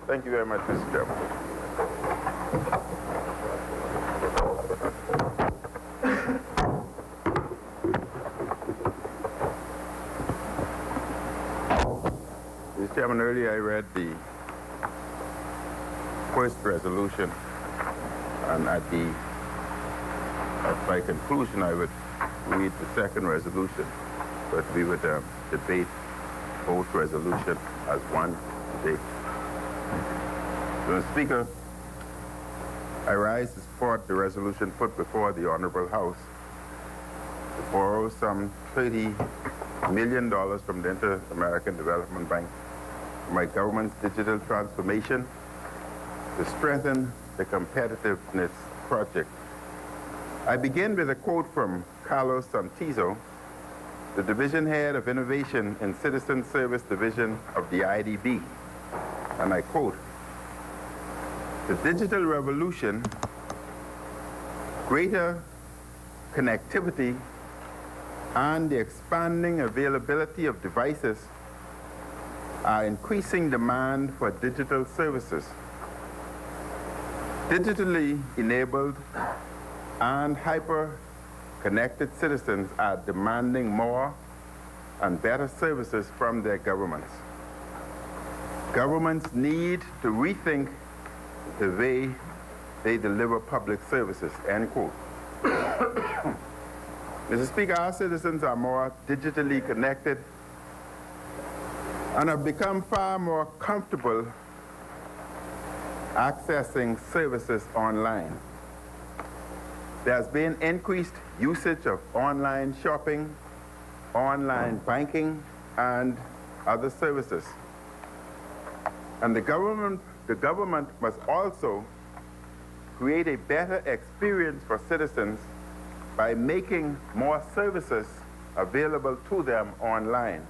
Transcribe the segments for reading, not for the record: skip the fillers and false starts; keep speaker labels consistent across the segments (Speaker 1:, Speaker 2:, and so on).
Speaker 1: Thank you very much, Mr. Chairman. Mr. Chairman, earlier I read the first resolution, and at my conclusion I would read the second resolution, but we would debate both resolutions as one today. Mr. Speaker, I rise to support the resolution put before the Honorable House to borrow some $30 million from the Inter-American Development Bank for my government's digital transformation to strengthen the competitiveness project. I begin with a quote from Carlos Santizo, the Division Head of Innovation in Citizen Service Division of the IDB, and I quote, "The digital revolution, greater connectivity, and the expanding availability of devices are increasing demand for digital services. Digitally enabled and hyper-connected citizens are demanding more and better services from their governments. Governments need to rethink the way they deliver public services," end quote. Mr. Speaker, our citizens are more digitally connected and have become far more comfortable accessing services online. There has been increased usage of online shopping, online banking, and other services. And the government must also create a better experience for citizens by making more services available to them online.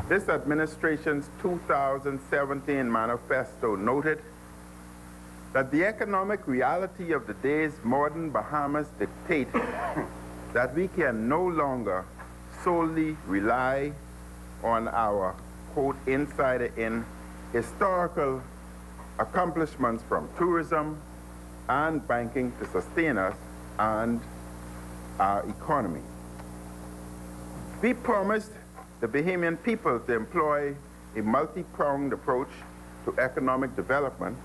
Speaker 1: This administration's 2017 manifesto noted that the economic reality of the day's modern Bahamas dictate that we can no longer solely rely on our, quote, insider-in historical accomplishments from tourism and banking to sustain us and our economy. We promised the Bahamian people to employ a multi-pronged approach to economic development,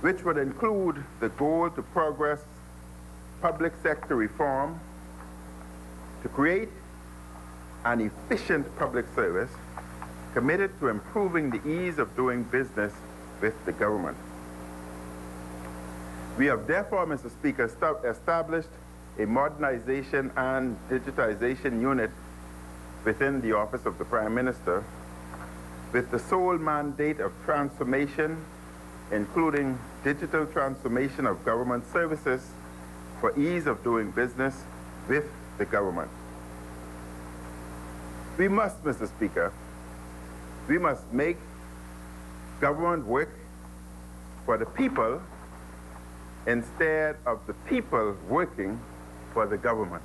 Speaker 1: which would include the goal to progress public sector reform, to create an efficient public service committed to improving the ease of doing business with the government. We have therefore, Mr. Speaker, established a modernization and digitization unit within the Office of the Prime Minister with the sole mandate of transformation, including digital transformation of government services for ease of doing business with the government. We must, Mr. Speaker, we must make government work for the people instead of the people working for the government.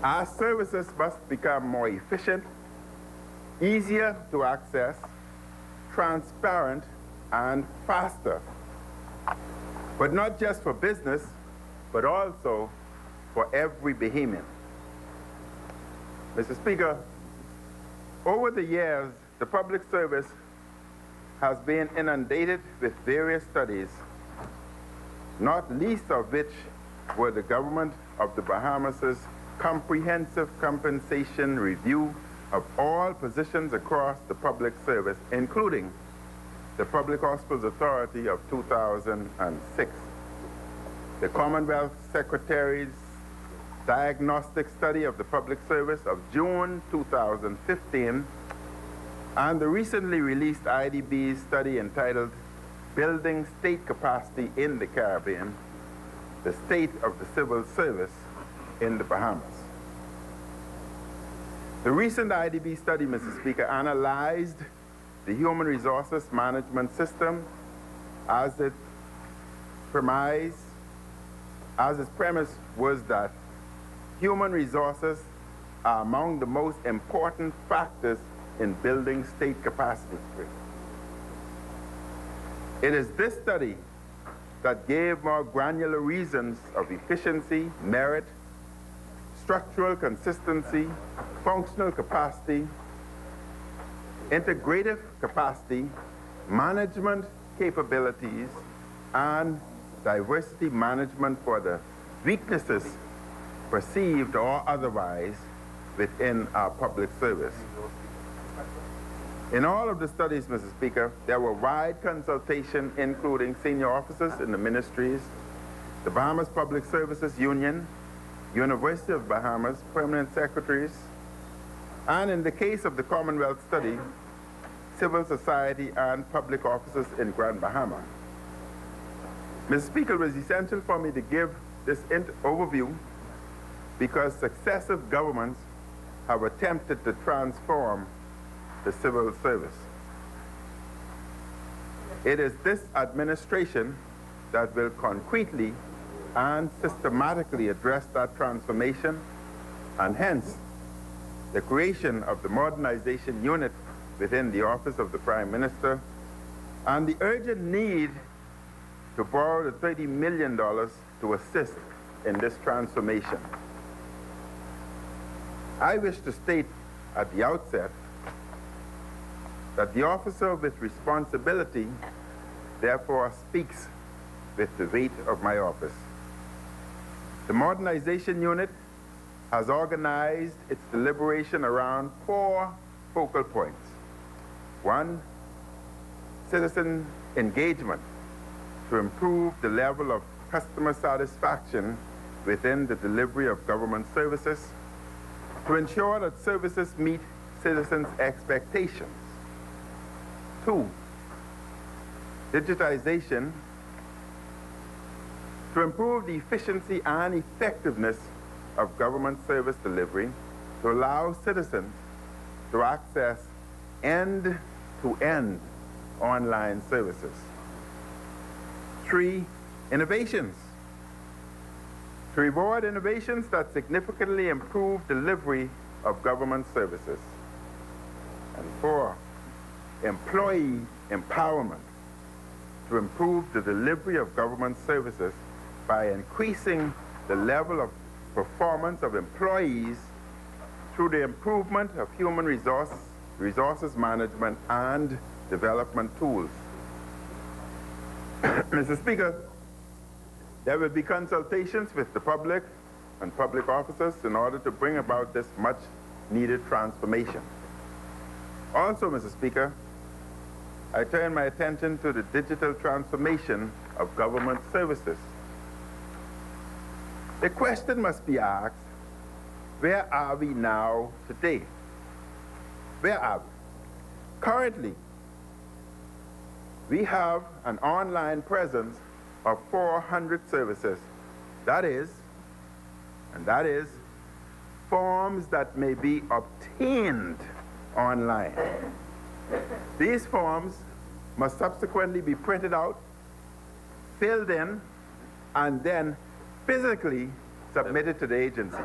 Speaker 1: Our services must become more efficient, easier to access, transparent, and faster. But not just for business, but also for every Bahamian. Mr. Speaker, over the years, the public service has been inundated with various studies, not least of which were the government of the Bahamas' comprehensive compensation review of all positions across the public service, including the Public Hospitals Authority of 2006, the Commonwealth Secretary's Diagnostic Study of the Public Service of June 2015, and the recently released IDB study entitled Building State Capacity in the Caribbean, the State of the Civil Service in the Bahamas. The recent IDB study, Mr. Speaker, analyzed the human resources management system as its premise was that human resources are among the most important factors in building state capacity. It is this study that gave more granular reasons of efficiency, merit, structural consistency, functional capacity, integrative capacity, management capabilities, and diversity management for the weaknesses perceived or otherwise within our public service. In all of the studies, Mr. Speaker, there were wide consultation, including senior officers in the ministries, the Bahamas Public Services Union, University of Bahamas, permanent secretaries, and in the case of the Commonwealth study, civil society and public officers in Grand Bahama. Mr. Speaker, it was essential for me to give this overview because successive governments have attempted to transform the civil service. It is this administration that will concretely and systematically address that transformation, and hence the creation of the modernization unit within the office of the Prime Minister and the urgent need to borrow the $30 million to assist in this transformation. I wish to state at the outset that the officer with responsibility therefore speaks with the weight of my office. The modernization unit has organized its deliberation around 4 focal points. 1, citizen engagement to improve the level of customer satisfaction within the delivery of government services, to ensure that services meet citizens' expectations. 2, digitization to improve the efficiency and effectiveness of government service delivery to allow citizens to access end-to-end online services. 3, innovations to reward innovations that significantly improve delivery of government services. And 4, employee empowerment to improve the delivery of government services by increasing the level of performance of employees through the improvement of human resources management and development tools. Mr. Speaker, there will be consultations with the public and public officers in order to bring about this much needed transformation. Also, Mr. Speaker, I turn my attention to the digital transformation of government services. The question must be asked, where are we now today? Where are we? Currently, we have an online presence of 400 services. That is forms that may be obtained online. These forms must subsequently be printed out, filled in, and then physically submitted to the agency.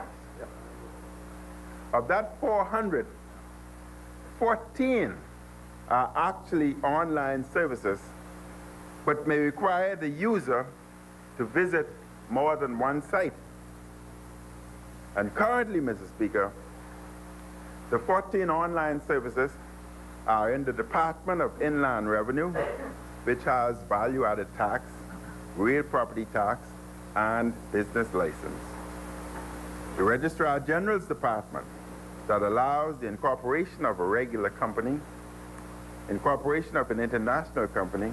Speaker 1: Of that 400, 14 are actually online services, but may require the user to visit more than one site. And currently, Mr. Speaker, the 14 online services are in the Department of Inland Revenue, which has value-added tax, real property tax, and business license. The Registrar General's Department, that allows the incorporation of a regular company, incorporation of an international company,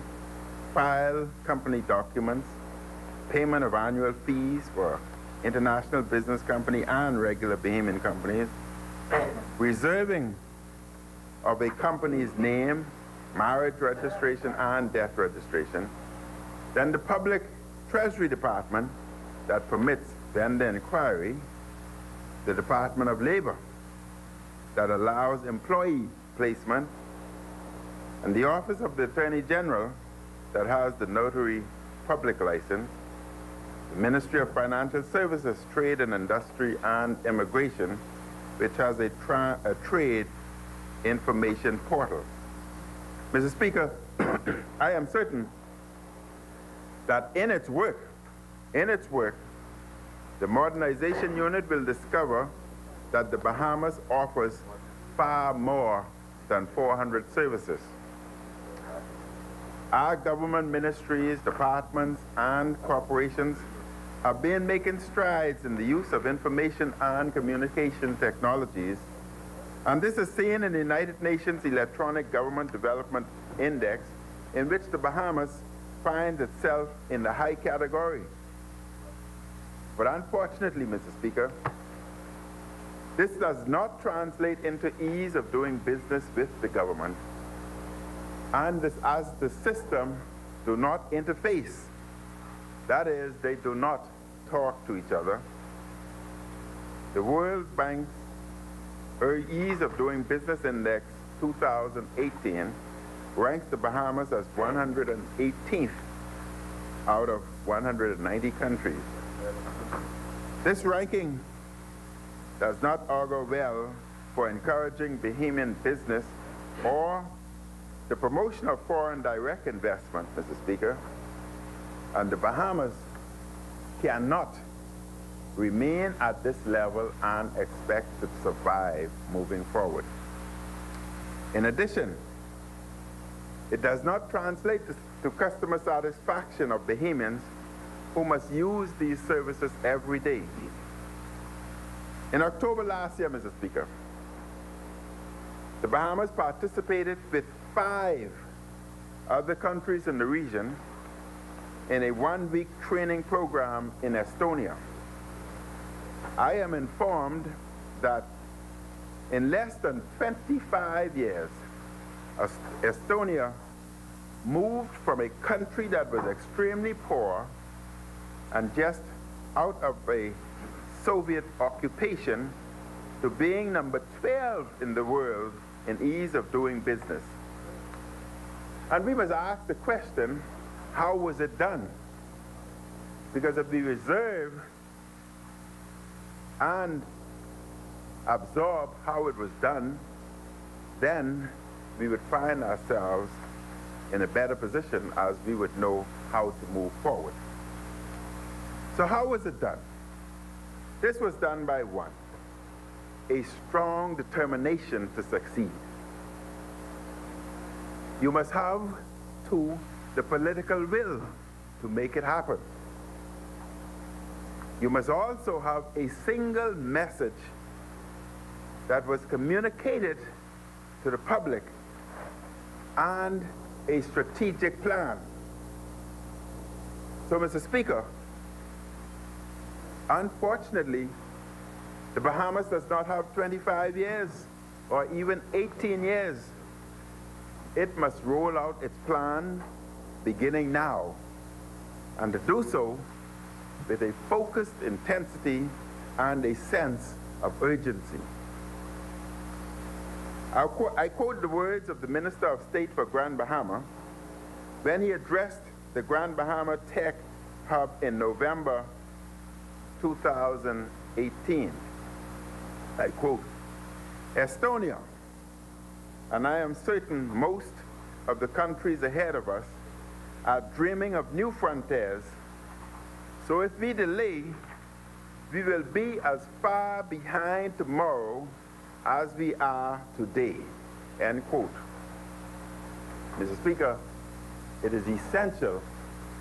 Speaker 1: file company documents, payment of annual fees for international business company and regular Bahamian companies, reserving of a company's name, marriage registration, and death registration. Then the Public Treasury Department that permits vendor inquiry, the Department of Labor that allows employee placement, and the Office of the Attorney General that has the notary public license, the Ministry of Financial Services, Trade and Industry and Immigration, which has a trade information portal. Mr. Speaker, I am certain that in its work, the modernization unit will discover that the Bahamas offers far more than 400 services. Our government ministries, departments, and corporations have been making strides in the use of information and communication technologies, and this is seen in the United Nations Electronic Government Development Index, in which the Bahamas finds itself in the high category. But unfortunately, Mr. Speaker, this does not translate into ease of doing business with the government, and this, as the system do not interface. That is, they do not talk to each other. The World Bank's Ease of Doing Business Index 2018 ranks the Bahamas as 118th out of 190 countries. This ranking does not augur well for encouraging Bahamian business or the promotion of foreign direct investment, Mr. Speaker. And the Bahamas cannot remain at this level and expect to survive moving forward. In addition, it does not translate to customer satisfaction of Bahamians who must use these services every day. In October last year, Mr. Speaker, the Bahamas participated with 5 other countries in the region in a one-week training program in Estonia. I am informed that in less than 25 years, Estonia moved from a country that was extremely poor and just out of a Soviet occupation to being number 12 in the world in ease of doing business. And we must ask the question, how was it done? Because if we reserve and absorb how it was done, then we would find ourselves in a better position as we would know how to move forward. So how was it done? This was done by one, a strong determination to succeed. You must have, two, the political will to make it happen. You must also have a single message that was communicated to the public and a strategic plan. So, Mr. Speaker, unfortunately, the Bahamas does not have 25 years or even 18 years. It must roll out its plan beginning now, and to do so with a focused intensity and a sense of urgency. I quote the words of the Minister of State for Grand Bahama when he addressed the Grand Bahama Tech Hub in November 2018. I quote, "Estonia, and I am certain most of the countries ahead of us, are dreaming of new frontiers. So if we delay, we will be as far behind tomorrow as we are today." End quote. Mr. Speaker, it is essential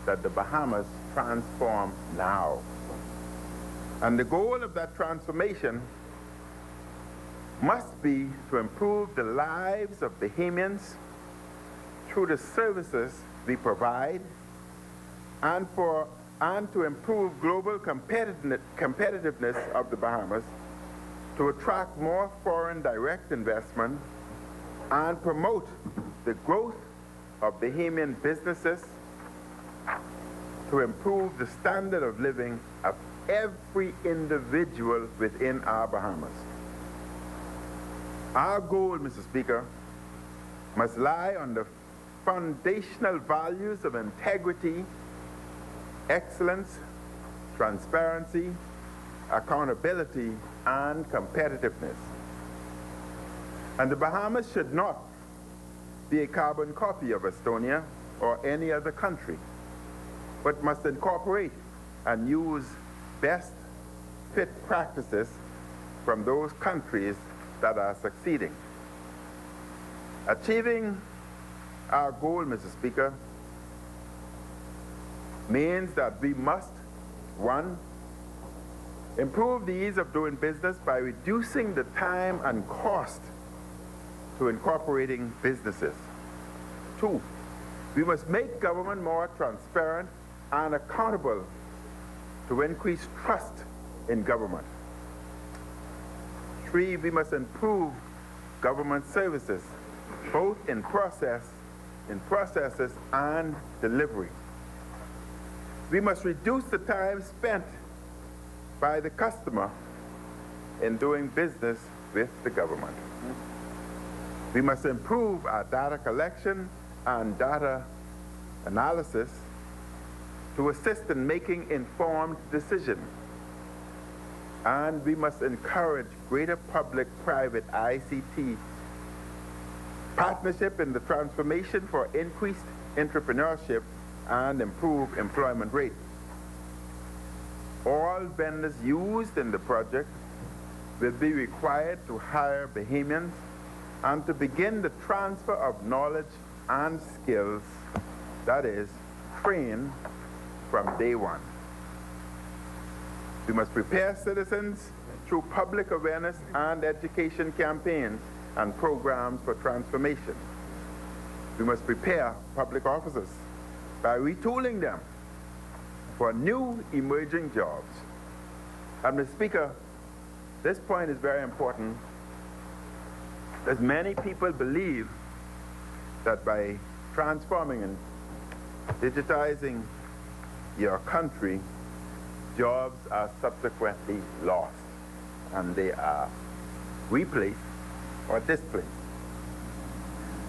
Speaker 1: that the Bahamas transform now. And the goal of that transformation must be to improve the lives of Bahamians through the services we provide, and to improve global competitiveness of the Bahamas, to attract more foreign direct investment and promote the growth of Bahamian businesses, to improve the standard of living of every individual within our Bahamas. Our goal, Mr. Speaker, must lie on the foundational values of integrity, excellence, transparency, accountability, and competitiveness. And the Bahamas should not be a carbon copy of Estonia or any other country, but must incorporate and use best fit practices from those countries that are succeeding. Achieving our goal, Mr. Speaker, means that we must, one, improve the ease of doing business by reducing the time and cost to incorporating businesses. Two, we must make government more transparent and accountable to increase trust in government. Three, we must improve government services, both in processes and delivery. We must reduce the time spent by the customer in doing business with the government. We must improve our data collection and data analysis to assist in making informed decisions. And we must encourage greater public-private ICT partnership in the transformation for increased entrepreneurship and improved employment rate. All vendors used in the project will be required to hire Bahamians and to begin the transfer of knowledge and skills, that is, train from day one. We must prepare citizens through public awareness and education campaigns and programs for transformation. We must prepare public officers by retooling them for new emerging jobs. And Mr. Speaker, this point is very important, as many people believe that by transforming and digitizing your country, jobs are subsequently lost and they are replaced or displaced.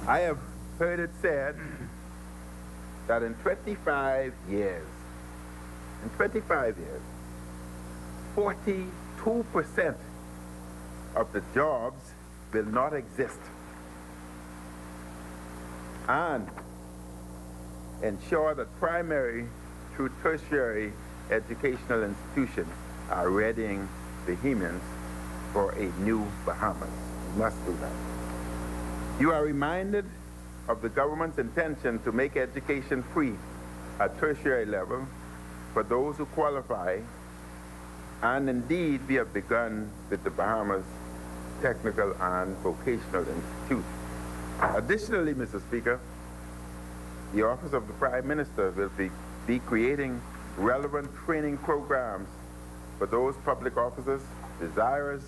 Speaker 1: I have heard it said that in 25 years, 42% of the jobs will not exist. And ensure that primary through tertiary educational institutions are readying Bahamians for a new Bahamas. We must do that. You are reminded of the government's intention to make education free at tertiary level for those who qualify, and indeed we have begun with the Bahamas Technical and Vocational Institute. Additionally, Mr. Speaker, the Office of the Prime Minister will be creating relevant training programs for those public officers desirous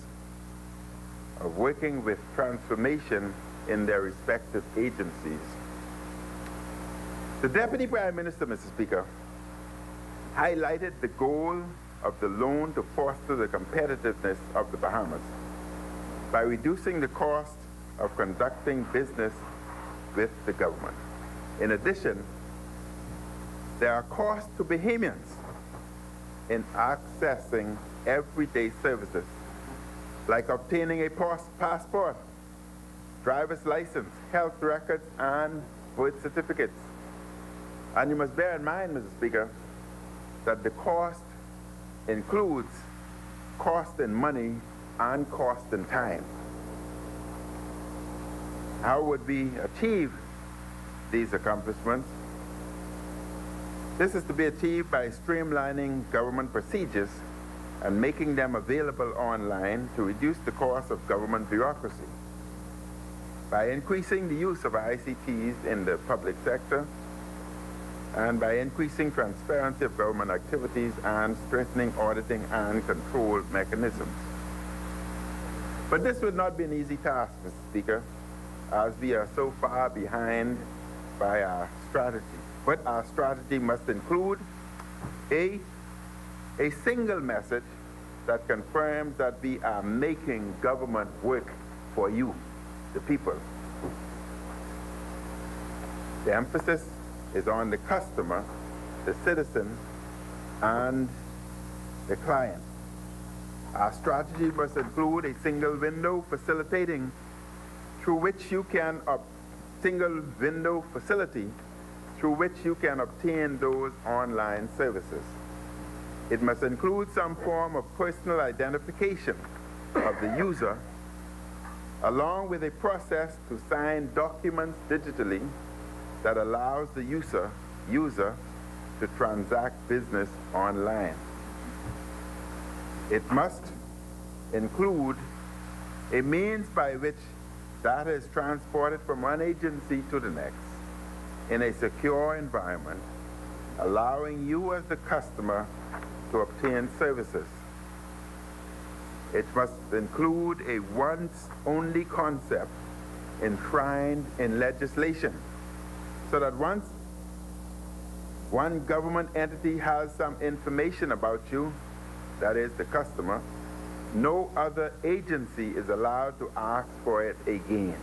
Speaker 1: of working with transformation in their respective agencies. The Deputy Prime Minister, Mr. Speaker, highlighted the goal of the loan to foster the competitiveness of the Bahamas by reducing the cost of conducting business with the government. In addition, there are costs to Bahamians in accessing everyday services, like obtaining a passport, driver's license, health records, and birth certificates. And you must bear in mind, Mr. Speaker, that the cost includes cost in money and cost in time. How would we achieve these accomplishments? This is to be achieved by streamlining government procedures and making them available online to reduce the cost of government bureaucracy, by increasing the use of ICTs in the public sector, and by increasing transparency of government activities and strengthening auditing and control mechanisms. But this would not be an easy task, Mr. Speaker, as we are so far behind by our strategy. But our strategy must include a single message that confirms that we are making government work for you, the people. The emphasis is on the customer, the citizen, and the client. Our strategy must include a single window facility through which you can obtain those online services. It must include some form of personal identification of the user, along with a process to sign documents digitally that allows the user to transact business online. It must include a means by which data is transported from one agency to the next in a secure environment, allowing you as the customer to obtain services. It must include a once-only concept enshrined in legislation, so that once one government entity has some information about you, that is the customer, no other agency is allowed to ask for it again.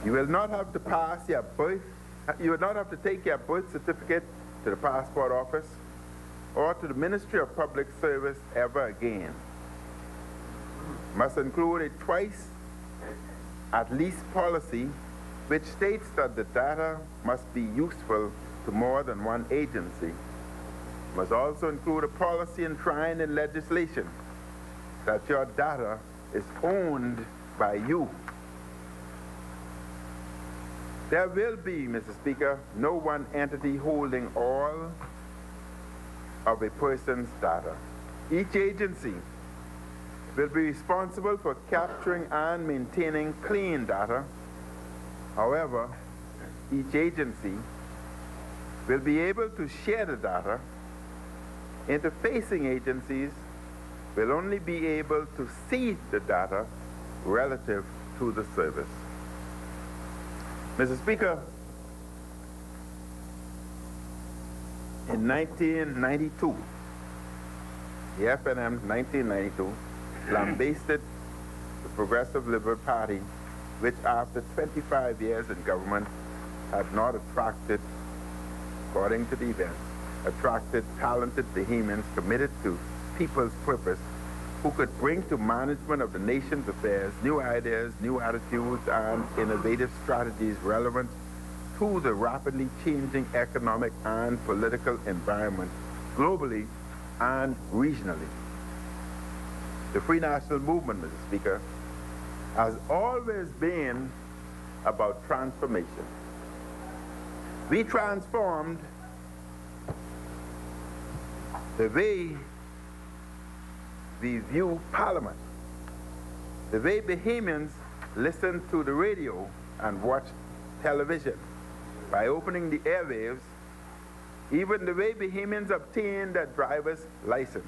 Speaker 1: You will not have to take your birth certificate to the passport office or to the Ministry of Public Service ever again. Must include a twice at least policy which states that the data must be useful to more than one agency. Must also include a policy enshrined in legislation that your data is owned by you. There will be, Mr. Speaker, no one entity holding all of a person's data. Each agency will be responsible for capturing and maintaining clean data. However, each agency will be able to share the data. Interfacing agencies will only be able to see the data relative to the service. Mr. Speaker, in 1992, the FNM 1992 lambasted the Progressive Liberal Party, which after 25 years in government had not attracted, according to the events, attracted talented Bahamians committed to people's purpose who could bring to management of the nation's affairs new ideas, new attitudes, and innovative strategies relevant to the rapidly changing economic and political environment globally and regionally. The Free National Movement, Mr. Speaker, has always been about transformation. We transformed the way we view Parliament, the way Bahamians listen to the radio and watch television by opening the airwaves, even the way Bahamians obtain their driver's license.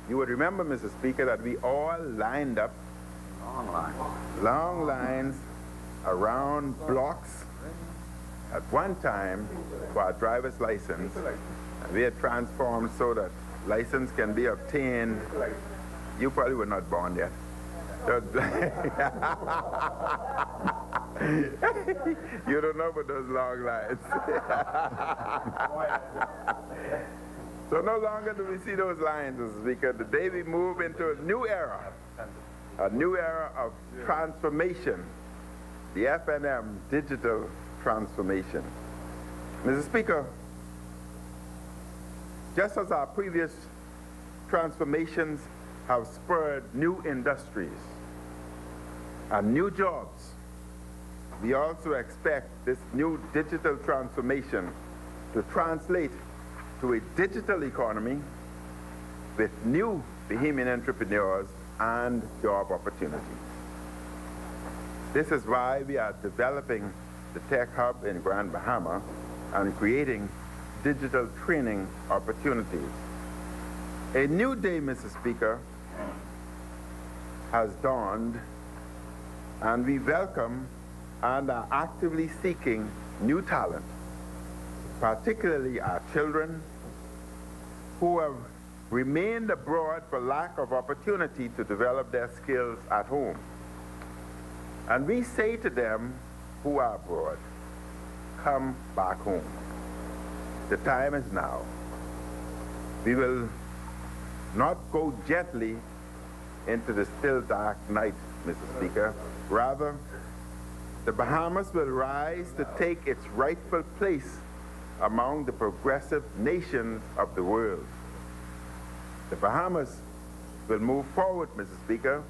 Speaker 1: You would remember, Mr. Speaker, that we all lined up long lines around blocks at one time for our driver's license. And we had transformed so that license can be obtained. You probably were not born yet. You don't know about those long lines. So no longer do we see those lines, Mr. Speaker. The day we move into a new era of transformation, the FNM digital transformation. Mr. Speaker, just as our previous transformations have spurred new industries and new jobs, we also expect this new digital transformation to translate to a digital economy with new Bahamian entrepreneurs and job opportunities. This is why we are developing the Tech Hub in Grand Bahama and creating digital training opportunities. A new day, Mr. Speaker, has dawned, and we welcome and are actively seeking new talent, particularly our children who have remained abroad for lack of opportunity to develop their skills at home. And we say to them who are abroad, come back home. The time is now. We will not go gently into the still dark night, Mr. Speaker. Rather, the Bahamas will rise to take its rightful place among the progressive nations of the world. The Bahamas will move forward, Mr. Speaker,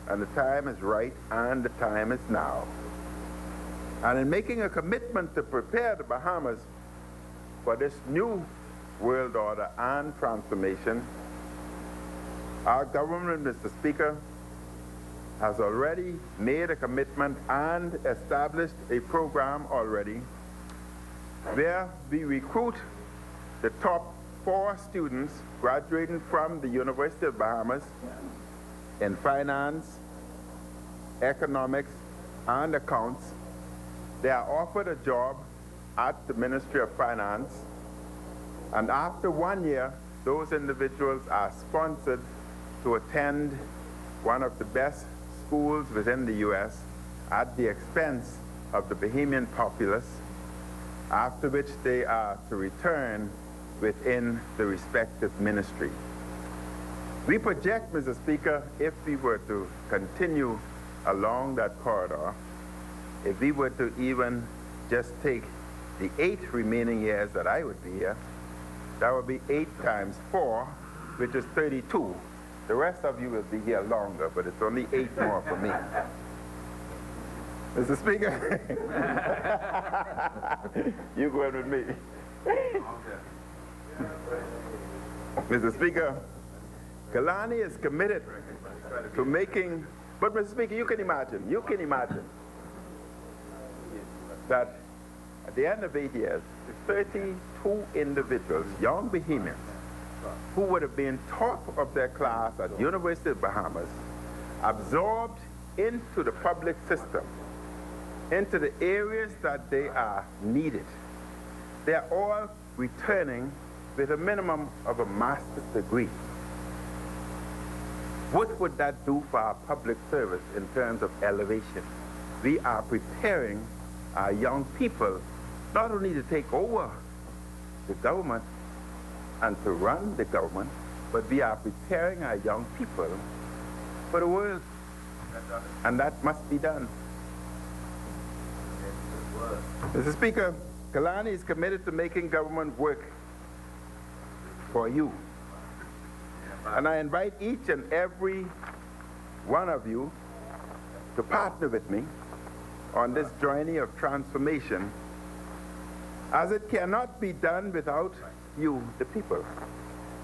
Speaker 1: and the time is right and the time is now. And in making a commitment to prepare the Bahamas for this new world order and transformation, our government, Mr. Speaker, has already made a commitment and established a program already where we recruit the top 4 students graduating from the University of Bahamas in finance, economics, and accounts. They are offered a job at the Ministry of Finance, and after 1 year, those individuals are sponsored to attend one of the best schools within the U.S. at the expense of the Bahamian populace, after which they are to return within the respective ministry. We project, Mr. Speaker, if we were to continue along that corridor, if we were to even just take the 8 remaining years that I would be here, that would be 8 times 4, which is 32. The rest of you will be here longer, but it's only 8 more for me. Mr. Speaker, you go in with me. Mr. Speaker, Kalani is committed to making, but Mr. Speaker, you can imagine that at the end of 8 years, 32 individuals, young Bahamians, who would have been top of their class at the University of Bahamas, absorbed into the public system, into the areas that they are needed. They are all returning with a minimum of a master's degree. What would that do for our public service in terms of elevation? We are preparing our young people not only to take over the government and to run the government, but we are preparing our young people for the world. And that must be done. Mr. Speaker, Kalani is committed to making government work for you. And I invite each and every one of you to partner with me on this journey of transformation, as it cannot be done without you, the people.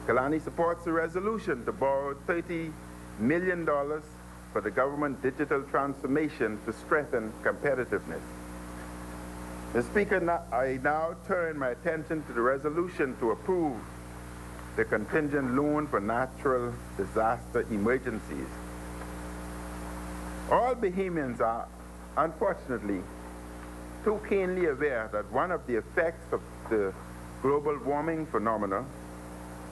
Speaker 1: Kalani supports a resolution to borrow $30 million for the government digital transformation to strengthen competitiveness. Mr. Speaker, I now turn my attention to the resolution to approve the contingent loan for natural disaster emergencies. All Bahamians are, unfortunately, too keenly aware that one of the effects of the global warming phenomena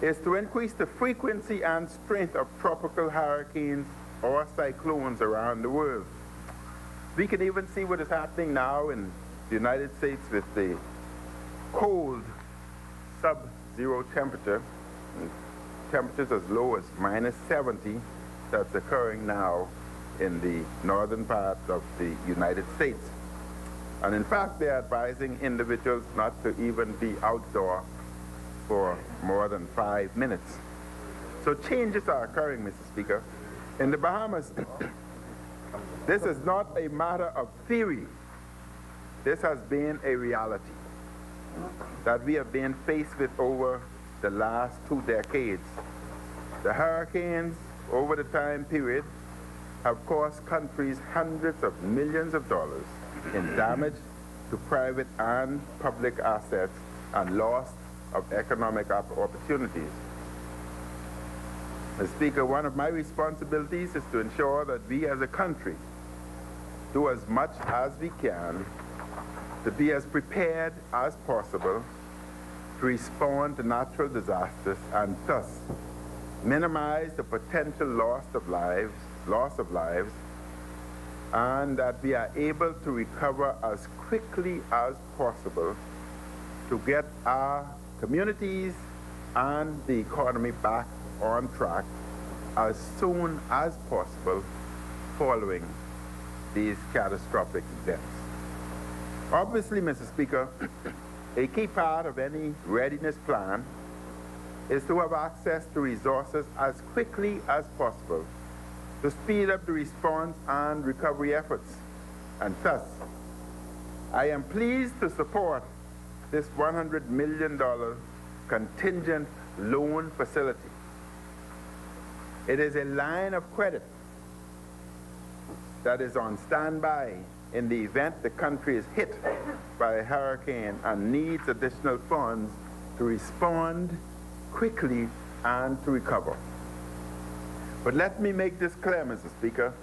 Speaker 1: is to increase the frequency and strength of tropical hurricanes or cyclones around the world. We can even see what is happening now in the United States with the cold sub-zero temperature, temperatures as low as -70 that's occurring now in the northern part of the United States. And in fact, they're advising individuals not to even be outdoor for more than 5 minutes. So changes are occurring, Mr. Speaker. In the Bahamas, this is not a matter of theory. This has been a reality that we have been faced with over the last 2 decades. The hurricanes over the time period have cost countries hundreds of millions of dollars in damage to private and public assets and loss of economic opportunities. Mr. Speaker, one of my responsibilities is to ensure that we as a country do as much as we can to be as prepared as possible to respond to natural disasters and thus minimize the potential loss of lives, and that we are able to recover as quickly as possible to get our communities and the economy back on track as soon as possible following these catastrophic events. Obviously, Mr. Speaker, a key part of any readiness plan is to have access to resources as quickly as possible to speed up the response and recovery efforts. And thus, I am pleased to support this $100 million contingent loan facility. It is a line of credit that is on standby in the event the country is hit by a hurricane and needs additional funds to respond quickly and to recover. But let me make this clear, Mr. Speaker.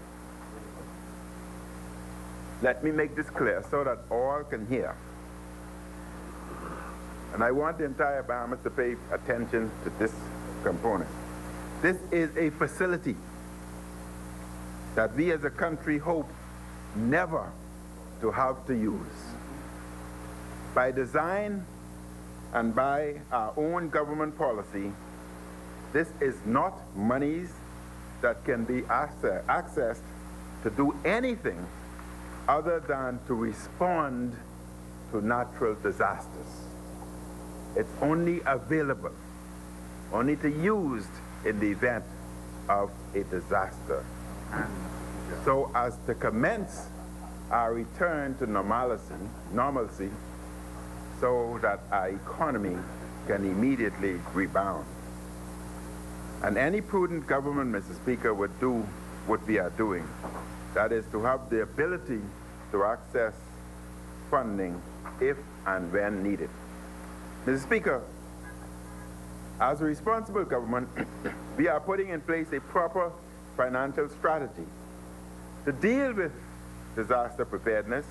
Speaker 1: Let me make this clear so that all can hear. And I want the entire Bahamas to pay attention to this component. This is a facility that we as a country hope never to have to use. By design and by our own government policy, this is not monies that can be accessed to do anything other than to respond to natural disasters. It's only available, only to be used in the event of a disaster. So as to commence our return to normalcy, so that our economy can immediately rebound. And any prudent government, Mr. Speaker, would do what we are doing. That is to have the ability to access funding if and when needed. Mr. Speaker, as a responsible government, we are putting in place a proper financial strategy to deal with disaster preparedness.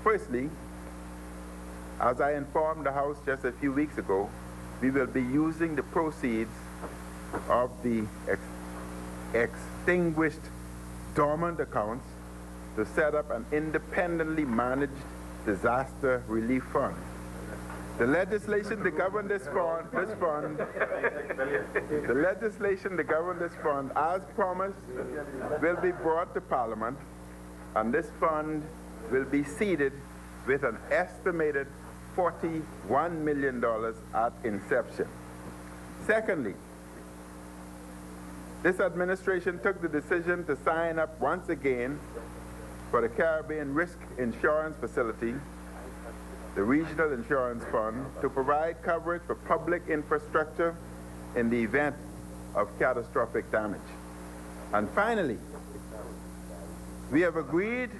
Speaker 1: Firstly, as I informed the House just a few weeks ago, we will be using the proceeds of the extinguished dormant accounts to set up an independently managed disaster relief fund. The legislation to govern the legislation to govern this fund, as promised, will be brought to Parliament, and this fund will be seeded with an estimated $41 million at inception. Secondly, this administration took the decision to sign up once again for the Caribbean Risk Insurance Facility, the Regional Insurance Fund, to provide coverage for public infrastructure in the event of catastrophic damage. And finally, we have agreed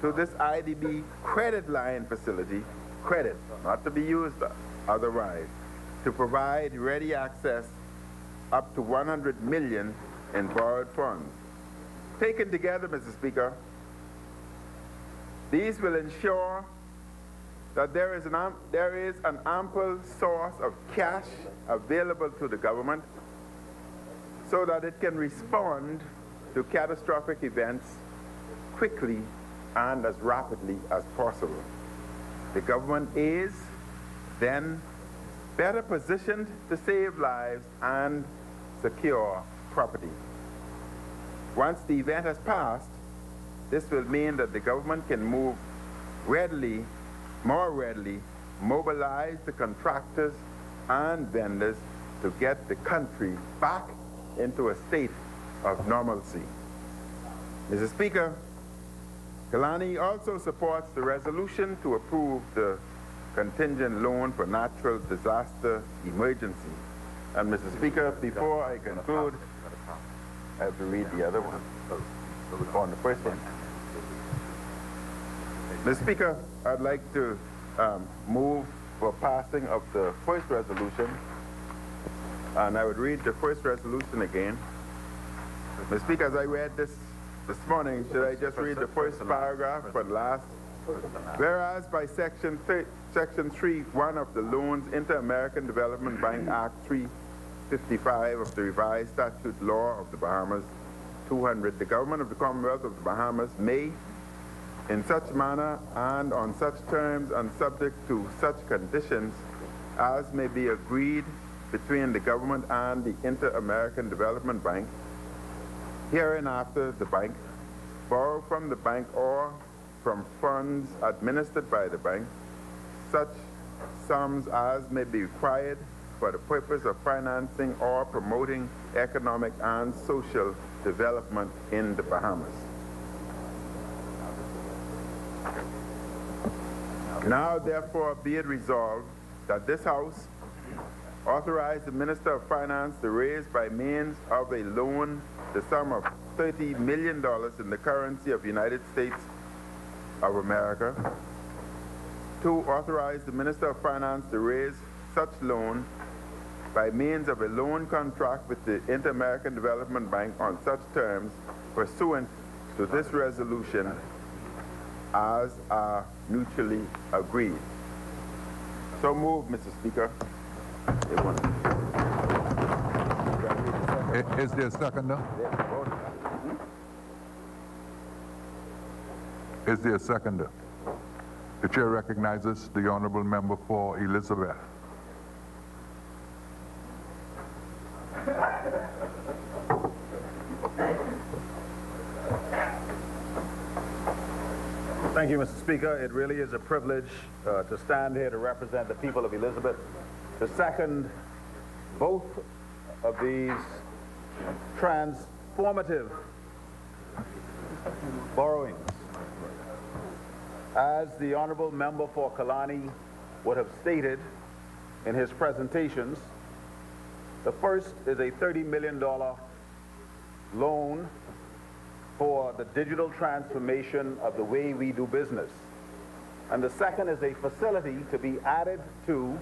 Speaker 1: to this IDB credit line facility, credit, not to be used otherwise, to provide ready access up to $100 million in borrowed funds. Taken together, Mr. Speaker, these will ensure that there is an ample source of cash available to the government so that it can respond to catastrophic events quickly and as rapidly as possible. The government is then better positioned to save lives and secure property. Once the event has passed, this will mean that the government can more readily mobilize the contractors and vendors to get the country back into a state of normalcy. Mr. Speaker, Kalani also supports the resolution to approve the contingent loan for natural disaster emergency. And Mr. Speaker, before I conclude, I have to read the other one, on the first one. Mr. Speaker, I'd like to move for passing of the first resolution, and I would read the first resolution again. Mr. Speaker, as I read this morning, should I just read the first paragraph for the last? Whereas by Section 3.1 of the Loans Inter-American Development Bank Act 355 of the Revised Statute Law of the Bahamas 200, the government of the Commonwealth of the Bahamas may, in such manner and on such terms and subject to such conditions as may be agreed between the government and the Inter-American Development Bank. Hereinafter, the bank borrow from the bank or from funds administered by the bank such sums as may be required for the purpose of financing or promoting economic and social development in the Bahamas. Now, therefore, be it resolved that this House authorize the Minister of Finance to raise by means of a loan the sum of $30 million in the currency of the United States of America. 2, authorize the Minister of Finance to raise such loan by means of a loan contract with the Inter-American Development Bank on such terms pursuant to this resolution as are mutually agreed. So moved, Mr. Speaker.
Speaker 2: Is there a seconder? Is there a seconder? The chair recognizes the honorable member for Elizabeth.
Speaker 3: Thank you, Mr. Speaker. It really is a privilege to stand here to represent the people of Elizabeth, to second both of these transformative borrowings. As the honorable member for Kalani would have stated in his presentations, the first is a $30 million loan for the digital transformation of the way we do business. And the second is a facility to be added to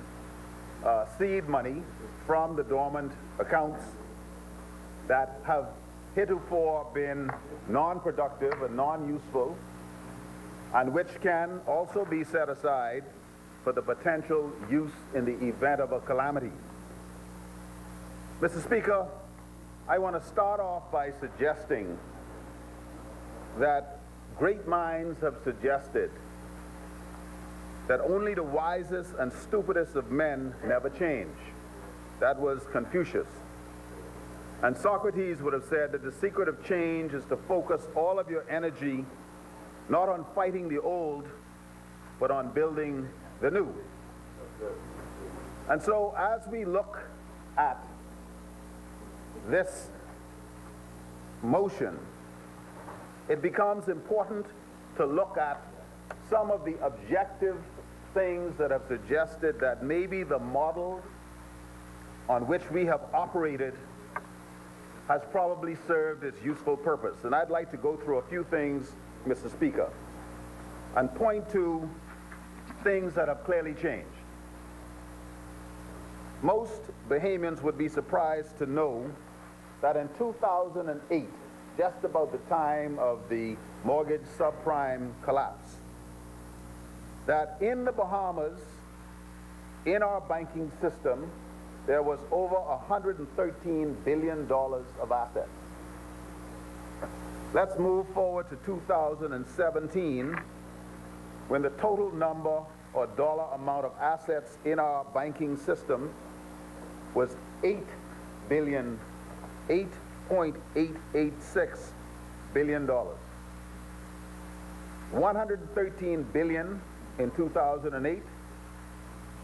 Speaker 3: seed money from the dormant accounts that have heretofore been non-productive and non-useful, and which can also be set aside for the potential use in the event of a calamity. Mr. Speaker, I want to start off by suggesting that great minds have suggested that only the wisest and stupidest of men never change. That was Confucius. And Socrates would have said that the secret of change is to focus all of your energy not on fighting the old, but on building the new. And so as we look at this motion, it becomes important to look at some of the objective things that have suggested that maybe the model on which we have operated has probably served its useful purpose. And I'd like to go through a few things, Mr. Speaker, and point to things that have clearly changed. Most Bahamians would be surprised to know that in 2008, just about the time of the mortgage subprime collapse, that in the Bahamas, in our banking system, there was over $113 billion of assets. Let's move forward to 2017, when the total number or dollar amount of assets in our banking system was $8.886 billion. $113 billion in 2008,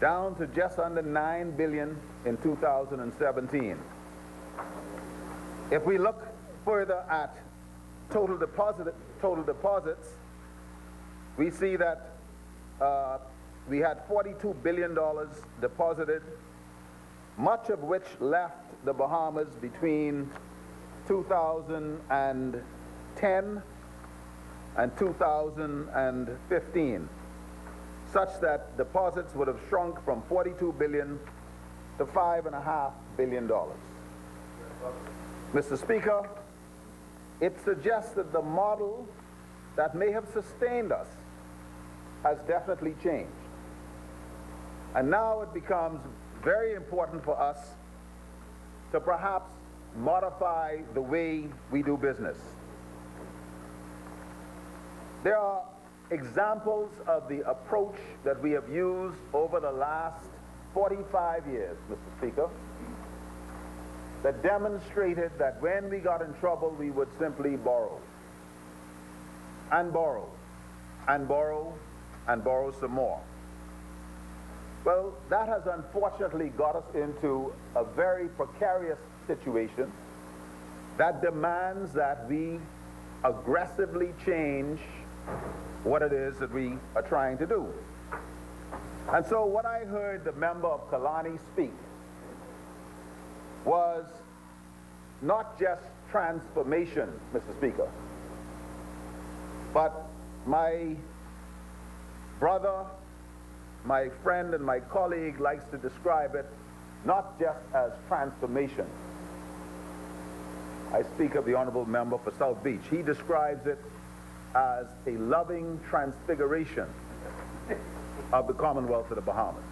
Speaker 3: down to just under $9 billion in 2017. If we look further at total deposits, we see that we had $42 billion deposited, much of which left the Bahamas between 2010 and 2015, such that deposits would have shrunk from $42 billion to $5.5 billion. Mr. Speaker, it suggests that the model that may have sustained us has definitely changed. And now it becomes very important for us to perhaps modify the way we do business. There are examples of the approach that we have used over the last 45 years, Mr. Speaker, that demonstrated that when we got in trouble, we would simply borrow and borrow and borrow and borrow some more. Well, that has unfortunately got us into a very precarious situation that demands that we aggressively change what it is that we are trying to do. And so what I heard the member of Kalani speak was not just transformation, Mr. Speaker, but my brother, my friend, and my colleague likes to describe it not just as transformation. I speak of the honorable member for South Beach. He describes it as a loving transfiguration of the Commonwealth of the Bahamas.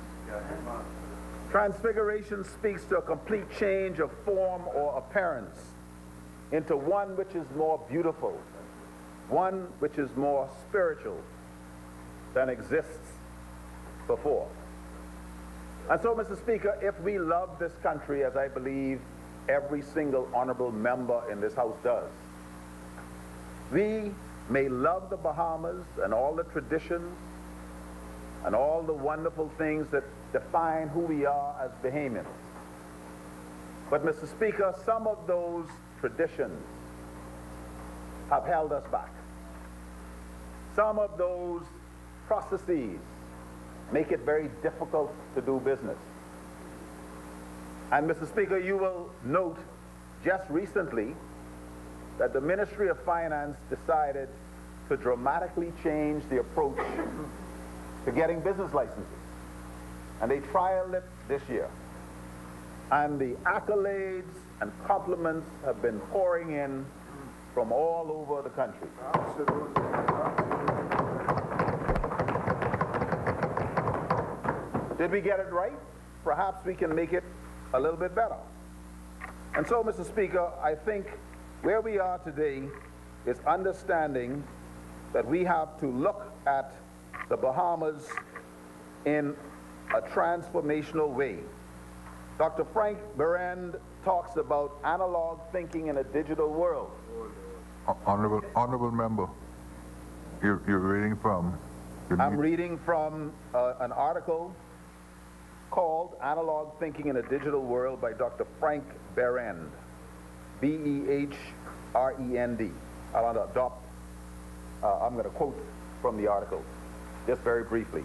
Speaker 3: Transfiguration speaks to a complete change of form or appearance into one which is more beautiful, one which is more spiritual than exists before. And so, Mr. Speaker, if we love this country, as I believe every single honorable member in this House does, we may love the Bahamas and all the traditions and all the wonderful things that define who we are as Bahamians. But, Mr. Speaker, some of those traditions have held us back. Some of those processes make it very difficult to do business. And, Mr. Speaker, you will note just recently that the Ministry of Finance decided to dramatically change the approach to getting business licenses. And they trialed it this year. And the accolades and compliments have been pouring in from all over the country.
Speaker 4: Absolutely.
Speaker 3: Did we get it right? Perhaps we can make it a little bit better. And so, Mr. Speaker, I think where we are today is understanding that we have to look at the Bahamas in a transformational way. Dr. Frank Berend talks about analog thinking in a digital world.
Speaker 2: Honorable member, you're reading from?
Speaker 3: I'm reading from an article called Analog Thinking in a Digital World by Dr. Frank Berend, B-E-H-R-E-N-D. I'm going to quote from the article, just very briefly.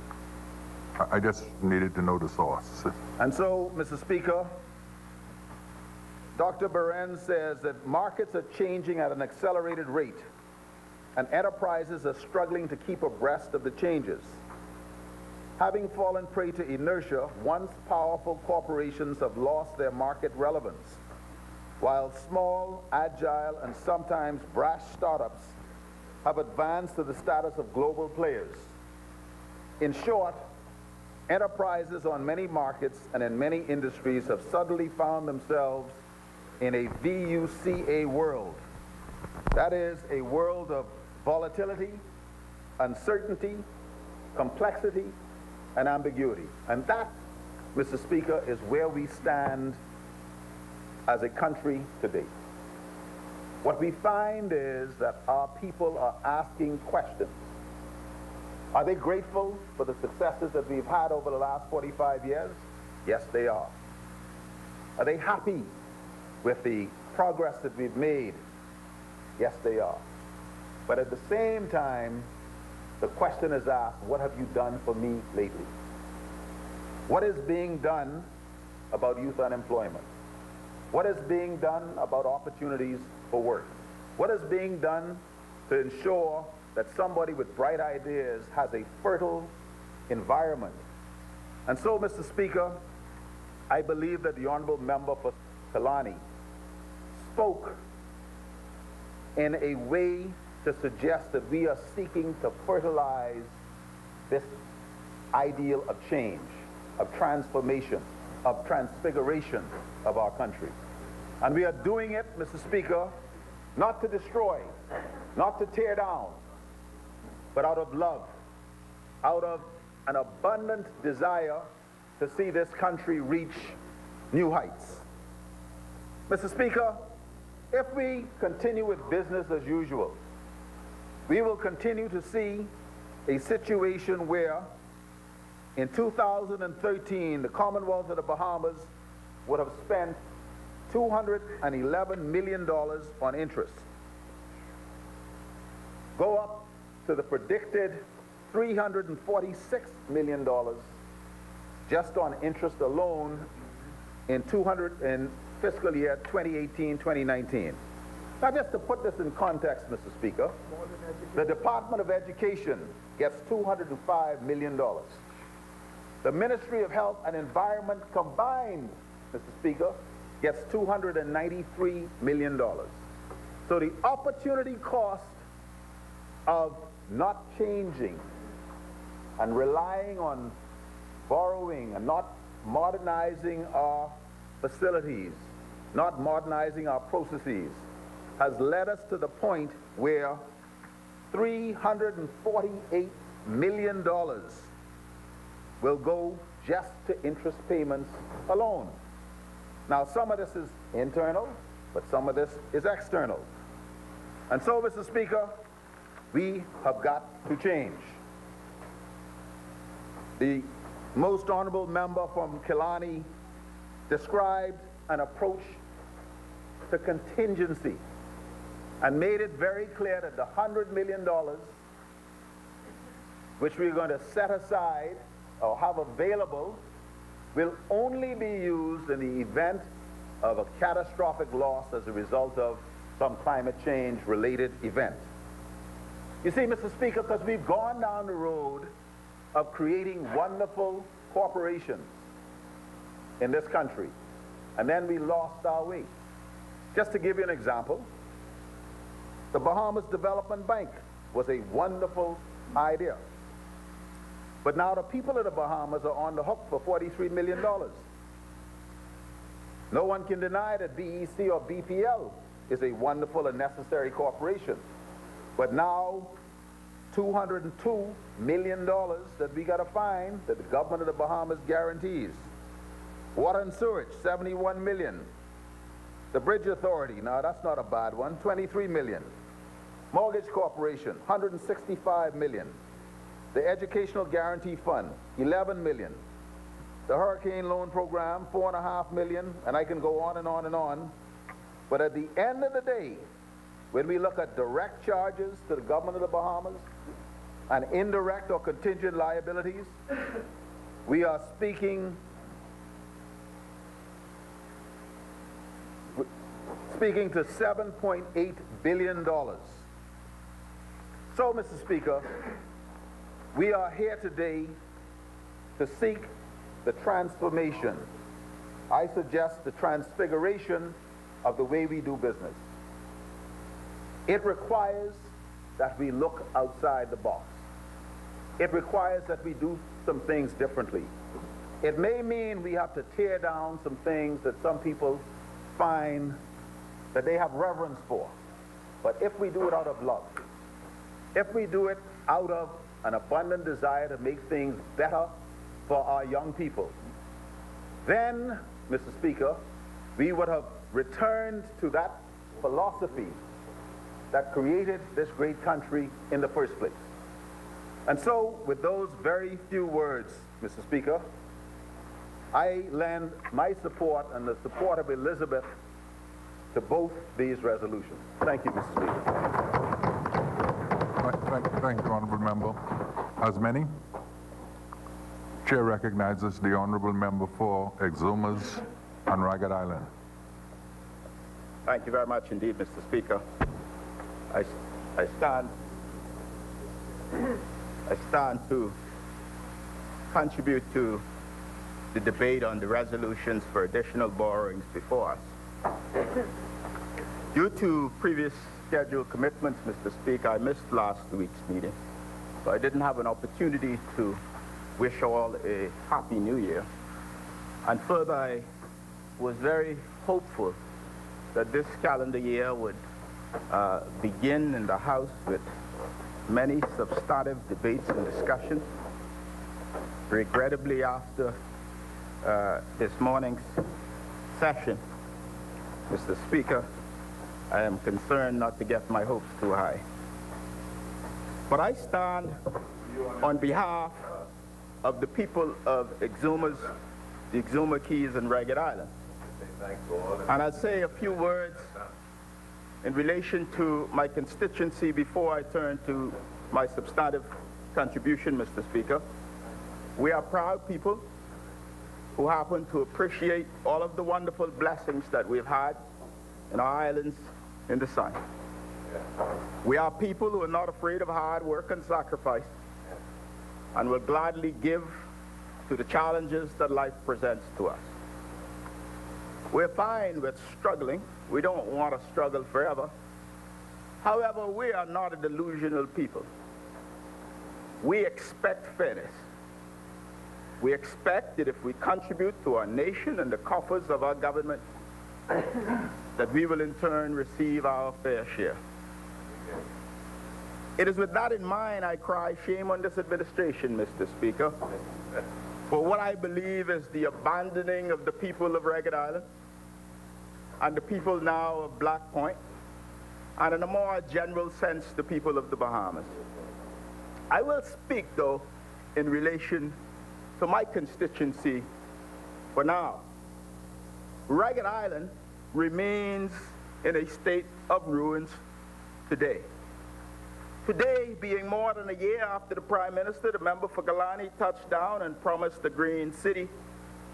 Speaker 2: I just needed to know the source.
Speaker 3: And so, Mr. Speaker, Dr. Berend says that markets are changing at an accelerated rate, and enterprises are struggling to keep abreast of the changes. Having fallen prey to inertia, once powerful corporations have lost their market relevance, while small, agile, and sometimes brash startups have advanced to the status of global players. In short, enterprises on many markets and in many industries have suddenly found themselves in a VUCA world. That is a world of volatility, uncertainty, complexity, and ambiguity. And that, Mr. Speaker, is where we stand as a country today. What we find is that our people are asking questions. Are they grateful for the successes that we've had over the last 45 years? Yes, they are. Are they happy with the progress that we've made? Yes, they are. But at the same time, the question is asked, what have you done for me lately? What is being done about youth unemployment? What is being done about opportunities for work? What is being done to ensure that somebody with bright ideas has a fertile environment? And so, Mr. Speaker, I believe that the honorable member for Kalani spoke in a way to suggest that we are seeking to fertilize this ideal of change, of transformation, of transfiguration of our country. And we are doing it, Mr. Speaker, not to destroy, not to tear down, but out of love, out of an abundant desire to see this country reach new heights. Mr. Speaker, if we continue with business as usual, we will continue to see a situation where in 2013, the Commonwealth of the Bahamas would have spent $211 million on interest. Go up to the predicted $346 million just on interest alone in fiscal year 2018-2019. Now, just to put this in context, Mr. Speaker, the Department of Education gets $205 million. The Ministry of Health and Environment combined, Mr. Speaker, gets $293 million. So the opportunity cost of not changing and relying on borrowing and not modernizing our facilities, not modernizing our processes, has led us to the point where $348 million will go just to interest payments alone. Now, some of this is internal, but some of this is external. And so, Mr. Speaker, we have got to change. The most honorable member from Killarney described an approach to contingency and made it very clear that the $100 million which we're going to set aside or have available will only be used in the event of a catastrophic loss as a result of some climate change related event. You see, Mr. Speaker, because we've gone down the road of creating wonderful corporations in this country, and then we lost our way. Just to give you an example, the Bahamas Development Bank was a wonderful idea. But now the people of the Bahamas are on the hook for $43 million. No one can deny that BEC or BPL is a wonderful and necessary corporation. But now, $202 million that we got to find that the government of the Bahamas guarantees. Water and sewage, $71 million. The Bridge Authority, now that's not a bad one, $23 million. Mortgage Corporation, $165 million. The Educational Guarantee Fund, $11 million. The Hurricane Loan Program, $4.5 million, and I can go on and on and on. But at the end of the day, when we look at direct charges to the government of the Bahamas and indirect or contingent liabilities, we are speaking to $7.8 billion. So, Mr. Speaker, we are here today to seek the transformation, I suggest the transfiguration of the way we do business. It requires that we look outside the box. It requires that we do some things differently. It may mean we have to tear down some things that some people find that they have reverence for. But if we do it out of love, if we do it out of an abundant desire to make things better for our young people, then, Mr. Speaker, we would have returned to that philosophy that created this great country in the first place. And so, with those very few words, Mr. Speaker, I lend my support and the support of Elizabeth to both these resolutions. Thank you, Mr. Speaker.
Speaker 2: Thank you, Honourable Member. As many? Chair recognizes the Honourable Member for Exumas and Ragged Island.
Speaker 1: Thank you very much indeed, Mr. Speaker. I stand to contribute to the debate on the resolutions for additional borrowings before us. Due to previous scheduled commitments, Mr. Speaker, I missed last week's meeting, so I didn't have an opportunity to wish all a happy new year. And further, I was very hopeful that this calendar year would begin in the House with many substantive debates and discussions. Regrettably, after
Speaker 4: this morning's session, Mr. Speaker, I am concerned not to get my hopes too high. But I stand on behalf of the people of Exumas, the Exuma Keys and Ragged Island. And I'll say a few words in relation to my constituency before I turn to my substantive contribution, Mr. Speaker. We are proud people who happen to appreciate all of the wonderful blessings that we've had in our islands in the sun. We are people who are not afraid of hard work and sacrifice and will gladly give to the challenges that life presents to us. We're fine with struggling. We don't want to struggle forever. However, we are not a delusional people. We expect fairness. We expect that if we contribute to our nation and the coffers of our government, that we will in turn receive our fair share. It is with that in mind I cry shame on this administration, Mr. Speaker, for what I believe is the abandoning of the people of Ragged Island and the people now of Black Point, and in a more general sense, the people of the Bahamas. I will speak, though, in relation to my constituency for now. Ragged Island remains in a state of ruins today. Today, being more than a year after the Prime Minister, the member for Kalani, touched down and promised a green city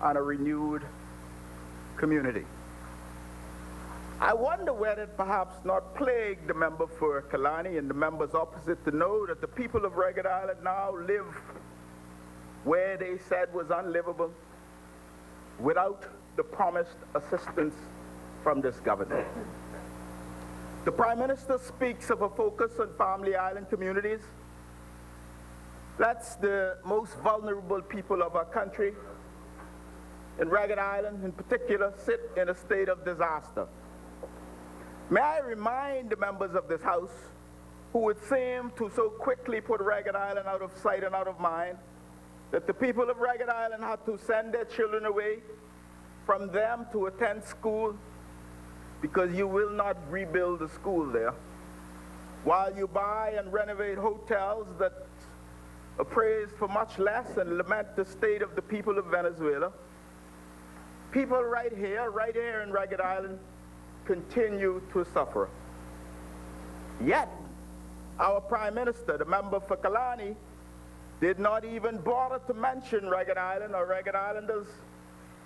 Speaker 4: and a renewed community. I wonder whether it perhaps not plagued the member for Kalani and the members opposite to know that the people of Ragged Island now live where they said was unlivable without the promised assistance from this government. The Prime Minister speaks of a focus on family island communities. That's the most vulnerable people of our country. In Ragged Island, in particular, sit in a state of disaster. May I remind the members of this House who would seem to so quickly put Ragged Island out of sight and out of mind that the people of Ragged Island had to send their children away from them to attend school because you will not rebuild the school there, while you buy and renovate hotels that are praised for much less and lament the state of the people of Venezuela. People right here in Ragged Island continue to suffer. Yet, our Prime Minister, the member for Kalani, did not even bother to mention Ragged Island or Ragged Islanders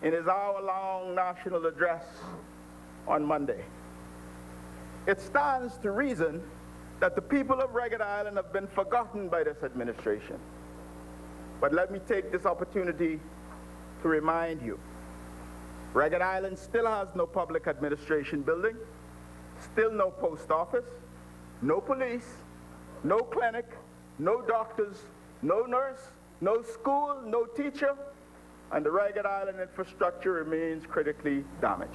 Speaker 4: in his hour-long national address on Monday. It stands to reason that the people of Ragged Island have been forgotten by this administration. But let me take this opportunity to remind you, Ragged Island still has no public administration building, still no post office, no police, no clinic, no doctors, no nurse, no school, no teacher, and the Ragged Island infrastructure remains critically damaged.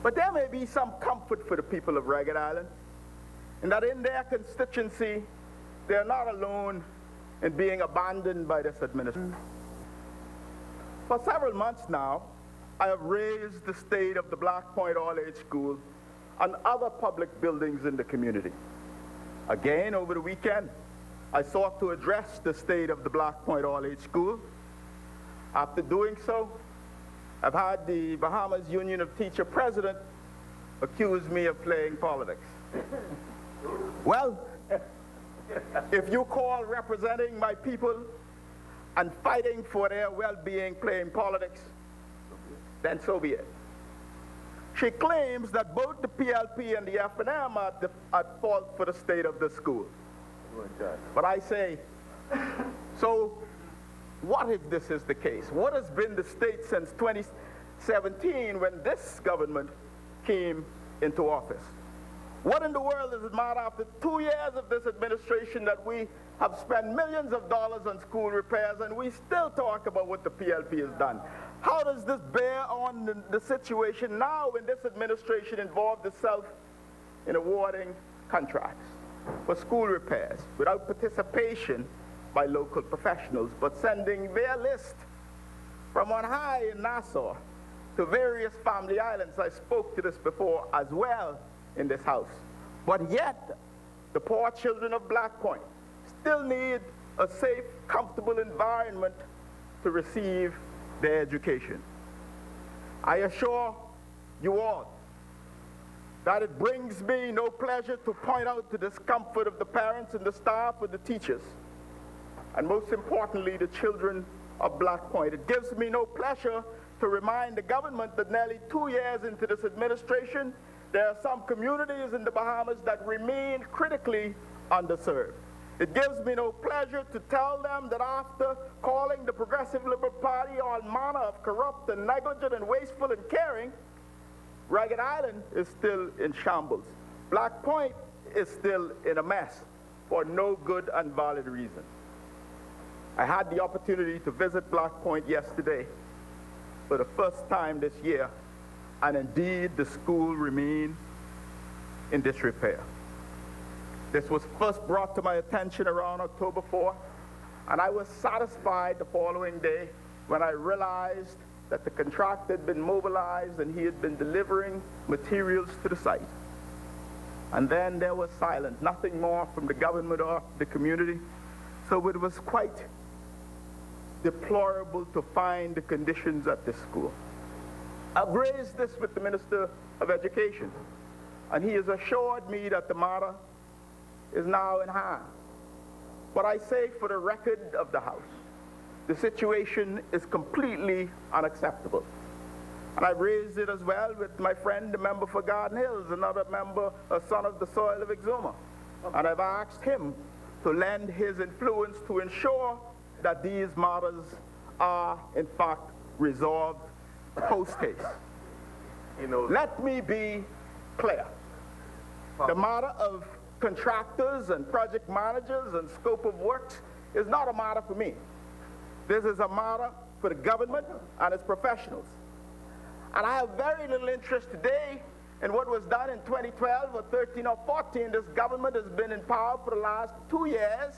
Speaker 4: But there may be some comfort for the people of Ragged Island in that in their constituency, they are not alone in being abandoned by this administration. For several months now, I have raised the state of the Black Point All-Age School and other public buildings in the community. Again, over the weekend, I sought to address the state of the Black Point All-Age School. After doing so, I've had the Bahamas Union of Teacher President accuse me of playing politics. Well, if you call representing my people and fighting for their well-being playing politics, then so be it. She claims that both the PLP and the FNM are at fault for the state of the school. But I say, so what if this is the case? What has been the state since 2017 when this government came into office? What in the world does it matter after 2 years of this administration that we have spent millions of dollars on school repairs and we still talk about what the PLP has done? How does this bear on the situation now when this administration involved itself in awarding contracts for school repairs without participation by local professionals, but sending their list from on high in Nassau to various family islands. I spoke to this before as well in this house. But yet, the poor children of Black Point still need a safe, comfortable environment to receive their education. I assure you all that it brings me no pleasure to point out the discomfort of the parents and the staff and the teachers, and most importantly, the children of Black Point. It gives me no pleasure to remind the government that nearly 2 years into this administration, there are some communities in the Bahamas that remain critically underserved. It gives me no pleasure to tell them that after calling the Progressive Liberal Party all manner of corrupt and negligent and wasteful and caring, Ragged Island is still in shambles. Black Point is still in a mess for no good and valid reason. I had the opportunity to visit Black Point yesterday for the first time this year, and indeed the school remains in disrepair. This was first brought to my attention around October 4th, and I was satisfied the following day when I realized that the contractor had been mobilized and he had been delivering materials to the site. And then there was silence, nothing more from the government or the community. So it was quite deplorable to find the conditions at this school. I've raised this with the Minister of Education, and he has assured me that the matter is now in hand. But I say for the record of the House, the situation is completely unacceptable. And I've raised it as well with my friend, the member for Garden Hills, another member, a son of the soil of Exuma. And I've asked him to lend his influence to ensure that these matters are, in fact, resolved post-haste. Let me be clear. The matter of contractors and project managers and scope of works is not a matter for me. This is a matter for the government and its professionals. And I have very little interest today in what was done in 2012 or 13 or 14. This government has been in power for the last 2 years,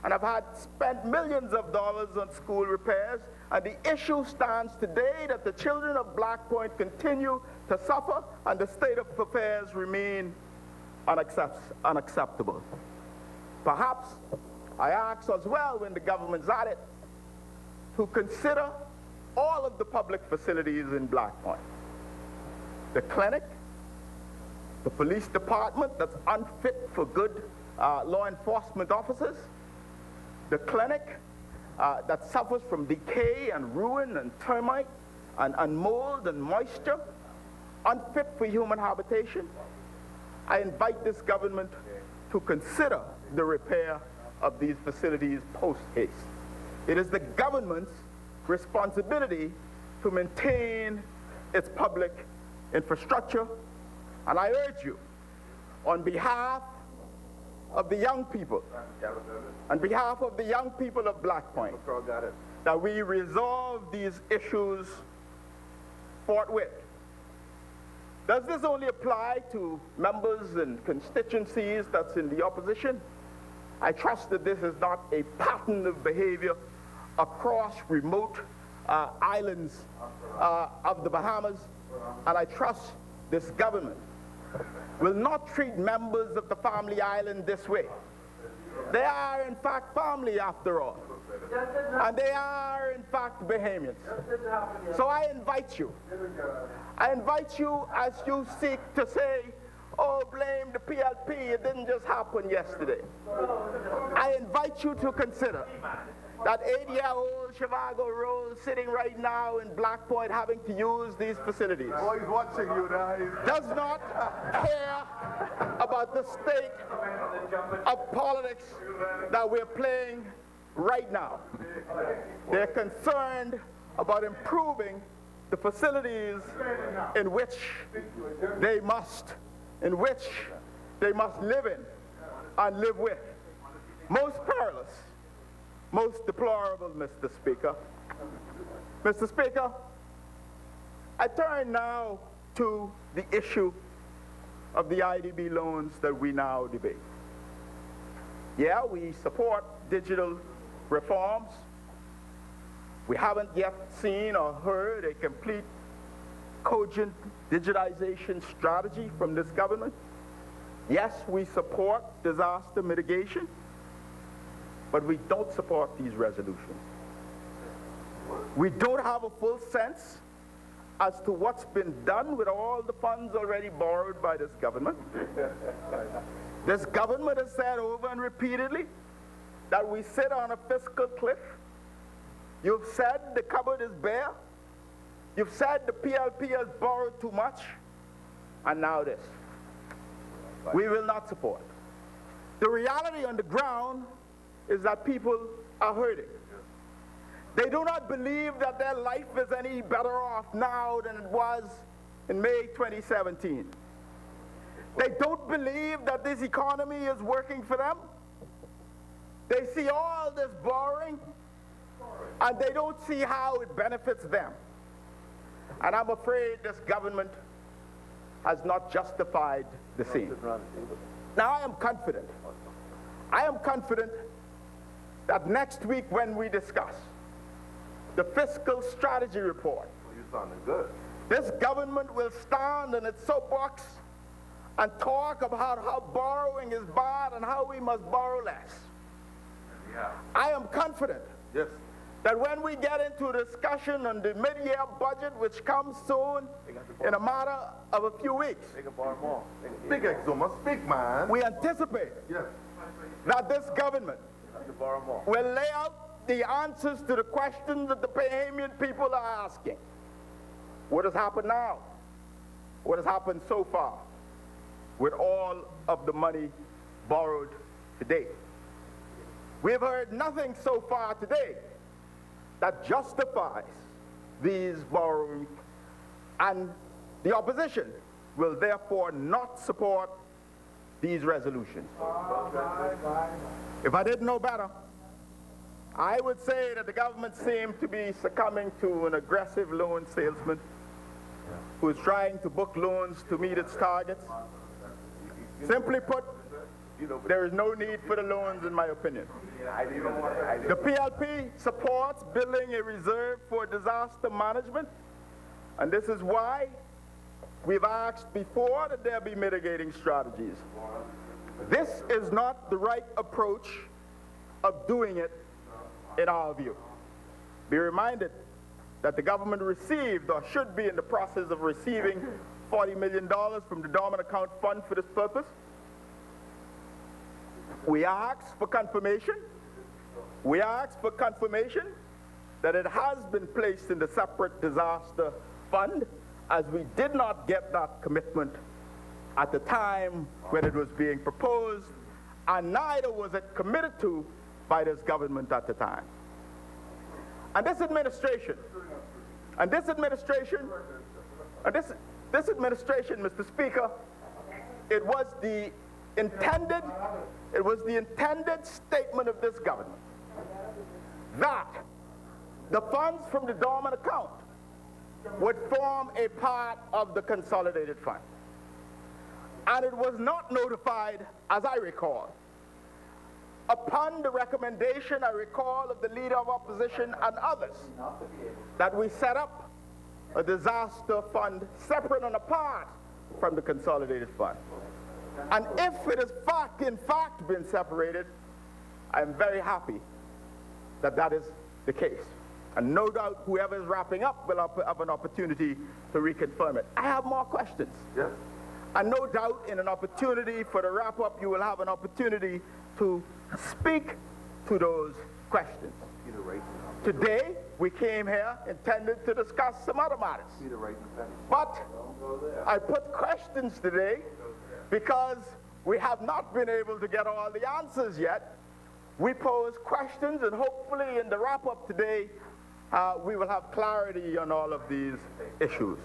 Speaker 4: and I've spent millions of dollars on school repairs, and the issue stands today that the children of Black Point continue to suffer and the state of affairs remain unacceptable. Perhaps I ask as well, when the government's at it, to consider all of the public facilities in Black Point. The clinic, the police department that's unfit for good law enforcement officers, the clinic that suffers from decay and ruin and termite and mold and moisture, unfit for human habitation. I invite this government to consider the repair of these facilities post-haste. It is the government's responsibility to maintain its public infrastructure, and I urge you, on behalf of the young people, on behalf of the young people of Black Point, that we resolve these issues forthwith. Does this only apply to members and constituencies that's in the opposition? I trust that this is not a pattern of behavior across remote islands of the Bahamas, and I trust this government will not treat members of the family island this way. They are, in fact, family after all. And they are, in fact, Bahamians. So I invite you as you seek to say, oh, blame the PLP, it didn't just happen yesterday. I invite you to consider that 80-year-old Chivago Rose sitting right now in Black Point having to use these facilities.
Speaker 5: Oh, he's watching you now.
Speaker 4: Does not care about the state of politics that we're playing right now. They're concerned about improving the facilities in which they must live in and live with. Most perilous, most deplorable, Mr. Speaker. Mr. Speaker, I turn now to the issue of the IDB loans that we now debate. Yeah, we support digital reforms. We haven't yet seen or heard a complete, cogent digitization strategy from this government. Yes, we support disaster mitigation, but we don't support these resolutions. We don't have a full sense as to what's been done with all the funds already borrowed by this government. This government has said over and repeatedly that we sit on a fiscal cliff. You've said the cupboard is bare. You've said the PLP has borrowed too much. And now this. We will not support. The reality on the ground is that people are hurting. They do not believe that their life is any better off now than it was in May 2017. They don't believe that this economy is working for them. They see all this borrowing, and they don't see how it benefits them. And I'm afraid this government has not justified the same. Now I am confident. I am confident that next week when we discuss the fiscal strategy report,
Speaker 3: You sounding good.
Speaker 4: this government will stand in its soapbox and talk about how borrowing is bad and how we must borrow less.
Speaker 3: Yeah.
Speaker 4: I am confident
Speaker 3: Yes.
Speaker 4: that when we get into a discussion on the mid-year budget, which comes soon in a matter of a few weeks,
Speaker 3: They can borrow more.
Speaker 1: Speak, Exuma, speak, man.
Speaker 4: we anticipate
Speaker 1: Yes.
Speaker 4: that this government
Speaker 3: They can borrow more.
Speaker 4: will lay out the answers to the questions that the Bahamian people are asking. What has happened now? What has happened so far with all of the money borrowed to date? We've heard nothing so far today that justifies these borrowing, and the opposition will therefore not support these resolutions. If I didn't know better, I would say that the government seemed to be succumbing to an aggressive loan salesman who is trying to book loans to meet its targets. Simply put, there is no need for the loans, in my opinion. The PLP supports building a reserve for disaster management, and this is why we've asked before that there be mitigating strategies. This is not the right approach of doing it, in our view. Be reminded that the government received, or should be in the process of receiving, $40 million from the Dormant Account Fund for this purpose. We asked for confirmation. We asked for confirmation that it has been placed in the separate disaster fund, as we did not get that commitment at the time when it was being proposed, and neither was it committed to by this government at the time. And this administration, Mr. Speaker, it was the intended statement of this government that the funds from the dormant account would form a part of the consolidated fund. And it was not notified, as I recall, upon the recommendation, I recall, of the Leader of Opposition and others, that we set up a disaster fund separate and apart from the consolidated fund. And if it is in fact been separated, I am very happy that that is the case. And no doubt whoever is wrapping up will have an opportunity to reconfirm it. I have more questions.
Speaker 1: Yes.
Speaker 4: And no doubt in an opportunity for the wrap-up, you will have an opportunity to speak to those questions. Today, we came here intended to discuss some other matters. But I put questions today because we have not been able to get all the answers yet. We pose questions, and hopefully in the wrap-up today, we will have clarity on all of these issues.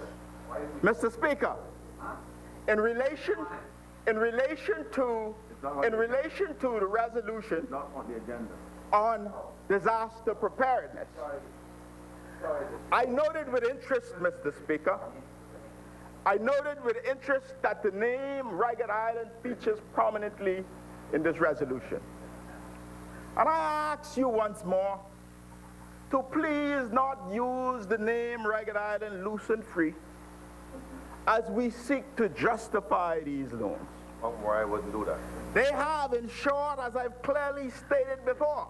Speaker 4: Mr. Speaker, in relation to the resolution on disaster preparedness, I noted with interest, Mr. Speaker, I noted with interest that the name Ragged Island features prominently in this resolution. And I ask you once more, to please not use the name Ragged Island loose and free as we seek to justify these loans.
Speaker 5: Why I wouldn't do that?
Speaker 4: They have, in short, as I've clearly stated before,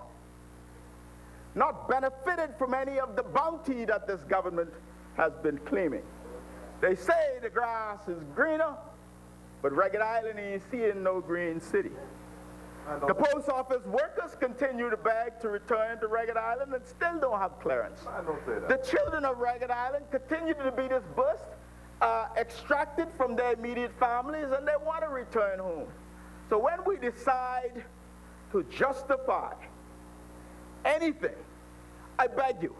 Speaker 4: not benefited from any of the bounty that this government has been claiming. They say the grass is greener, but Ragged Island ain't seeing no green city. The post office workers continue to beg to return to Ragged Island and still don't have clearance.
Speaker 5: I don't say that.
Speaker 4: The children of Ragged Island continue to be disbursed, extracted from their immediate families, and they want to return home. So when we decide to justify anything, I beg you,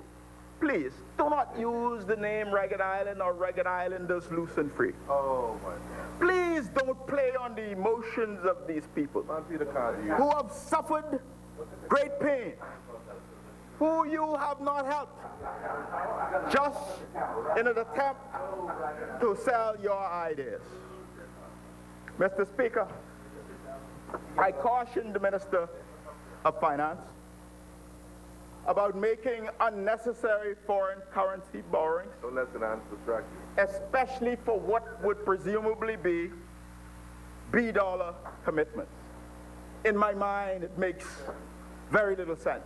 Speaker 4: please, do not use the name Ragged Island or Ragged Islanders loose and free.
Speaker 5: Oh, my God.
Speaker 4: Please don't play on the emotions of these people who have suffered great pain, who you have not helped, just in an attempt to sell your ideas. Mr. Speaker, I caution the Minister of Finance about making unnecessary foreign currency borrowings,
Speaker 5: Don't let the answer distract you.
Speaker 4: especially for what would presumably be B-dollar commitments. In my mind, it makes very little sense.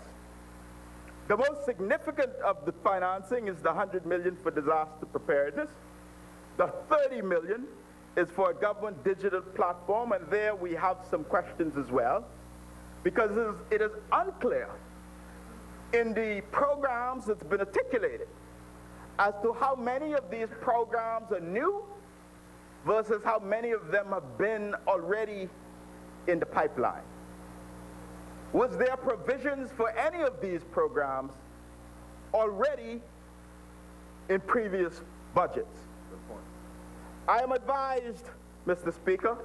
Speaker 4: The most significant of the financing is the $100 million for disaster preparedness. The $30 million is for a government digital platform, and there we have some questions as well, because it is unclear in the programs that's been articulated as to how many of these programs are new versus how many of them have been already in the pipeline. Was there provisions for any of these programs already in previous budgets? I am advised, Mr. Speaker,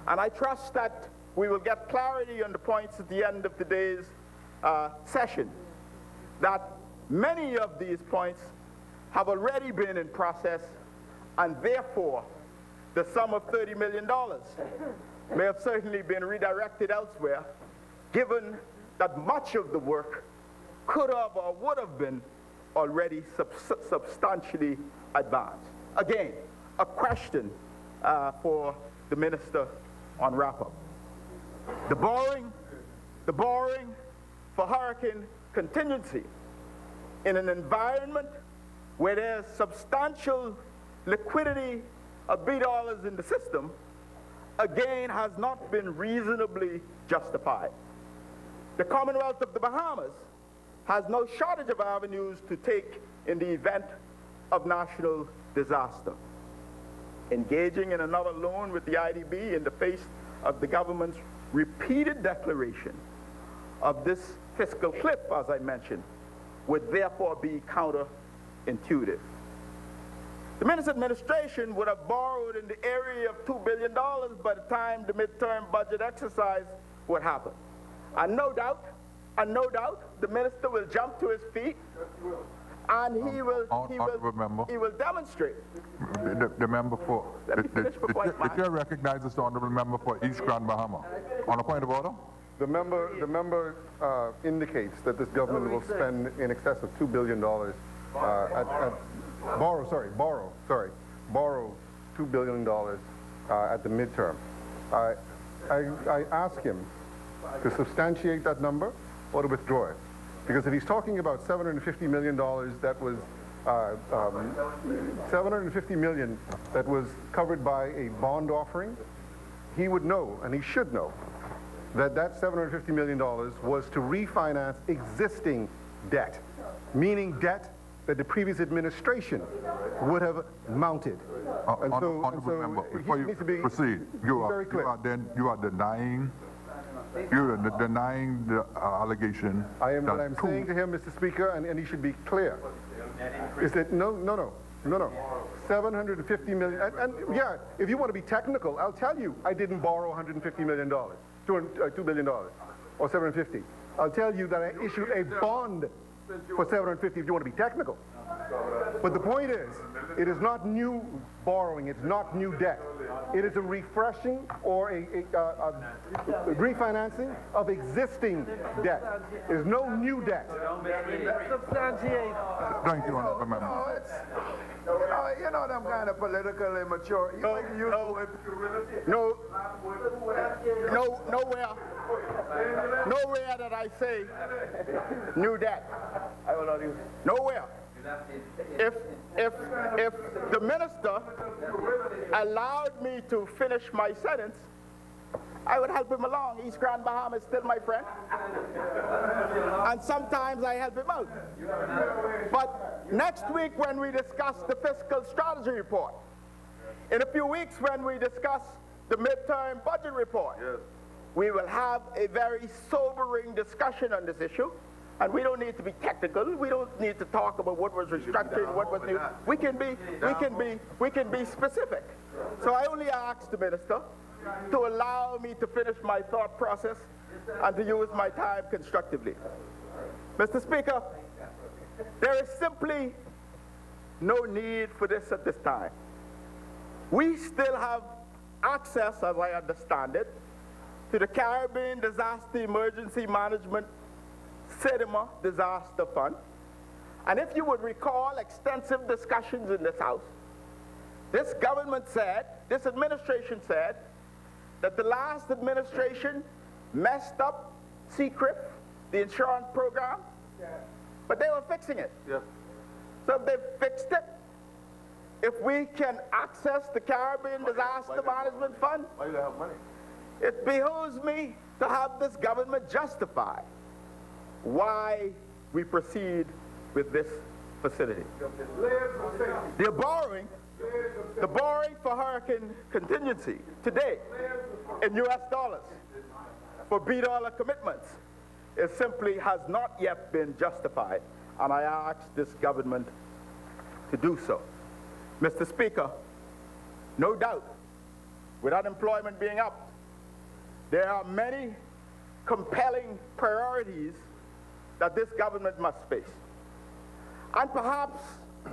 Speaker 4: and I trust that we will get clarity on the points at the end of today's session, that many of these points have already been in process, and therefore the sum of $30 million may have certainly been redirected elsewhere, given that much of the work could have or would have been already substantially advanced. Again, a question for the Minister on wrap-up. The borrowing for hurricane contingency in an environment where there's substantial liquidity of B-dollars in the system, again, has not been reasonably justified. The Commonwealth of the Bahamas has no shortage of avenues to take in the event of national disaster. Engaging in another loan with the IDB in the face of the government's repeated declaration of this fiscal cliff, as I mentioned, would therefore be counterintuitive. The Minister's administration would have borrowed in the area of $2 billion by the time the midterm budget exercise would happen. And no doubt, the minister will jump to his feet, and he will demonstrate.
Speaker 2: The member for, the chair recognizes the honourable member for East Grand Bahama. On a point of order?
Speaker 5: The member indicates that this government will spend in excess of $2 billion borrow $2 billion at the midterm. I ask him to substantiate that number or to withdraw it. Because if he's talking about $750 million that was $750 million that was covered by a bond offering, he would know, and he should know, that that $750 million was to refinance existing debt, meaning debt that the previous administration would have mounted.
Speaker 2: Honourable member, before you proceed, you are denying the allegation.
Speaker 5: What I'm saying to him, Mr. Speaker, and he should be clear, is that no. 750 million, and yeah, if you want to be technical, I'll tell you I didn't borrow $150 million, $2 billion, or 750. I'll tell you that I issued a bond for 750 if you want to be technical. But the point is, it is not new borrowing, it's not new debt. It is a refreshing or a refinancing of existing debt. There's no new debt.
Speaker 6: Substantiate.
Speaker 2: Thank you, Honorable Member.
Speaker 7: You know them kind of political immature.
Speaker 4: Nowhere that I say new debt. Nowhere. If the minister allowed me to finish my sentence, I would help him along. East Grand Bahama is still my friend. And sometimes I help him out. But next week when we discuss the fiscal strategy report, in a few weeks when we discuss the midterm budget report, we will have a very sobering discussion on this issue. And we don't need to be technical. We don't need to talk about what was restructured, what was new. We can be specific. So I only asked the minister to allow me to finish my thought process and to use my time constructively. Mr. Speaker, there is simply no need for this at this time. We still have access, as I understand it, to the Caribbean Disaster Emergency Management Cinema Disaster Fund. And if you would recall extensive discussions in this House, this government said, this administration said, that the last administration messed up CCRIF, the insurance program, but they were fixing it. So if they fixed it, if we can access the Caribbean Disaster Management Fund, it behooves me to have this government justify why we proceed with this facility. The borrowing for hurricane contingency today in US dollars for B dollar commitments, it simply has not yet been justified, and I ask this government to do so. Mr. Speaker, no doubt, with unemployment being up, there are many compelling priorities that this government must face. And perhaps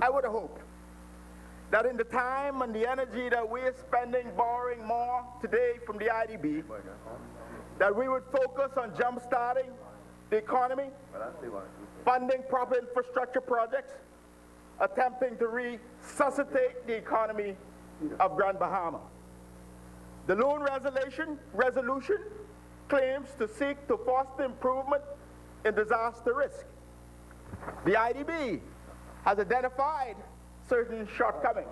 Speaker 4: I would have hoped that in the time and the energy that we're spending borrowing more today from the IDB, that we would focus on jump-starting the economy, funding proper infrastructure projects, attempting to resuscitate the economy of Grand Bahama. The loan resolution claims to seek to foster improvement in disaster risk. The IDB has identified certain shortcomings.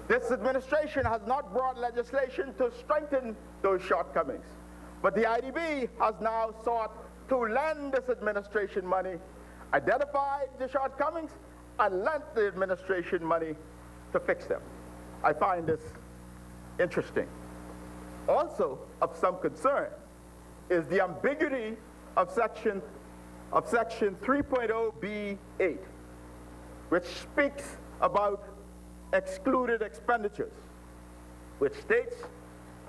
Speaker 4: This administration has not brought legislation to strengthen those shortcomings, but the IDB has now sought to lend this administration money, identified the shortcomings, and lent the administration money to fix them. I find this interesting. Also of some concern is the ambiguity of section 3.0b8, which speaks about excluded expenditures, which states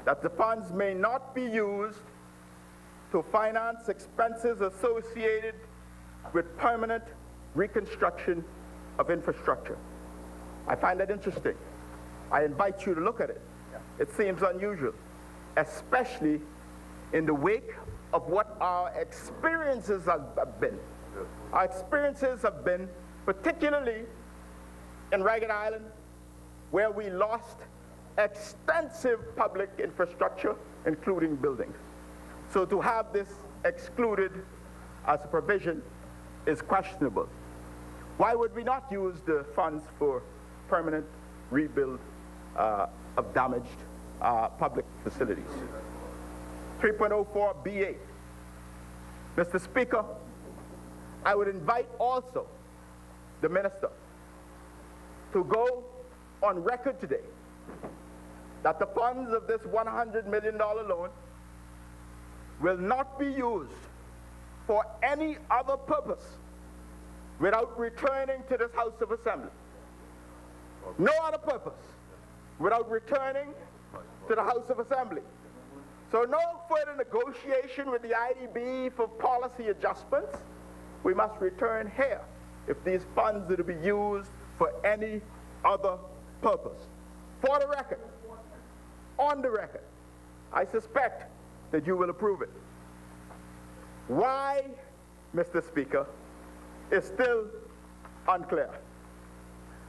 Speaker 4: that the funds may not be used to finance expenses associated with permanent reconstruction of infrastructure. I find that interesting. I invite you to look at it. It seems unusual, especially in the wake of what our experiences have been. Our experiences have been, particularly in Ragged Island, where we lost extensive public infrastructure, including buildings. So to have this excluded as a provision is questionable. Why would we not use the funds for permanent rebuild of damaged public facilities? 3.04b8. Mr. Speaker, I would invite also the minister to go on record today that the funds of this $100 million loan will not be used for any other purpose without returning to this House of Assembly. No other purpose without returning to the House of Assembly. So no further negotiation with the IDB for policy adjustments. We must return here if these funds are to be used for any other purpose. For the record, on the record, I suspect that you will approve it. Why, Mr. Speaker, is still unclear.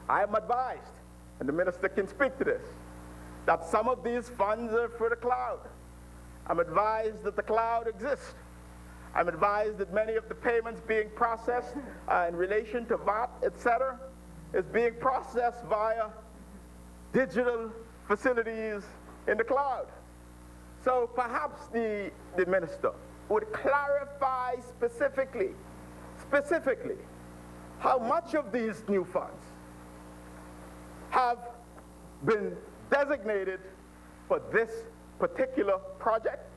Speaker 4: I am advised, and the minister can speak to this, that some of these funds are for the cloud. I'm advised that the cloud exists. I'm advised that many of the payments being processed in relation to VAT, etc., is being processed via digital facilities in the cloud. So perhaps the minister would clarify specifically, how much of these new funds have been designated for this particular project,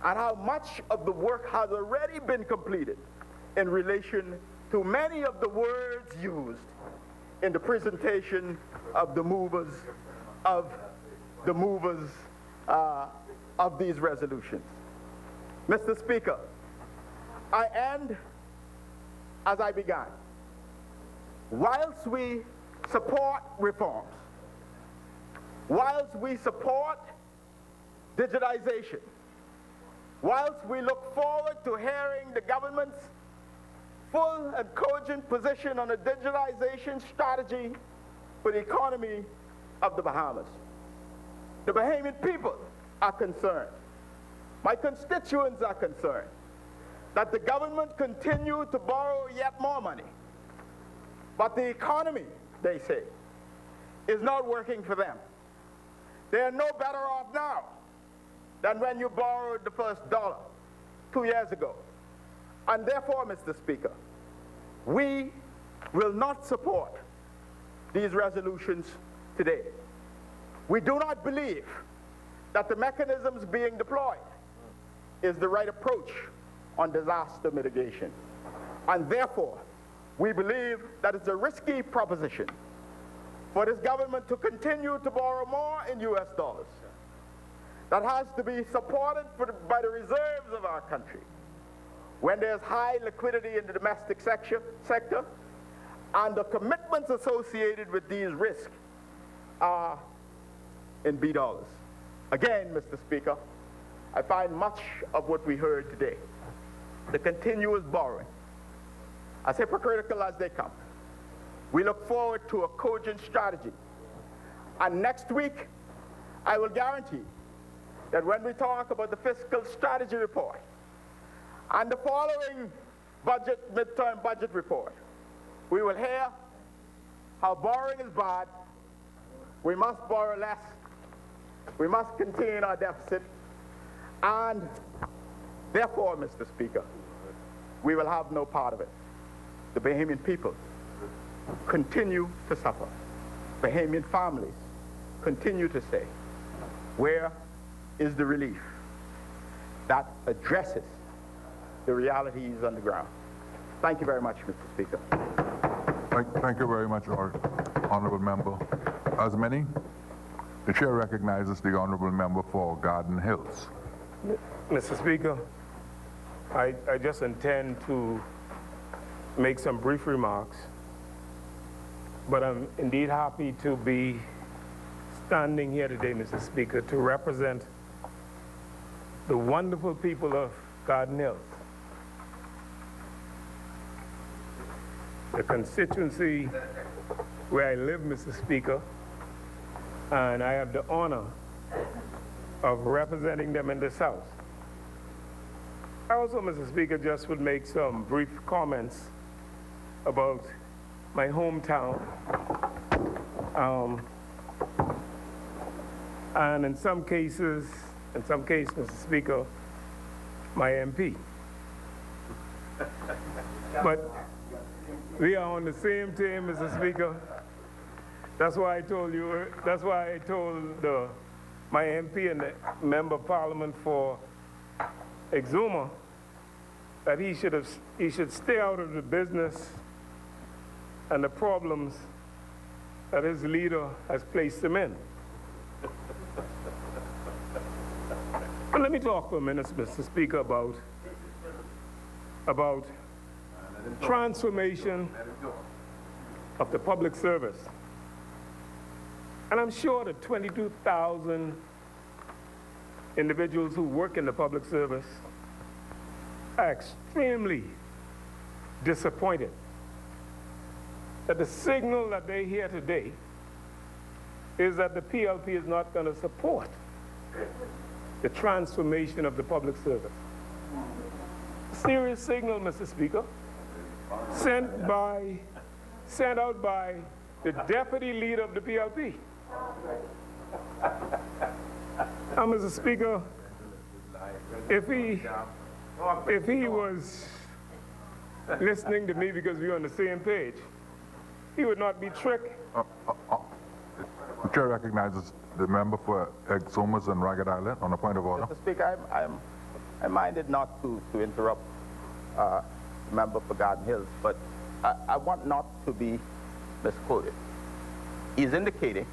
Speaker 4: and how much of the work has already been completed in relation to many of the words used in the presentation of the movers of these resolutions. Mr. Speaker, I end as I began. Whilst we support reforms, whilst we support digitization, whilst we look forward to hearing the government's full and cogent position on a digitalization strategy for the economy of the Bahamas, the Bahamian people are concerned. My constituents are concerned that the government continue to borrow yet more money. But the economy, they say, is not working for them. They are no better off now than when you borrowed the first dollar 2 years ago. And therefore, Mr. Speaker, we will not support these resolutions today. We do not believe that the mechanisms being deployed is the right approach on disaster mitigation. And therefore, we believe that it's a risky proposition for this government to continue to borrow more in US dollars. That has to be supported by the reserves of our country when there's high liquidity in the domestic sector, and the commitments associated with these risks are in B dollars. Again, Mr. Speaker, I find much of what we heard today, the continuous borrowing, as hypocritical as they come. We look forward to a cogent strategy. And next week, I will guarantee that when we talk about the fiscal strategy report and the following midterm budget report, we will hear how borrowing is bad, we must borrow less, we must contain our deficit, and therefore, Mr. Speaker, we will have no part of it. The Bahamian people continue to suffer. Bahamian families continue to say, where is the relief that addresses the realities on the ground? Thank you very much, Mr. Speaker.
Speaker 2: Thank you very much, Honourable Member. As many, the Chair recognizes the Honourable Member for Garden Hills.
Speaker 8: Mr. Speaker, I just intend to make some brief remarks, but I'm indeed happy to be standing here today, Mr. Speaker, to represent the wonderful people of Garden Hills. The constituency where I live, Mr. Speaker, and I have the honor of representing them in this House. I also, Mr. Speaker, just would make some brief comments about my hometown, and in some cases, Mr. Speaker, my MP. But we are on the same team, Mr. Speaker. That's why I told my MP and the Member of Parliament for Exuma that he should stay out of the business and the problems that his leader has placed him in. But let me talk for a minute, Mr. Speaker, about transformation of the public service. And I'm sure the 22,000 individuals who work in the public service are extremely disappointed that the signal that they hear today is that the PLP is not going to support the transformation of the public service. Serious signal, Mr. Speaker, sent out by the deputy leader of the PLP. Now, Mr. Speaker, if he was listening to me because we were on the same page, he would not be tricked.
Speaker 2: The chair recognizes the member for Exumas and Ragged Island on a point of order.
Speaker 4: Mr. Speaker, I'm minded not to interrupt the member for Garden Hills, but I want not to be misquoted. He's indicating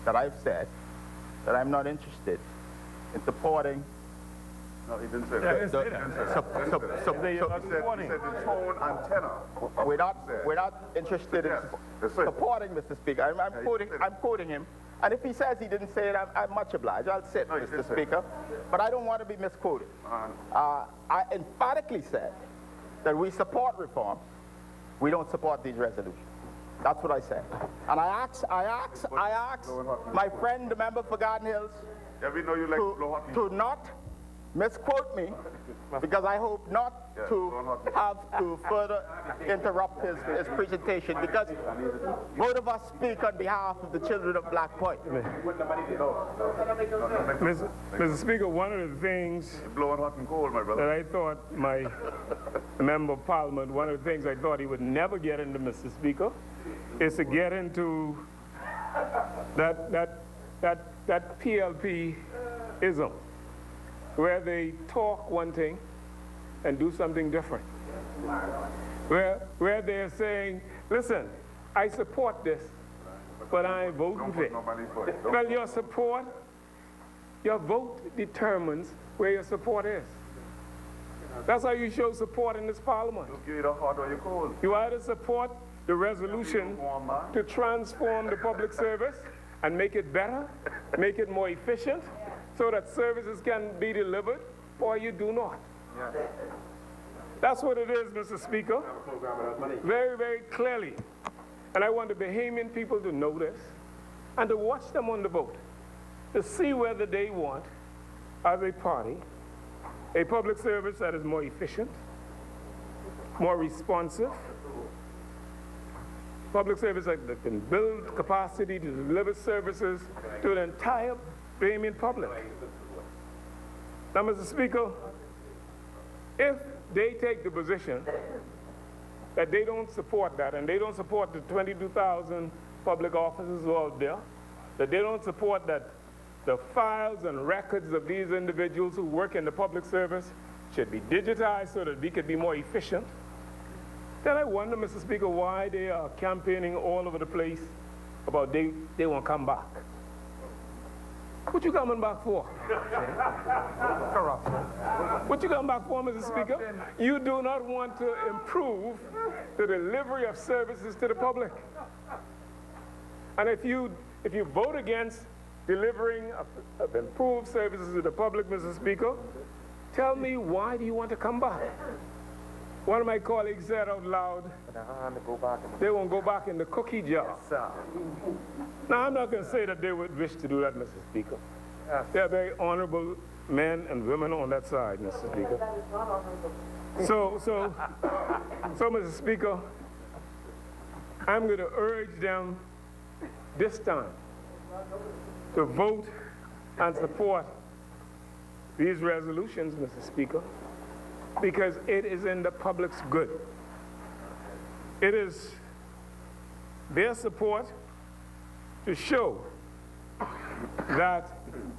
Speaker 4: that I've said that I'm not interested in supporting.
Speaker 7: No, he didn't say that.
Speaker 4: He said the
Speaker 7: tone and tenor.
Speaker 4: We're not interested in supporting, Mr. Speaker. I'm quoting him. And if he says he didn't say it, I'm much obliged. I'll sit, Mr. Speaker. But I don't want to be misquoted. I emphatically said that we support reform. We don't support these resolutions. That's what I said. And I asked my friend, the member for Garden Hills, to not misquote me, because I hope not to have to further interrupt his presentation, because both of us speak on behalf of the children of Black Point.
Speaker 8: Mr. Speaker, one of the things that I thought my member of Parliament, one of the things I thought he would never get into, Mr. Speaker, is to get into that PLP-ism, where they talk one thing and do something different. Where they're saying, listen, I support this, but I ain't voting for it. Well, your vote determines where your support is. That's how you show support in this Parliament. You either support the resolution to transform the public service and make it better, make it more efficient, so that services can be delivered, or you do not. That's what it is, Mr. Speaker. Very, very clearly. And I want the Bahamian people to know this and to watch them on the vote, to see whether they want, as a party, a public service that is more efficient, more responsive, public service that can build capacity to deliver services to the entire Bahamian public. Now, Mr. Speaker, if they take the position that they don't support that, and they don't support the 22,000 public officers who are out there, that they don't support that the files and records of these individuals who work in the public service should be digitized so that we could be more efficient, then I wonder, Mr. Speaker, why they are campaigning all over the place about they won't come back. What you coming back for? Corruption. What you coming back for, Mr. Speaker? You do not want to improve the delivery of services to the public. And if you vote against delivering of improved services to the public, Mr. Speaker, tell me, why do you want to come back? One of my colleagues said out loud, they won't go back in the cookie jar. Now, I'm not going to say that they would wish to do that, Mr. Speaker. They're very honorable men and women on that side, Mr. Speaker. So, Mr. Speaker, I'm going to urge them this time to vote and support these resolutions, Mr. Speaker, because it is in the public's good. It is their support to show that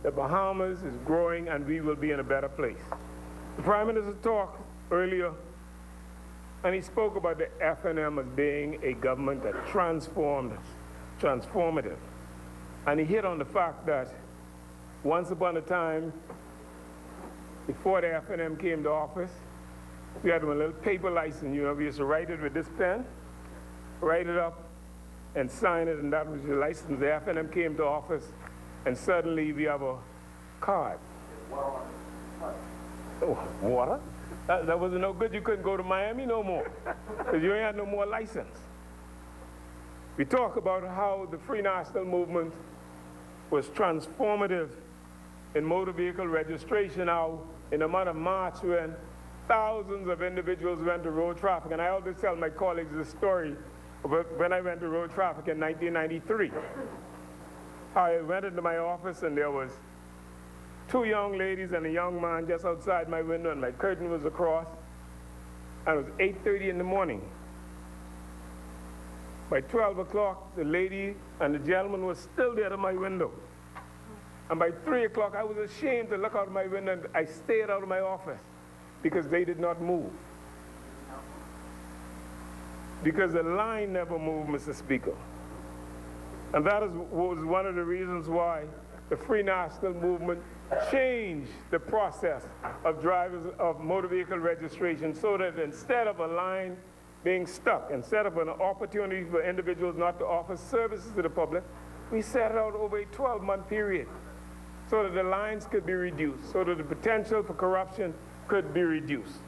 Speaker 8: the Bahamas is growing and we will be in a better place. The Prime Minister talked earlier, and he spoke about the FNM as being a government that transformative. And he hit on the fact that once upon a time, before the FNM came to office, We had a little paper license, you know, we used to write it with this pen, write it up, and sign it, and that was your license. The F&M came to office, and suddenly we have a card. Oh, water? That wasn't no good. You couldn't go to Miami no more, because you ain't had no more license. We talk about how the Free National Movement was transformative in motor vehicle registration now in the month of March when thousands of individuals went to road traffic. And I always tell my colleagues this story about when I went to road traffic in 1993. I went into my office and there was 2 young ladies and a young man just outside my window, and my curtain was across, and it was 8:30 in the morning. By 12 o'clock, the lady and the gentleman was still there at my window. And by 3 o'clock, I was ashamed to look out of my window, and I stayed out of my office because they did not move. Because the line never moved, Mr. Speaker. And that was one of the reasons why the Free National Movement changed the process of drivers of motor vehicle registration so that instead of a line being stuck, instead of an opportunity for individuals not to offer services to the public, we set it out over a 12-month period so that the lines could be reduced, so that the potential for corruption could be reduced.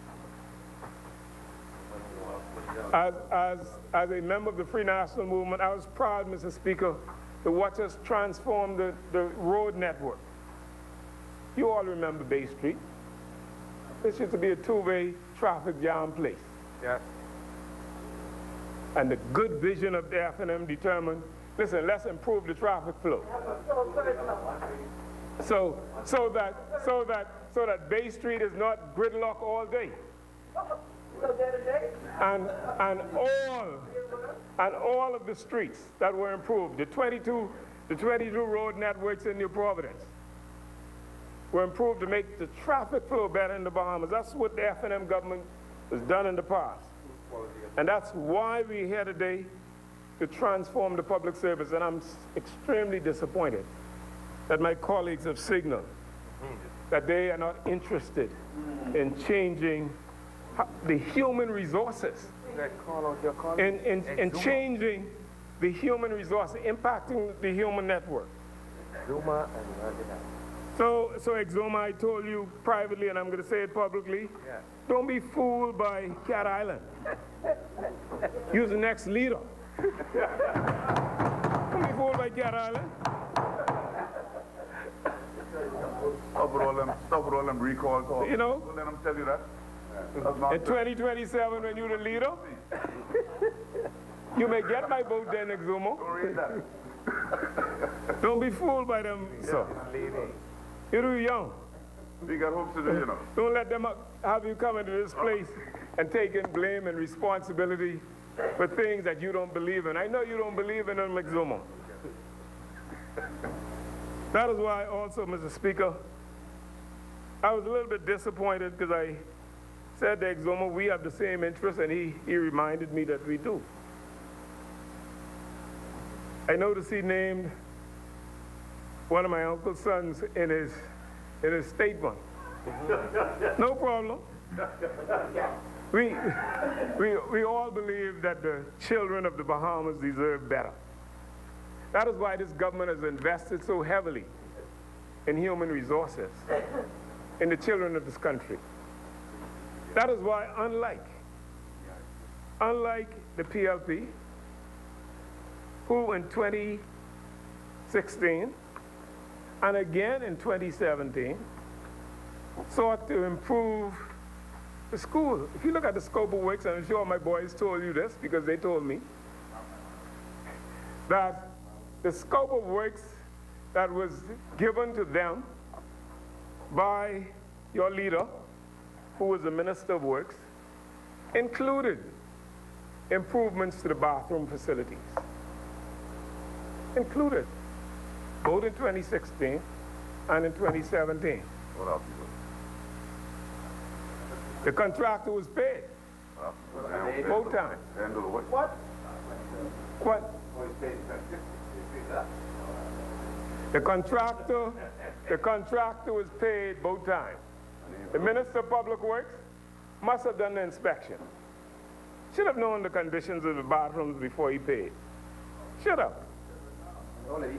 Speaker 8: As a member of the Free National Movement, I was proud, Mr. Speaker, to watch us transform the road network. You all remember Bay Street. This used to be a 2-way traffic jam place.
Speaker 7: Yes.
Speaker 8: And the good vision of the F&M determined, listen, let's improve the traffic flow. So that Bay Street is not gridlock all day. And all of the streets that were improved, the 22 road networks in New Providence were improved to make the traffic flow better in the Bahamas. That's what the F&M government has done in the past. And that's why we're here today, to transform the public service. And I'm extremely disappointed that my colleagues have signaled that they are not interested in changing the human resources, in changing the human resources, impacting the human network. So Exuma, I told you privately, and I'm going to say it publicly, don't be fooled by Cat Island. You're the next leader. Don't be fooled by Cat Island.
Speaker 7: Stop with all them recall talk.
Speaker 8: You know?
Speaker 7: Don't let them tell you that.
Speaker 8: In 2027, when you're the leader, you may get my vote then, Exuma.
Speaker 7: Don't read that.
Speaker 8: Don't be fooled by them, sir. You're too young.
Speaker 7: We got hopes to do, you know.
Speaker 8: Don't let them have you come into this place and taking blame and responsibility for things that you don't believe in. I know you don't believe in them, Exuma. That is why also, Mr. Speaker, I was a little bit disappointed because I said to Exuma, we have the same interests, and he reminded me that we do. I noticed he named one of my uncle's sons in his statement. No problem. We all believe that the children of the Bahamas deserve better. That is why this government has invested so heavily in human resources, in the children of this country. That is why, unlike the PLP, who in 2016 and again in 2017 sought to improve the school. If you look at the scope of works, and I'm sure my boys told you this because they told me, that the scope of works that was given to them by your leader, who was the Minister of Works, included improvements to the bathroom facilities. Included, both in 2016 and in 2017.
Speaker 7: What else?
Speaker 8: The contractor was paid. Both times. What? The contractor was paid both times. The Minister of Public Works must have done the inspection. Should have known the conditions of the bathrooms before he paid. Should have.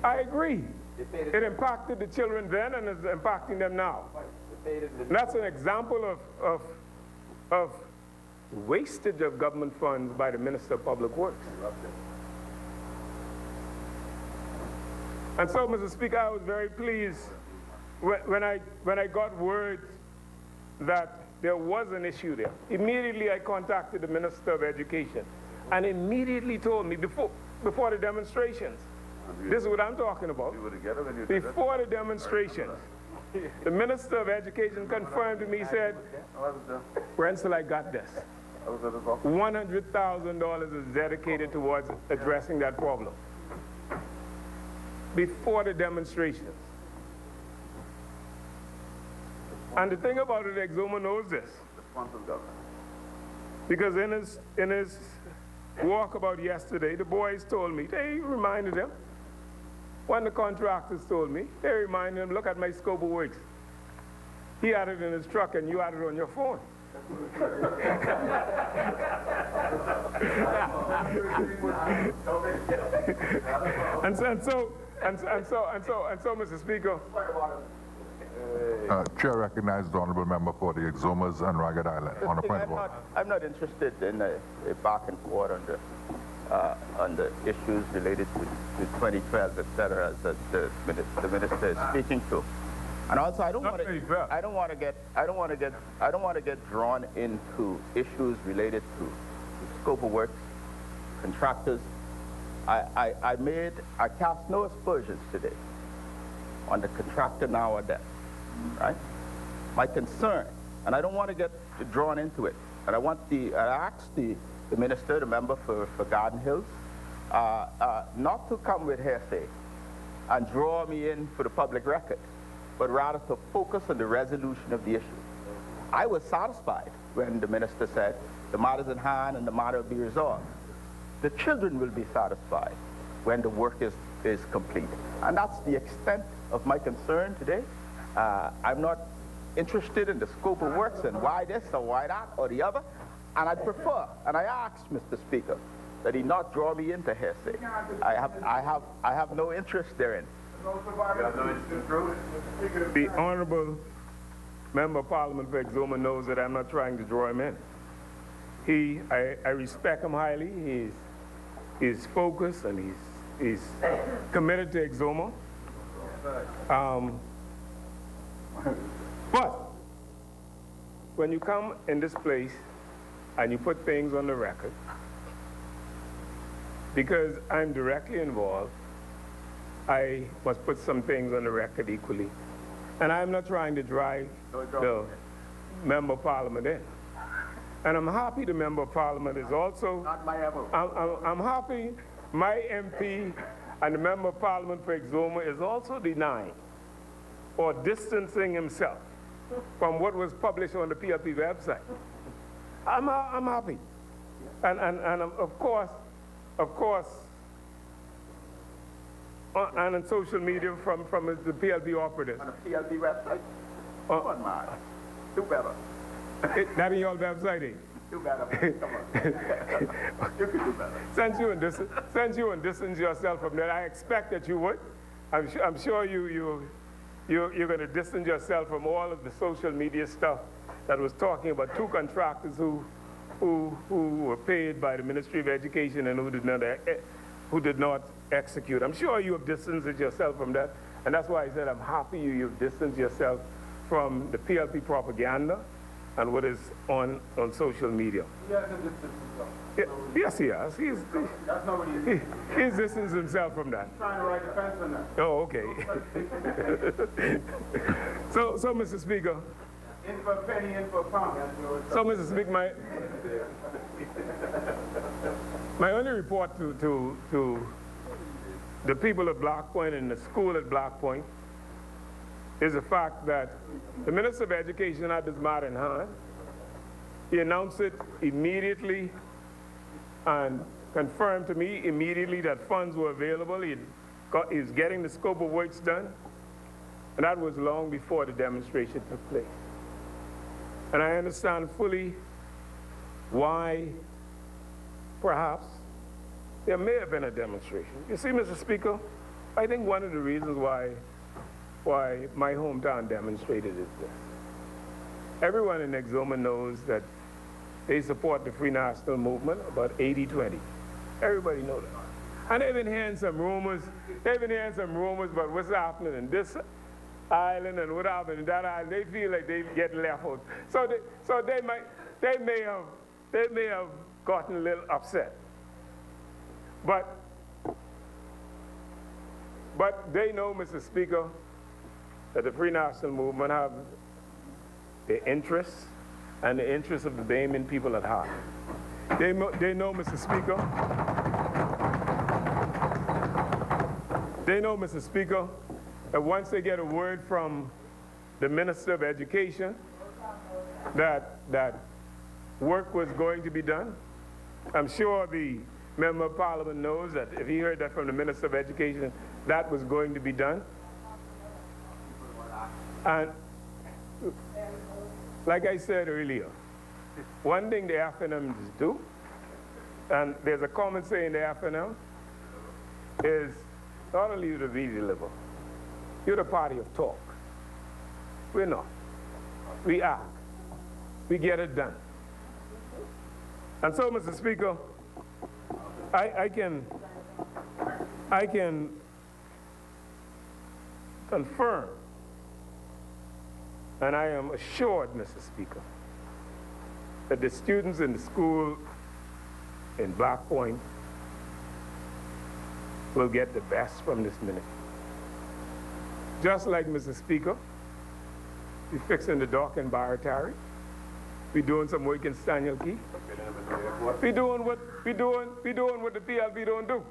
Speaker 8: I agree. It impacted the children then and is impacting them now. And that's an example of wastage of government funds by the Minister of Public Works. And so, Mr. Speaker, I was very pleased when I got word that there was an issue there. Immediately I contacted the Minister of Education and immediately told me before the demonstrations, this is what I'm talking about, before the demonstrations, the Minister of Education confirmed to me, he said, Rensselaer, I got this. $100,000 is dedicated towards addressing that problem. Before the demonstrations. And the thing about it, Exuma knows this. Because in his walkabout yesterday, the boys told me, they reminded him, when the contractors told me, they reminded him, look at my scope of works. He had it in his truck and you had it on your phone. and so, Mr. Speaker.
Speaker 2: Chair recognizes the honourable member for the Exumas and Ragged Island. On a point of order.
Speaker 4: I'm not interested in a back and forth on the issues related to 2012, etc., that the minister is speaking to. And also, I don't want to get drawn into issues related to scope of works, contractors. I cast no aspersions today on the contractor now or then, right? My concern, and I don't want to get drawn into it, and I asked the minister, the member for Garden Hills, not to come with hearsay and draw me in for the public record, but rather to focus on the resolution of the issue. I was satisfied when the minister said the matter's in hand and the matter will be resolved. The children will be satisfied when the work is complete. And that's the extent of my concern today. I'm not interested in the scope of works and why this or why that or the other. And I'd prefer, and I asked Mr. Speaker, that he not draw me into hearsay. I have no interest therein.
Speaker 8: The Honourable Member of Parliament for Exuma knows that I'm not trying to draw him in. I respect him highly. He's focused and he's committed to Exuma. But when you come in this place and you put things on the record, because I'm directly involved, I must put some things on the record equally. And I'm not trying to drive the Member of Parliament in. And I'm happy the Member of Parliament is also...
Speaker 4: Not my MO.
Speaker 8: I'm happy my MP and the Member of Parliament for Exuma is also denying or distancing himself from what was published on the PLP website. I'm happy. And of course, and on social media from the PLP operatives.
Speaker 4: On the PLP website? Come on, man. Do better.
Speaker 8: That in your website, eh?
Speaker 4: Do better. Come on. You can do better.
Speaker 8: Since you and distance yourself from that, I expect that you would. I'm sure you're going to distance yourself from all of the social media stuff that was talking about two contractors who were paid by the Ministry of Education and who did not execute. I'm sure you have distanced yourself from that, and that's why I said I'm happy you've distanced yourself from the PLP propaganda and what is on social media. Yes, he has. He's distanced himself from that.
Speaker 4: Trying to write defense on that.
Speaker 8: Oh, okay. So, Mr. Speaker.
Speaker 4: In for a penny, in for a pound.
Speaker 8: So, Mr. Speaker, my only report to the people of Black Point and the school at Black Point is the fact that the Minister of Education had this matter in hand. He announced it immediately and confirmed to me immediately that funds were available. He's getting the scope of works done. And that was long before the demonstration took place. And I understand fully why perhaps there may have been a demonstration. You see, Mr. Speaker, I think one of the reasons why my hometown demonstrated is this. Everyone in Exuma knows that they support the Free National Movement, about 80-20. Everybody knows that. And they've been hearing some rumors about what's happening in this island and what happened in that island. They feel like they get left out. So they may have gotten a little upset. But they know, Mr. Speaker, that the Free National Movement have the interests and the interests of the Bahamian people at heart. They know, Mr. Speaker, that once they get a word from the Minister of Education that work was going to be done, I'm sure the Member of Parliament knows that if he heard that from the Minister of Education, that was going to be done. And like I said earlier, one thing the FNMs do, and there's a common saying in the FNM, is not only you the really deliver, you're the party of talk. We're not. We act. We get it done. And so, Mr. Speaker, I can confirm, and I am assured, Mr. Speaker, that the students in the school in Black Point will get the best from this ministry. Just like, Mr. Speaker, we're fixing the dock in Barataria. We're doing some work in Staniel Key. We're doing what the PLB don't do.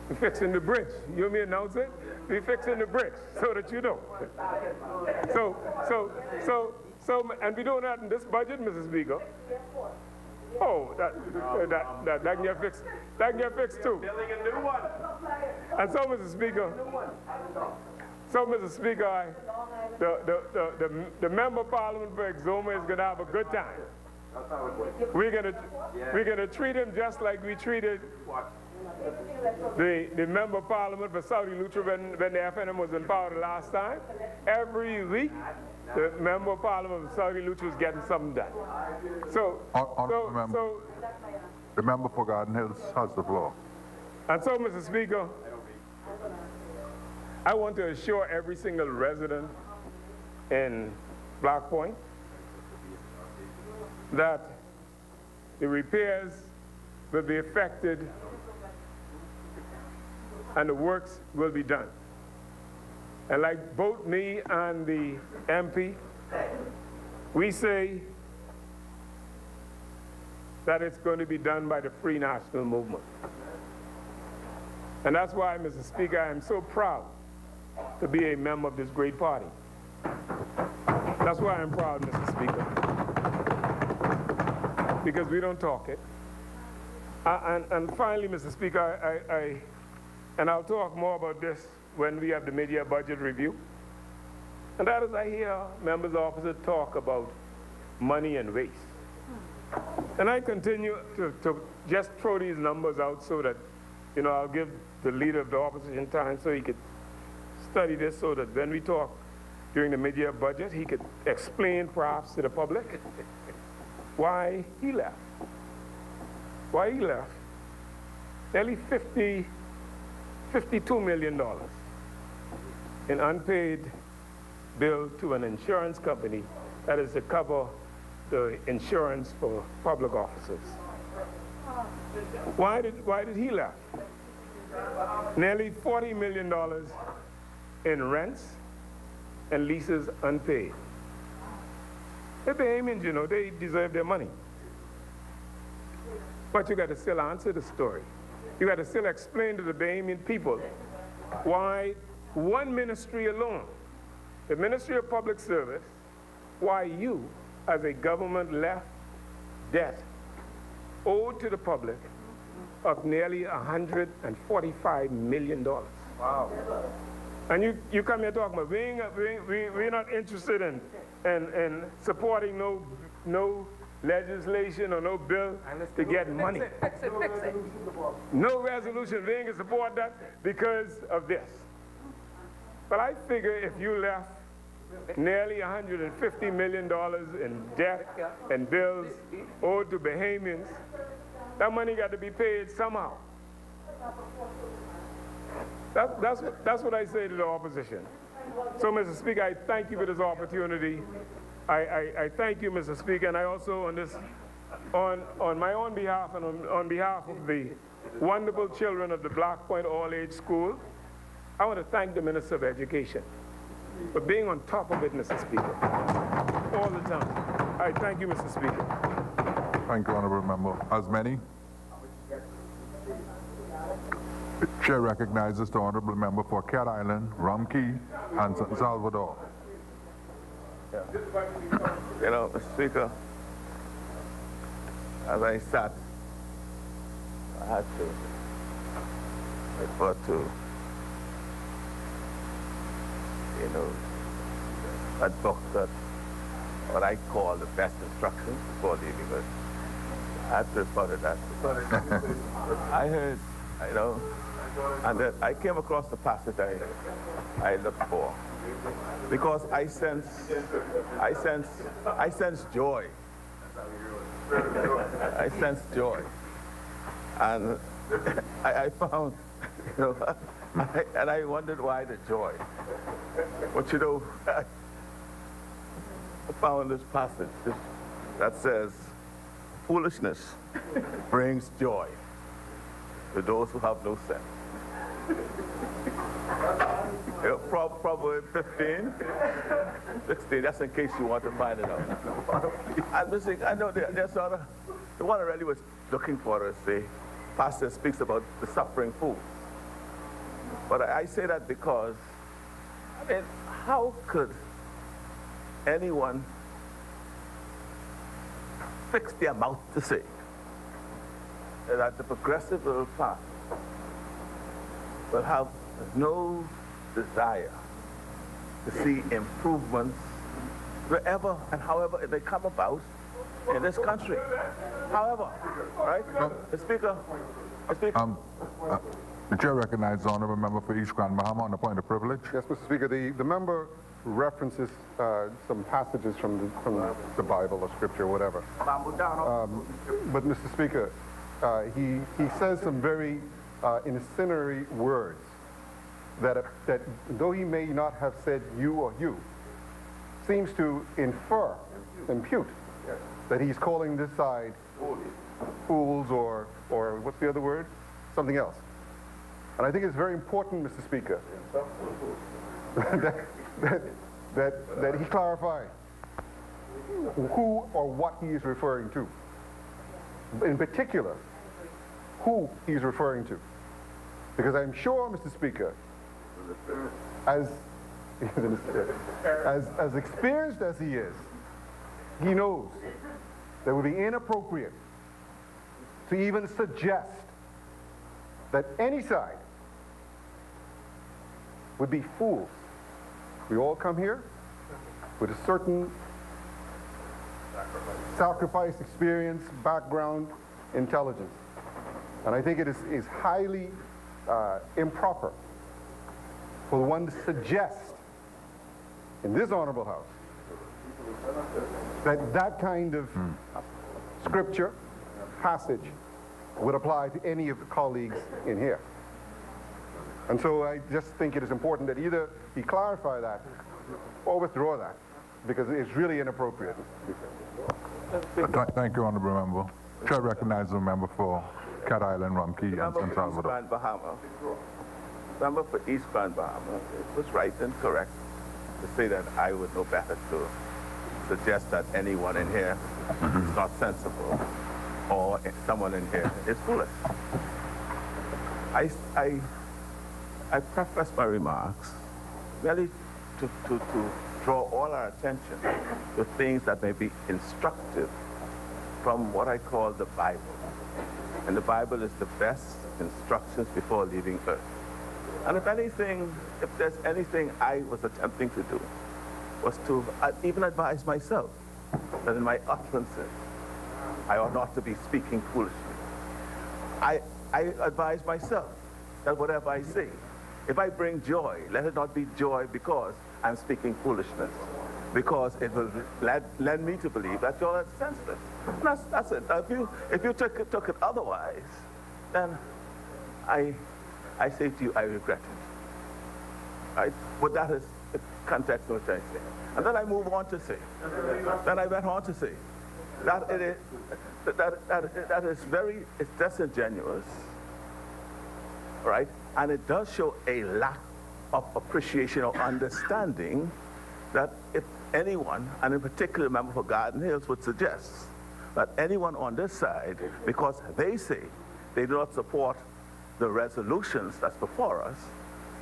Speaker 8: We're fixing the bridge. You hear me announce it? We're fixing the bridge so that you know. And we're doing that in this budget, Mrs. Speaker. Oh, that can get fixed. That can get fixed too.
Speaker 3: Building a new one.
Speaker 8: And so, Mr. Speaker, the Member of Parliament for Exuma is going to have a good time. We're going to treat him just like we treated the Member of Parliament for Saudi Lutra when the FNM was in power the last time. Every week, the Member of Parliament for Saudi Lutra was getting something done.
Speaker 2: The member for Garden Hills has the floor.
Speaker 8: And so, Mr. Speaker, I want to assure every single resident in Black Point that the repairs will be effected and the works will be done. And like both me and the MP, we say that it's going to be done by the Free National Movement. And that's why, Mr. Speaker, I am so proud to be a member of this great party. That's why I'm proud, Mr. Speaker. Because we don't talk it. And finally, Mr. Speaker, and I'll talk more about this when we have the mid-year budget review. And that is, I hear members officers talk about money and waste. And I continue to just throw these numbers out so that, you know, I'll give the leader of the opposition time so he could study this so that when we talk during the mid-year budget, he could explain perhaps to the public why he left. Why he left. Nearly $52 million in unpaid bill to an insurance company that is to cover the insurance for public officers. Why did he left? Nearly $40 million in rents and leases unpaid. The Bahamians, you know, they deserve their money. But you got to still answer the story. You got to still explain to the Bahamian people why one ministry alone, the Ministry of Public Service, why you, as a government, left debt owed to the public of nearly $145 million. Wow. And you come here talking about we're not interested in supporting no no legislation or no bill to get money.
Speaker 6: Fix it.
Speaker 8: No resolution being to support that because of this. But I figure if you left nearly $150 million in debt and bills owed to Bahamians, that money got to be paid somehow. That's what I say to the opposition. So, Mr. Speaker, I thank you for this opportunity. I thank you, Mr. Speaker, and I also on my own behalf and on behalf of the wonderful children of the Black Point All-Age School, I want to thank the Minister of Education for being on top of it, Mr. Speaker, all the time. I thank you, Mr. Speaker.
Speaker 2: Thank you, Honourable Member. As many? The Chair recognizes the Honourable Member for Cat Island, Rum Key, and San Salvador.
Speaker 4: Yeah. You know, Mr. Speaker, as I sat, I had to refer to, you know, that book that what I call the best instructions before leaving it. I had to refer to that. I heard, you know, and then I came across the passage I looked for. Because I sense joy. I sense joy. And I found, you know, and I wondered why the joy. But you know, I found this passage that says, foolishness brings joy to those who have no sense. Proverbs 15, 16, that's in case you want to find it out. I know there's the one I really was looking for is the pastor speaks about the suffering fools. But I say that because, I mean, how could anyone fix their mouth to say that the progressive little party will have no desire to see improvements wherever and however they come about in this country. However, right? The Speaker.
Speaker 2: The Chair recognizes the Honourable Member for East Grand Bahama on the point of privilege.
Speaker 5: Yes, Mr. Speaker, the member references some passages from the Bible or Scripture or whatever. But Mr. Speaker, he says some very incendiary words that though he may not have said you or you, seems to impute that he's calling this side fools or what's the other word? Something else. And I think it's very important, Mr. Speaker, that he clarify who or what he is referring to. In particular, who he's referring to. Because I'm sure, Mr. Speaker, as experienced as he is, he knows that it would be inappropriate to even suggest that any side would be fools. We all come here with a certain sacrifice, experience, background, intelligence. And I think it is highly improper for one to suggest in this honorable house that kind of scripture, passage, would apply to any of the colleagues in here. And so I just think it is important that either he clarify that or withdraw that, because it's really inappropriate.
Speaker 2: Thank you, Honourable Member. Chair recognizes the member for Cat Island, Rum Key, and San Salvador.
Speaker 4: Member for East Grand Bahama, it was right and correct to say that I would know better to suggest that anyone in here is not sensible or someone in here is foolish. I preface my remarks merely to draw all our attention to things that may be instructive from what I call the Bible. And the Bible is the best instructions before leaving earth. And if there's anything I was attempting to do, was to even advise myself
Speaker 3: that in my utterances, I ought not to be speaking foolishly. I advise myself that whatever I say, if I bring joy, let it not be joy because I'm speaking foolishness, because it will led me to believe that you're senseless. And that's it. If you took it otherwise, then I say to you, I regret it. Right? But that is the context in which I say. And then I move on to say, then I went on to say, that it is very disingenuous, right? And it does show a lack of appreciation or understanding that if anyone, and in particular a member for Garden Hills, would suggest that anyone on this side, because they say they do not support the resolutions that's before us,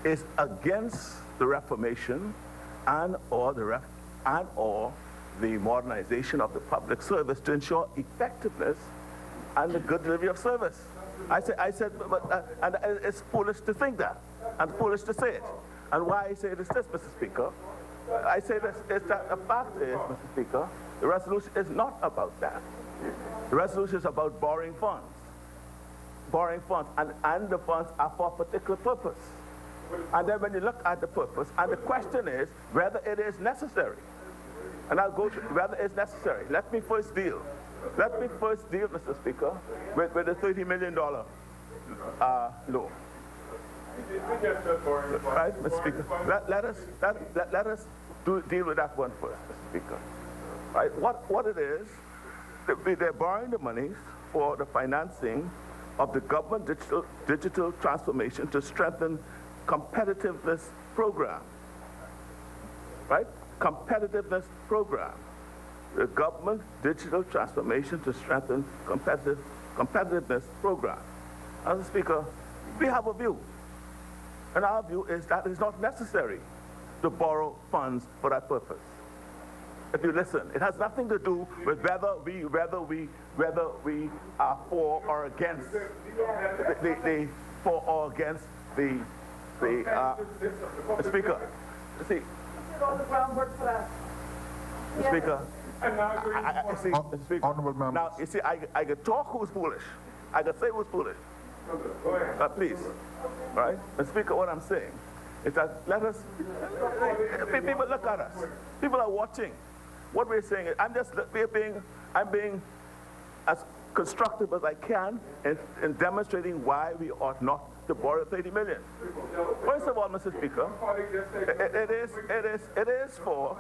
Speaker 3: is against the Reformation and or the modernization of the public service to ensure effectiveness and the good delivery of service. I said, and it's foolish to think that, and foolish to say it. And why I say it is this, Mr. Speaker. I say this is that the fact is, Mr. Speaker, the resolution is not about that. The resolution is about borrowing funds. Borrowing funds, and the funds are for a particular purpose. And then when you look at the purpose, and the question is whether it is necessary. And I'll go to whether it's necessary. Let me first deal, Mr. Speaker, with the $30 million loan. Right, Mr. Speaker? Let us deal with that one first, Mr. Speaker. Right? What it is, they're borrowing the money for the financing of the government digital transformation to strengthen competitiveness program. Right? Competitiveness program. The government digital transformation to strengthen competitiveness program. Mr. Speaker, we have a view. And our view is that it's not necessary to borrow funds for that purpose. If you listen, it has nothing to do with whether we are for or against the Speaker. See,
Speaker 6: all the groundwork for that.
Speaker 3: Speaker. Speaker.
Speaker 2: Honorable members.
Speaker 3: Now, you see, I could talk who's foolish. I could say who's foolish. Please. Right? And Speaker, what I'm saying is that let us, people look at us. People are watching. What we're saying is, I'm being as constructive as I can in demonstrating why we ought not to borrow $30 million. First of all, Mr. Speaker, it is for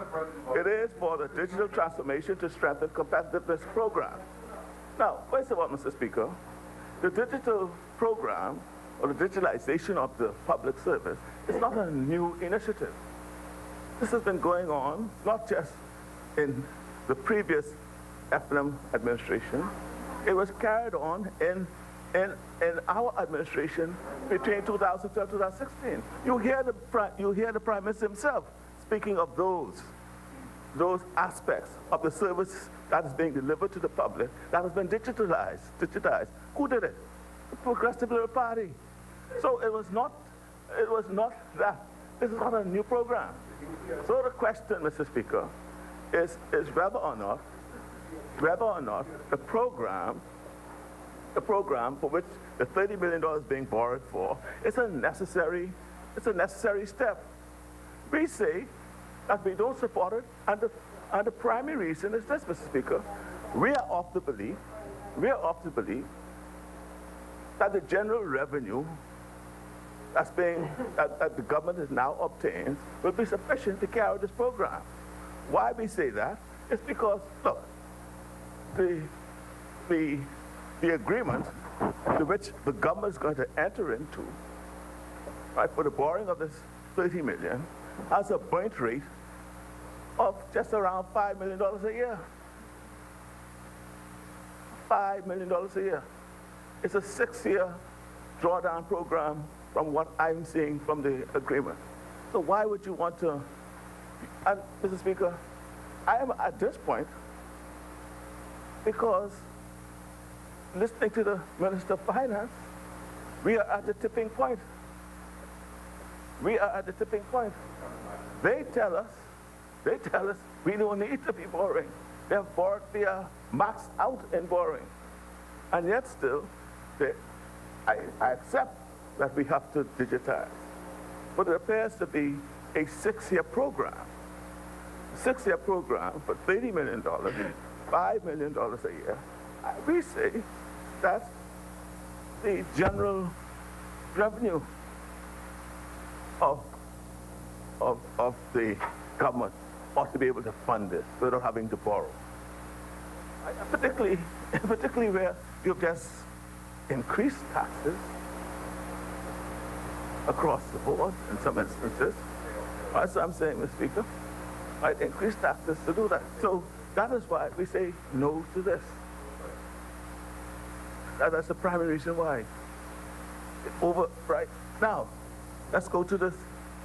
Speaker 3: the digital transformation to strengthen competitiveness program. Now, first of all, Mr. Speaker, the digital program or the digitalization of the public service is not a new initiative. This has been going on not just in the previous FLM administration. It was carried on in our administration between 2012 and 2016. You hear the Prime Minister himself speaking of those aspects of the service that is being delivered to the public that has been digitized. Who did it? The Progressive Liberal Party. So it was not that. This is not a new program. So the question, Mr. Speaker, is whether or not the program for which the $30 million is being borrowed for is a necessary step. We say that we don't support it, and the primary reason is this, Mr. Speaker. We are of the belief that the general revenue that the government has now obtained will be sufficient to carry out this program. Why we say that is because, look, the agreement to which the government is going to enter into, right, for the borrowing of this $30 million has a point rate of just around $5 million a year. $5 million a year. It's a 6-year drawdown program from what I'm seeing from the agreement. So why would you want to? And Mr. Speaker, I am at this point because listening to the Minister of Finance, we are at the tipping point. We are at the tipping point. They tell us we don't need to be borrowing.
Speaker 4: They have borrowed, they are maxed out in borrowing. And yet still, I accept that we have to digitize. But it appears to be a 6-year program. A 6-year program for $30 million, $5 million a year. We say that the general revenue of the government ought to be able to fund this without having to borrow. Particularly where you've just increased taxes across the board in some instances. That's what I'm saying, Mr. Speaker. Right, increase taxes to do that. So that is why we say no to this. That's the primary reason why. Right now, let's go to this.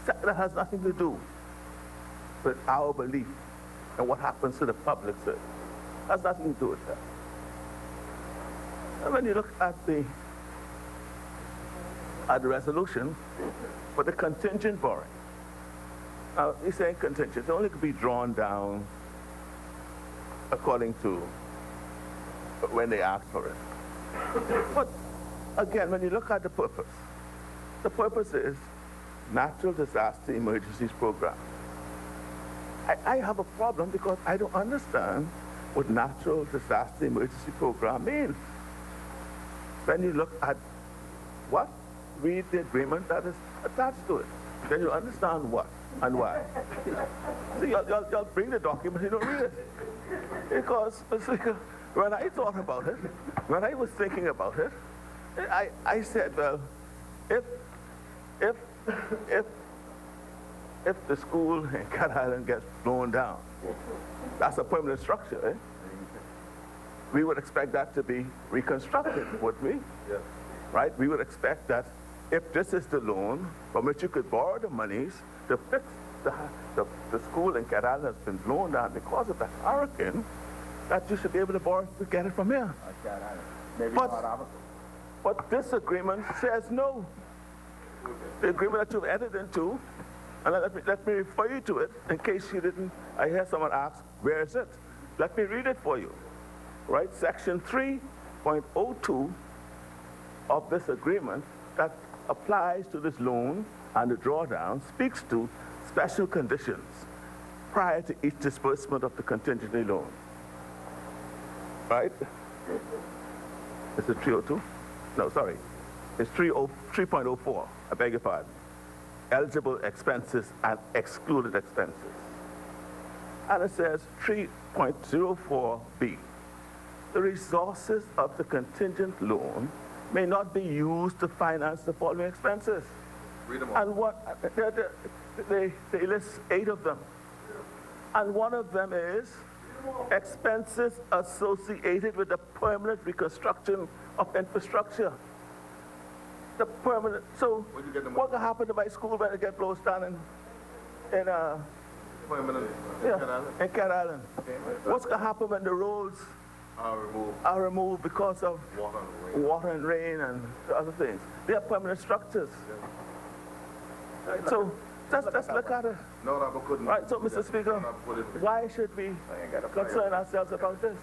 Speaker 4: That has nothing to do with our belief and what happens to the public service. Has nothing to do with that. And when you look at the resolution for the contingent borrowing, now he's saying contingent, it only could be drawn down according to when they ask for it. But again, when you look at the purpose is Natural Disaster Emergencies Program. I have a problem because I don't understand what Natural Disaster Emergency Program means. When you look at what, read the agreement that is attached to it, then you understand what and why. See, you'll bring the document, you don't read it. Because, when I thought about it, when I was thinking about it, I said, well, if the school in Cat Island gets blown down, that's a permanent structure, eh? We would expect that to be reconstructed, wouldn't we? Yeah. Right? We would expect that if this is the loan from which you could borrow the monies to fix the school in Cat Island has been blown down because of the hurricane, that you should be able to borrow to get it from here. But this agreement says no. The agreement that you've entered into, and let me refer you to it in case you didn't. I hear someone ask, where is it? Let me read it for you. Right? Section 3.02 of this agreement that applies to this loan and the drawdown speaks to special conditions prior to each disbursement of the contingency loan. Right? Is it 302? No, sorry. It's 3.04. I beg your pardon. Eligible expenses and excluded expenses. And it says 3.04b. The resources of the contingent loan may not be used to finance the following expenses. Read them all. And what they list 8 of them. And one of them is expenses associated with the permanent reconstruction of infrastructure. The permanent. So what will happen to my school when it gets blown down in Cat Island? What's going to happen when the roads are removed because of water and rain and other things? They are permanent structures. Yeah. Right, so let's look at it. Right, so Mr. Speaker, why should we concern ourselves about this?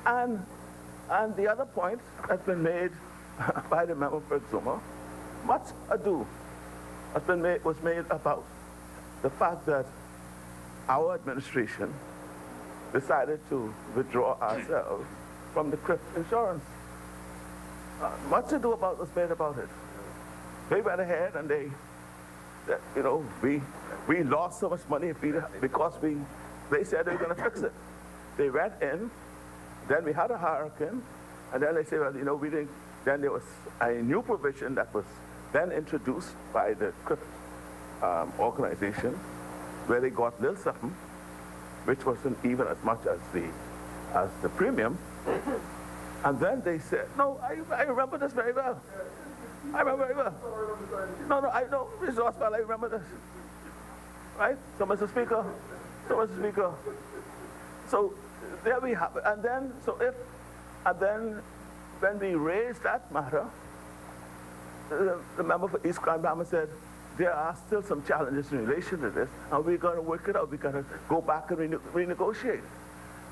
Speaker 4: And the other point that's been made by the member for Exuma, much ado was made about the fact that our administration decided to withdraw ourselves from the CRIF insurance. Much ado was made about it. They went ahead and we lost so much money because they said they were going to fix it. They went in, then we had a hurricane, and then they said, well, we didn't. Then there was a new provision that was then introduced by the CRIF organization, where they got little something, which wasn't even as much as the premium. And then they said, no, I remember this very well. I remember very well. No, I know, Mr. Oswald, I remember this. Right? So, Mr. Speaker, so there we have it. And then when we raised that matter, the member for East Cranbrook said, there are still some challenges in relation to this, and we're going to work it out. We're going to go back and renegotiate.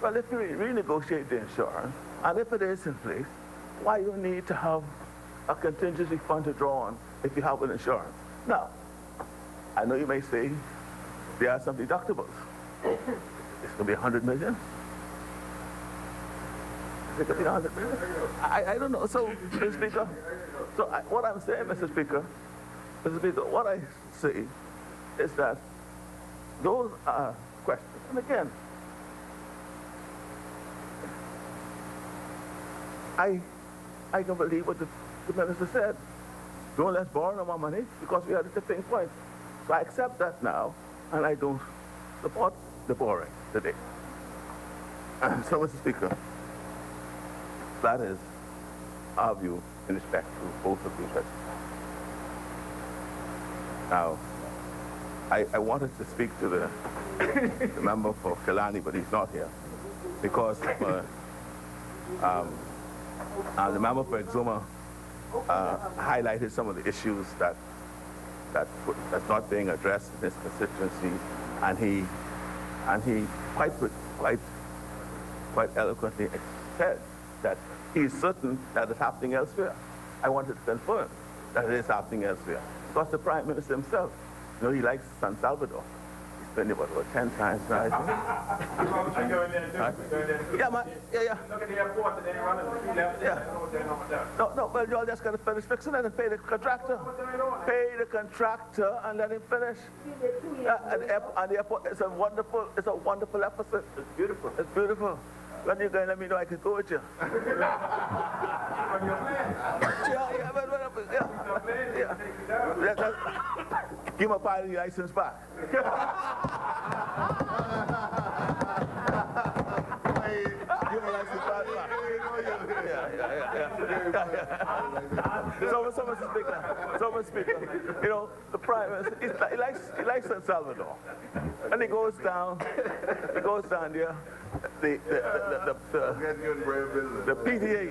Speaker 9: Well, if you renegotiate the insurance, and if it is in place, why you need to have a contingency fund to draw on if you have an insurance? Now, I know you may say there are some deductibles. It's going to be 100 million? Is it going to be 100 million? I don't know. So, Mr. Speaker, what I'm saying, Mr. Speaker, what I say is that those are questions. And again, I can believe what the minister said. Don't let's borrow no more money because we are at a tipping point. So I accept that now, and I don't support the borrowing today. So, Mr. Speaker, that is our view in respect to both of these resolutions. Now, I wanted to speak to the member for Killarney, but he's not here because the member for Exuma highlighted some of the issues that's not being addressed in his constituency, and he quite eloquently said that he is certain that it's happening elsewhere. I wanted to confirm that it is happening elsewhere because the Prime Minister himself, you know, he likes San Salvador. He's been there about 10 times now. I think. Yeah. Look at the airport and then run and No, well, you all just got to finish fixing it and pay the contractor. Pay the contractor and let him finish. And the airport, it's a wonderful episode. It's beautiful. It's beautiful. When you going, let me know I can go with you. On your plan? Yeah. Give my pilot license back. Give my license back. So, Mr. Speaker, you know, the Prime Minister, he likes San Salvador. And he goes down there. The PDA,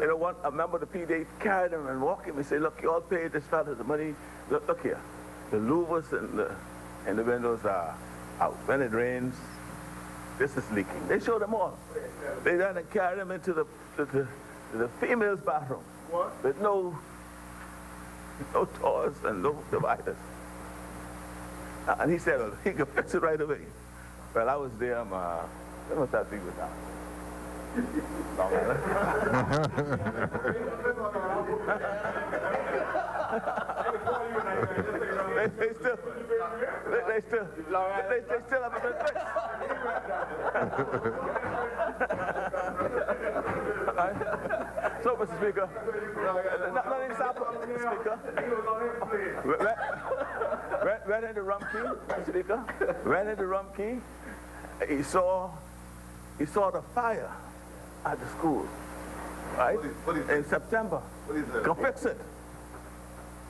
Speaker 9: you know, a member of the PDA carried him and walked him and said, look, you all paid this fellow the money. Look here, the louvers and the windows are out. When it rains, this is leaking. They showed them all. They then carried him into the female's bathroom with no doors and no dividers. And he said, well, he could fix it right away. Well, I was there, when was that thing was out? Long Island. They still haven't been fixed. So, Mr. Speaker, not an example, Mr. Speaker. Went into Rumpke, Mr. Speaker. Went into Rumpke. He saw the fire at the school, right? What is in September. What is that? Go fix it.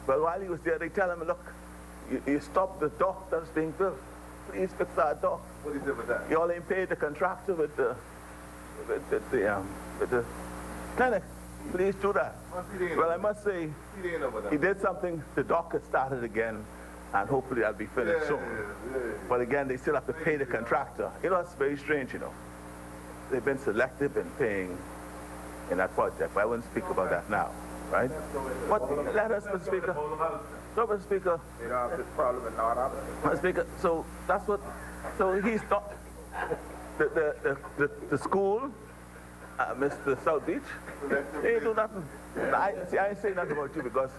Speaker 9: But while he was there, they tell him, look, you stopped the dock that's being built. Please fix our dock. What is it with that? You all ain't paid the contractor with the clinic. Please do that. Well, I must say, he did something. The dock has started again. And hopefully that'll be finished soon. But again, they still have to pay the contractor. You know, it's very strange, you know. They've been selective in paying in that project, but I wouldn't speak about that now, right? But let us, Mr. Speaker. So, Mr. Speaker. You don't have this problem in North Africa. Mr. Speaker, so that's what, so he's not, the school, Mr. South Beach, he ain't do nothing. I ain't saying nothing about you because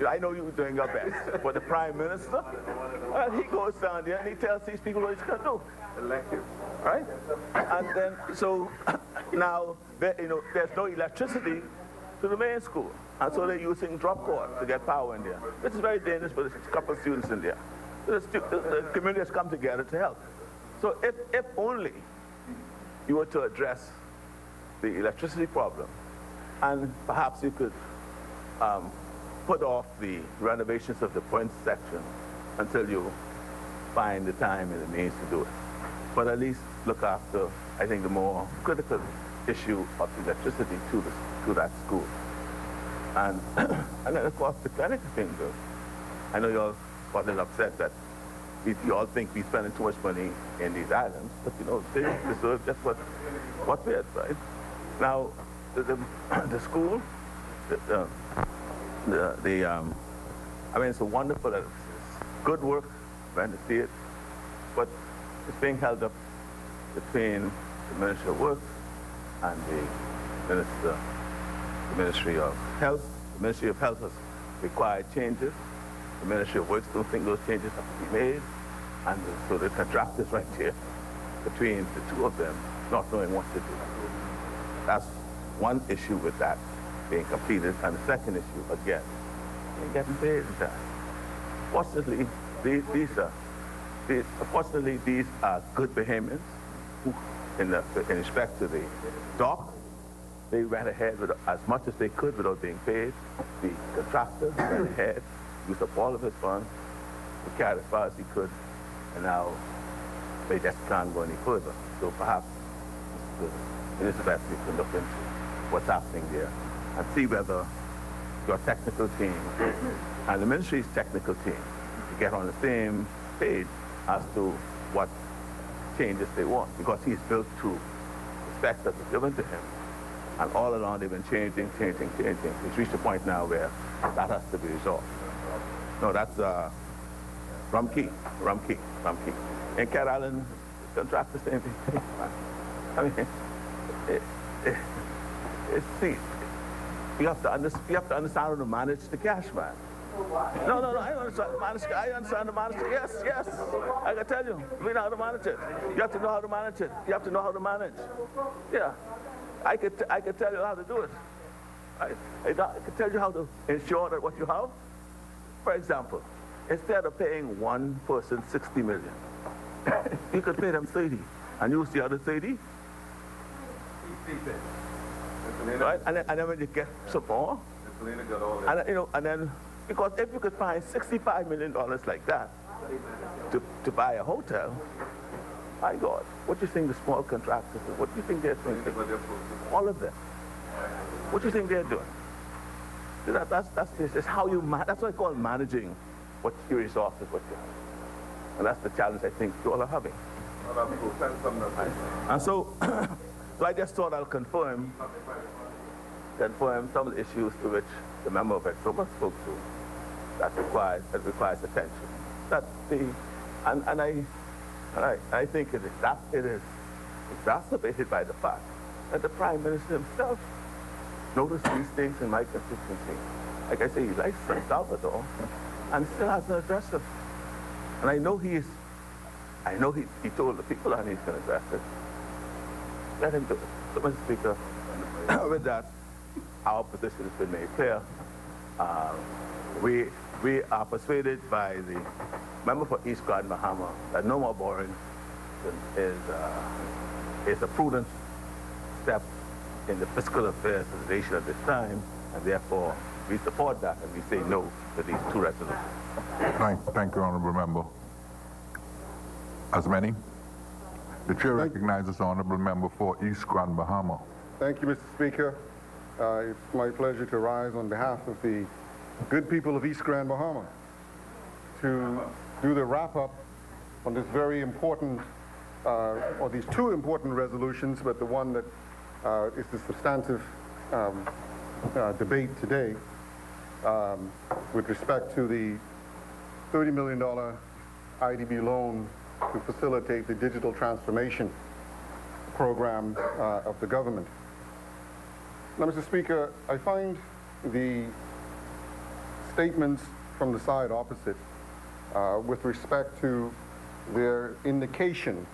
Speaker 9: I know you're doing your best, but the Prime Minister, he goes down there and he tells these people what he's going to do. Elected. Right? And then, so now, you know, there's no electricity to the main school. And so they're using drop cord to get power in there, which is very dangerous for a couple of students in there. So the community has come together to help. So if only you were to address the electricity problem, and perhaps you could put off the renovations of the point section until you find the time and the means to do it. But at least look after, I think, the more critical issue of electricity to that school. And then, of course, the clinic thing, I know you all got a little upset that we all think we're spending too much money in these islands, but you know, they deserve just what's theirs, right? Now, the school, I mean, it's a wonderful, it's good work, trying to see it, but it's being held up between the Ministry of Works and the Ministry of Health. The Ministry of Health has required changes. The Ministry of Works don't think those changes have to be made. And so the contract is right here between the two of them, not knowing what to do. That's one issue with that being completed. And the second issue, again, ain't getting paid in time. Fortunately, these are good Bahamians who, in respect to the dock, they ran ahead with as much as they could without being paid. The contractor ran ahead, used up all of his funds to carry as far as he could, and now they just can't go any further. So perhaps it is best we can look into what's happening there and see whether your technical team and the ministry's technical team to get on the same page as to what changes they want, because he's built to the specs that were given to him. And all along they've been changing. It's reached a point now where that has to be resolved. No, that's Rumkey. In Cat Island, contract the same thing. I mean, see, you have to understand how to manage the cash, man. No, I understand the manage. I understand the manage. Yes. I can tell you, we know how to manage it. You have to know how to manage it. You have to know how to manage. Yeah, I could tell you how to do it. I can tell you how to ensure that what you have. For example, instead of paying one person 60 million, you could pay them 30 and use the other 30. Right? And then when you get some more, and then because if you could find $65 million like that to buy a hotel, my God, what do you think the small contractors do? What do you think they're doing? All of them. What do you think they're doing? That's how you that's what I call managing what your resources, what you have. And that's the challenge I think you all are having. And so, so I just thought I'll confirm some of the issues to which the member of Exoma spoke to that requires attention. I think it is exacerbated by the fact that the Prime Minister himself noticed these things in my constituency. Like I say, he likes San Salvador and still hasn't addressed them. And I know he told the people that he's going to address it. Let him do it. So, Mr. Speaker, with that, our position has been made clear. We are persuaded by the member for East Garden, Bahama, that no more borrowing is a prudent step in the fiscal affairs of the nation at this time, and therefore we support that and we say no to these two resolutions.
Speaker 2: Thank you, Honourable Member. As many, the Chair recognizes the Honourable Member for East Grand Bahama.
Speaker 5: Thank you, Mr. Speaker. It's my pleasure to rise on behalf of the good people of East Grand Bahama to do the wrap-up on this very important, or these two important resolutions, but the one that is the substantive debate today with respect to the $30 million IDB loan to facilitate the digital transformation program of the government. Now, Mr. Speaker, I find the statements from the side opposite with respect to their indication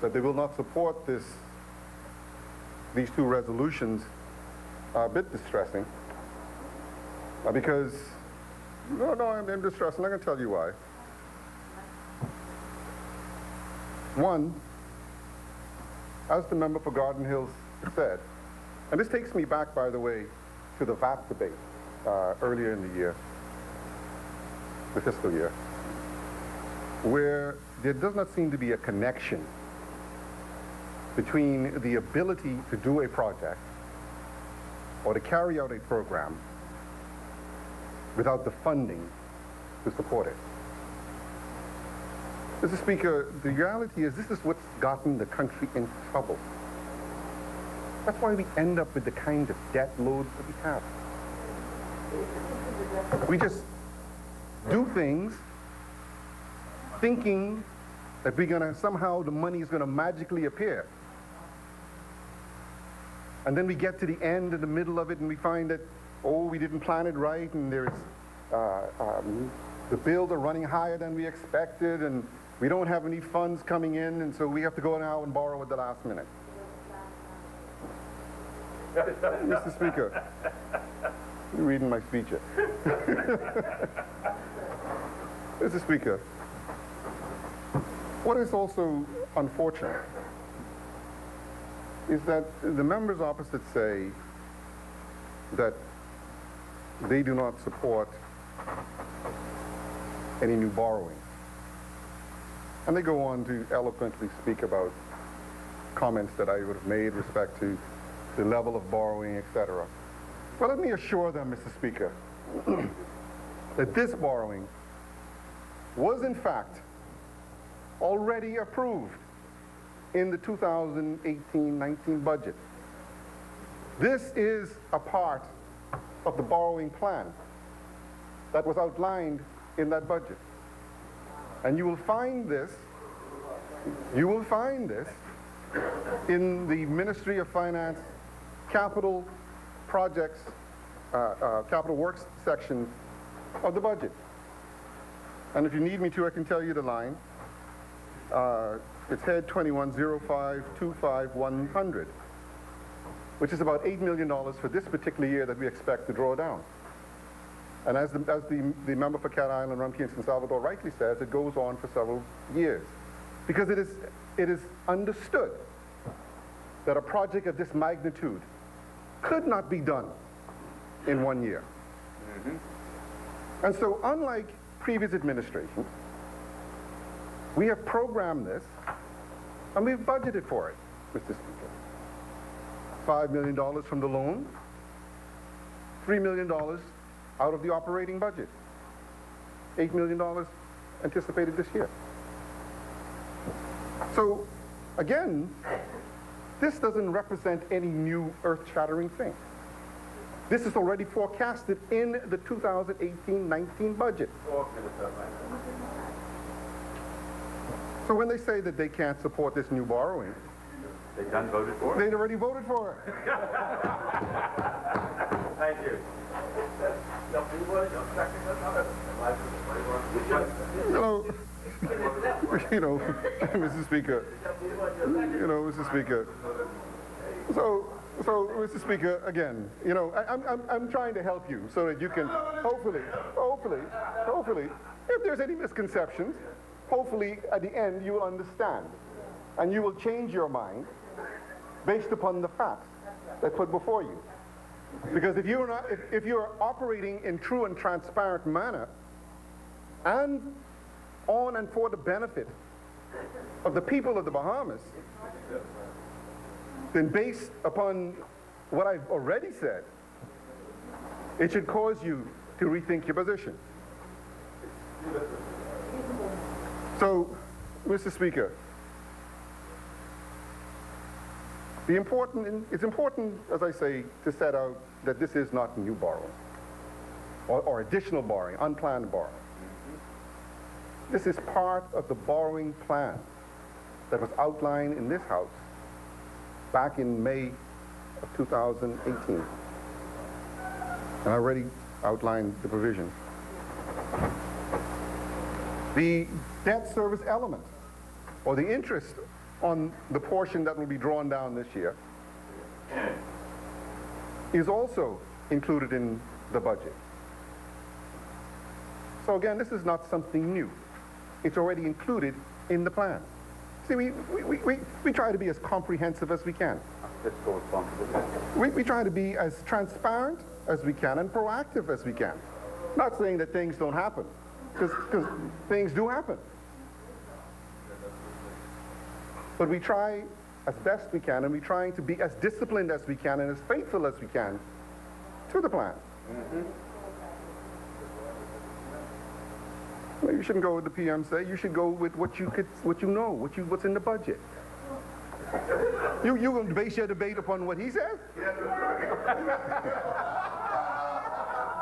Speaker 5: that they will not support these two resolutions a bit distressing. Because, I'm distressed, and I'm going to tell you why. One, as the member for Garden Hills said, and this takes me back, by the way, to the VAT debate earlier in the year, the fiscal year, where there does not seem to be a connection between the ability to do a project or to carry out a program without the funding to support it. Mr. Speaker, the reality is this is what's gotten the country in trouble. That's why we end up with the kind of debt loads that we have. We just do things thinking that we're going to, somehow the money is going to magically appear. And then we get to the end and the middle of it and we find that, oh, we didn't plan it right, and there's, the bills are running higher than we expected, and we don't have any funds coming in, and so we have to go now and borrow at the last minute. Mr. Speaker, you're reading my speech here. Mr. Speaker, what is also unfortunate is that the members opposite say that they do not support any new borrowing. And they go on to eloquently speak about comments that I would have made with respect to the level of borrowing, etc. Well, let me assure them, Mr. Speaker, that this borrowing was in fact already approved in the 2018-19 budget. This is a part of the borrowing plan that was outlined in that budget. And you will find this in the Ministry of Finance capital projects, capital works section of the budget. And if you need me to, I can tell you the line. It's head 210525-100, which is about $8 million for this particular year that we expect to draw down. And as the member for Cat Island, Rum Kingston Salvador rightly says, it goes on for several years. Because it is understood that a project of this magnitude could not be done in 1 year. And so unlike previous administrations, we have programmed this and we've budgeted for it, Mr. Speaker. $5 million from the loan, $3 million out of the operating budget, $8 million anticipated this year. So, again, this doesn't represent any new earth-shattering thing. This is already forecasted in the 2018-19 budget. So when they say that they can't support this new borrowing,
Speaker 10: they done voted for it?
Speaker 5: They'd already voted for it.
Speaker 10: Thank you.
Speaker 5: Mr. Speaker, Mr. Speaker. So, Mr. Speaker, again, I'm trying to help you so that you can hopefully, if there's any misconceptions, hopefully at the end you will understand and you will change your mind based upon the facts that's put before you. Because if you're operating in true and transparent manner and on and for the benefit of the people of the Bahamas, then based upon what I've already said, it should cause you to rethink your position. So, Mr. Speaker, it's important, as I say, to set out that this is not new borrowing or additional borrowing, unplanned borrowing. This is part of the borrowing plan that was outlined in this House back in May of 2018. And I already outlined the provisions. The debt service element, or the interest on the portion that will be drawn down this year, is also included in the budget. So again, this is not something new. It's already included in the plan. See, we try to be as comprehensive as we can. We try to be as transparent as we can and proactive as we can. Not saying that things don't happen, because things do happen. But we try as best we can, and we're trying to be as disciplined as we can and as faithful as we can to the plan. Well, you shouldn't go with the PM say. You should go with what you know, what's in the budget. You going to base your debate upon what he says?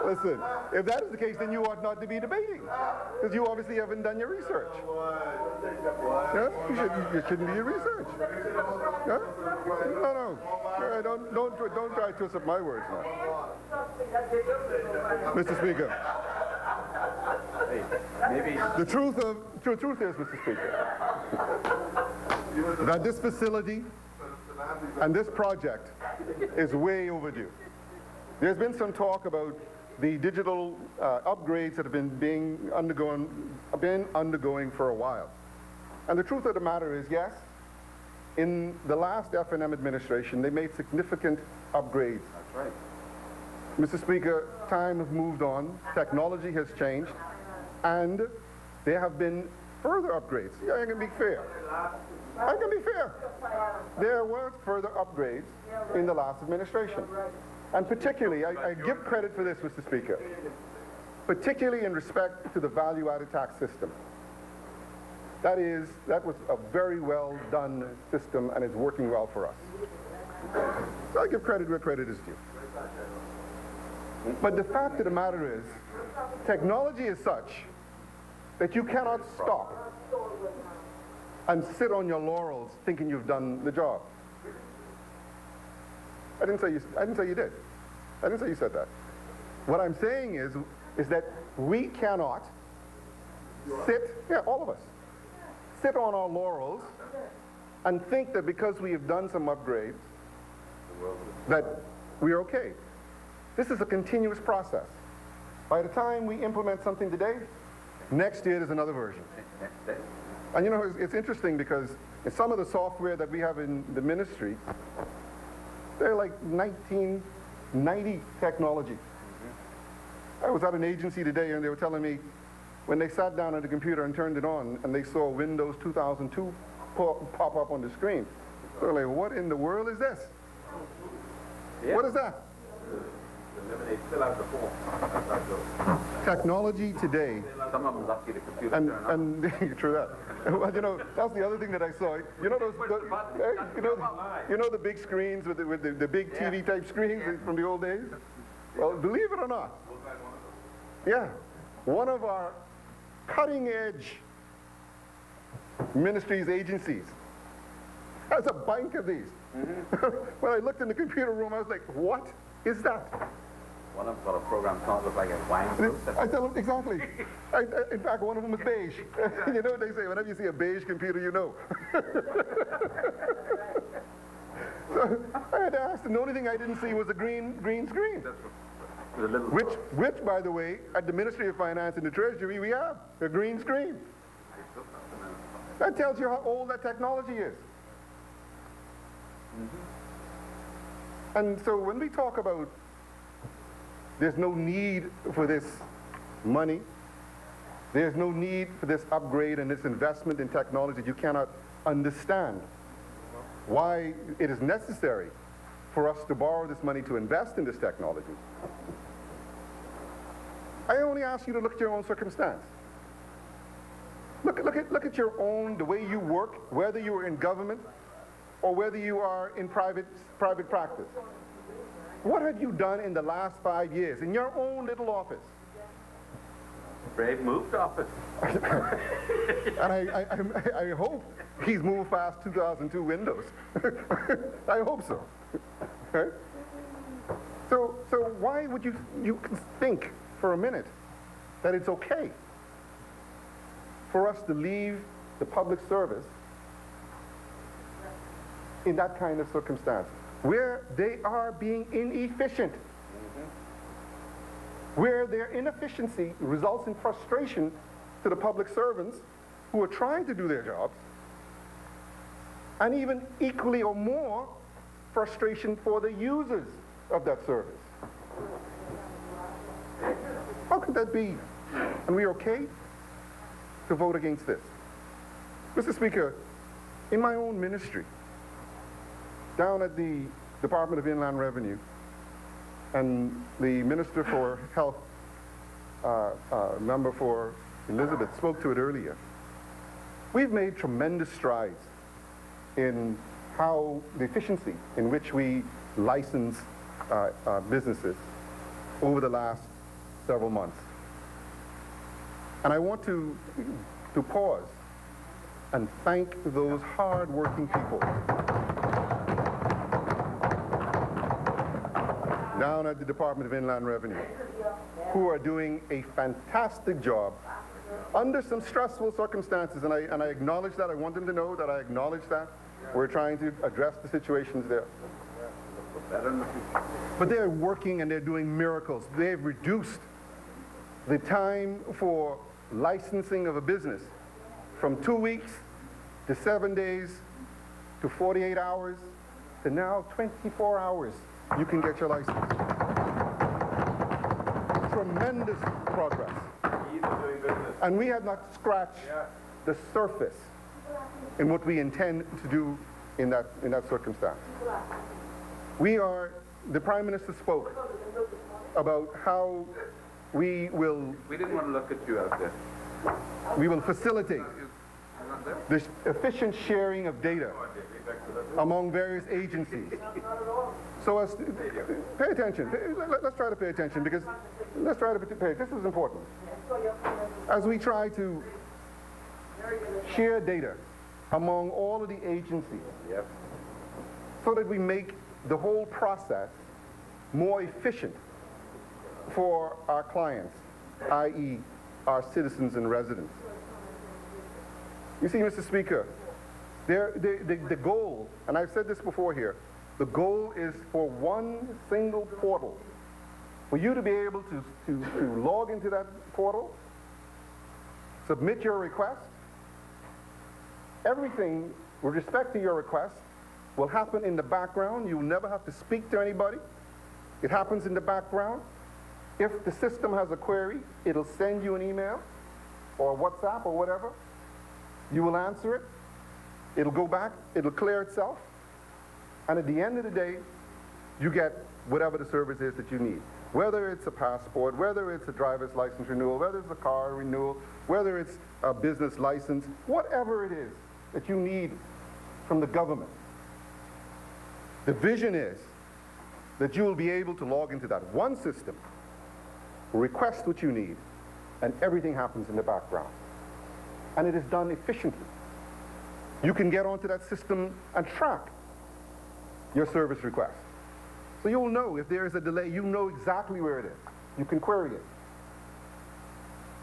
Speaker 5: Listen, if that is the case, then you ought not to be debating, because you obviously haven't done your research. Yeah? You shouldn't do your research. Yeah? No. Don't try to twist up my words now. Mr. Speaker. The truth is, Mr. Speaker, that this facility and this project is way overdue. There's been some talk about the digital upgrades that have been undergoing for a while. And the truth of the matter is, yes, in the last F&M administration, they made significant upgrades.
Speaker 10: That's right.
Speaker 5: Mr. Speaker, time has moved on, technology has changed, and there have been further upgrades. I can be fair. I can be fair. There were further upgrades in the last administration. And particularly, I give credit for this, Mr. Speaker, particularly in respect to the value-added tax system. That was a very well done system, and it's working well for us. So I give credit where credit is due. But the fact of the matter is, technology is such that you cannot stop and sit on your laurels thinking you've done the job. I didn't say you did. I didn't say you said that. What I'm saying is that we cannot sit, all of us, sit on our laurels and think that because we have done some upgrades that we're okay. This is a continuous process. By the time we implement something today, next year there's another version. And you know, it's interesting because in some of the software that we have in the ministry, they're like 1990 technology. I was at an agency today and they were telling me when they sat down at the computer and turned it on and they saw Windows 2002 pop up on the screen. They're like, what in the world is this? Yeah. What is that?
Speaker 10: Fill out the form.
Speaker 5: Technology today.
Speaker 10: Some of them lucky the computer
Speaker 5: and true that. Well, you know, that's the other thing that I saw. You know those, you know the big screens with the big TV type screens from the old days? Well, believe it or not, yeah, one of our cutting edge ministries, agencies, has a bank of these. When I looked in the computer room, I was like, what is that?
Speaker 10: One of them sort of program sounds like a wine.
Speaker 5: I tell them, exactly. In fact, one of them is beige. You know what they say, whenever you see a beige computer, you know. So I had to ask them, the only thing I didn't see was a green screen. Which, by the way, at the Ministry of Finance and the Treasury, we have a green screen. That tells you how old that technology is. And so when we talk about there's no need for this money, there's no need for this upgrade and this investment in technology, you cannot understand why it is necessary for us to borrow this money to invest in this technology. I only ask you to look at your own circumstance. Look at your own, the way you work, whether you are in government or whether you are in private practice. What have you done in the last 5 years in your own little office?
Speaker 10: Brave moved office.
Speaker 5: And I hope he's moved past 2002 Windows. I hope so. Okay? So why would you think for a minute that it's okay for us to leave the public service in that kind of circumstance, where they are being inefficient, where their inefficiency results in frustration to the public servants who are trying to do their jobs, and even equally or more frustration for the users of that service. How could that be? And we're okay to vote against this? Mr. Speaker, in my own ministry, down at the Department of Inland Revenue, and the Minister for Health, member for Elizabeth spoke to it earlier. We've made tremendous strides in how the efficiency in which we license businesses over the last several months. And I want to pause and thank those hard-working people down at the Department of Inland Revenue who are doing a fantastic job under some stressful circumstances, and I acknowledge that. I want them to know that I acknowledge that. We're trying to address the situations there. But they're working and they're doing miracles. They've reduced the time for licensing of a business from 2 weeks to 7 days to 48 hours to now 24 hours you can get your license. Tremendous progress. And we have not scratched the surface in what we intend to do in that circumstance. The Prime Minister spoke about how we will...
Speaker 10: We didn't want to look at you out there.
Speaker 5: We will facilitate this efficient sharing of data among various agencies. So as pay attention. Let's try to pay attention, because this is important. As we try to share data among all of the agencies, so that we make the whole process more efficient for our clients, i.e. our citizens and residents. You see, Mr. Speaker, the goal, and I've said this before here, the goal is for one single portal. For you to be able to log into that portal, submit your request, everything with respect to your request will happen in the background. You'll never have to speak to anybody. It happens in the background. If the system has a query, it'll send you an email or WhatsApp or whatever. You will answer it. It'll go back. It'll clear itself. And at the end of the day, you get whatever the service is that you need. Whether it's a passport, whether it's a driver's license renewal, whether it's a car renewal, whether it's a business license, whatever it is that you need from the government. The vision is that you will be able to log into that one system, request what you need, and everything happens in the background. And it is done efficiently. You can get onto that system and track your service request. So you'll know if there is a delay, you know exactly where it is. You can query it.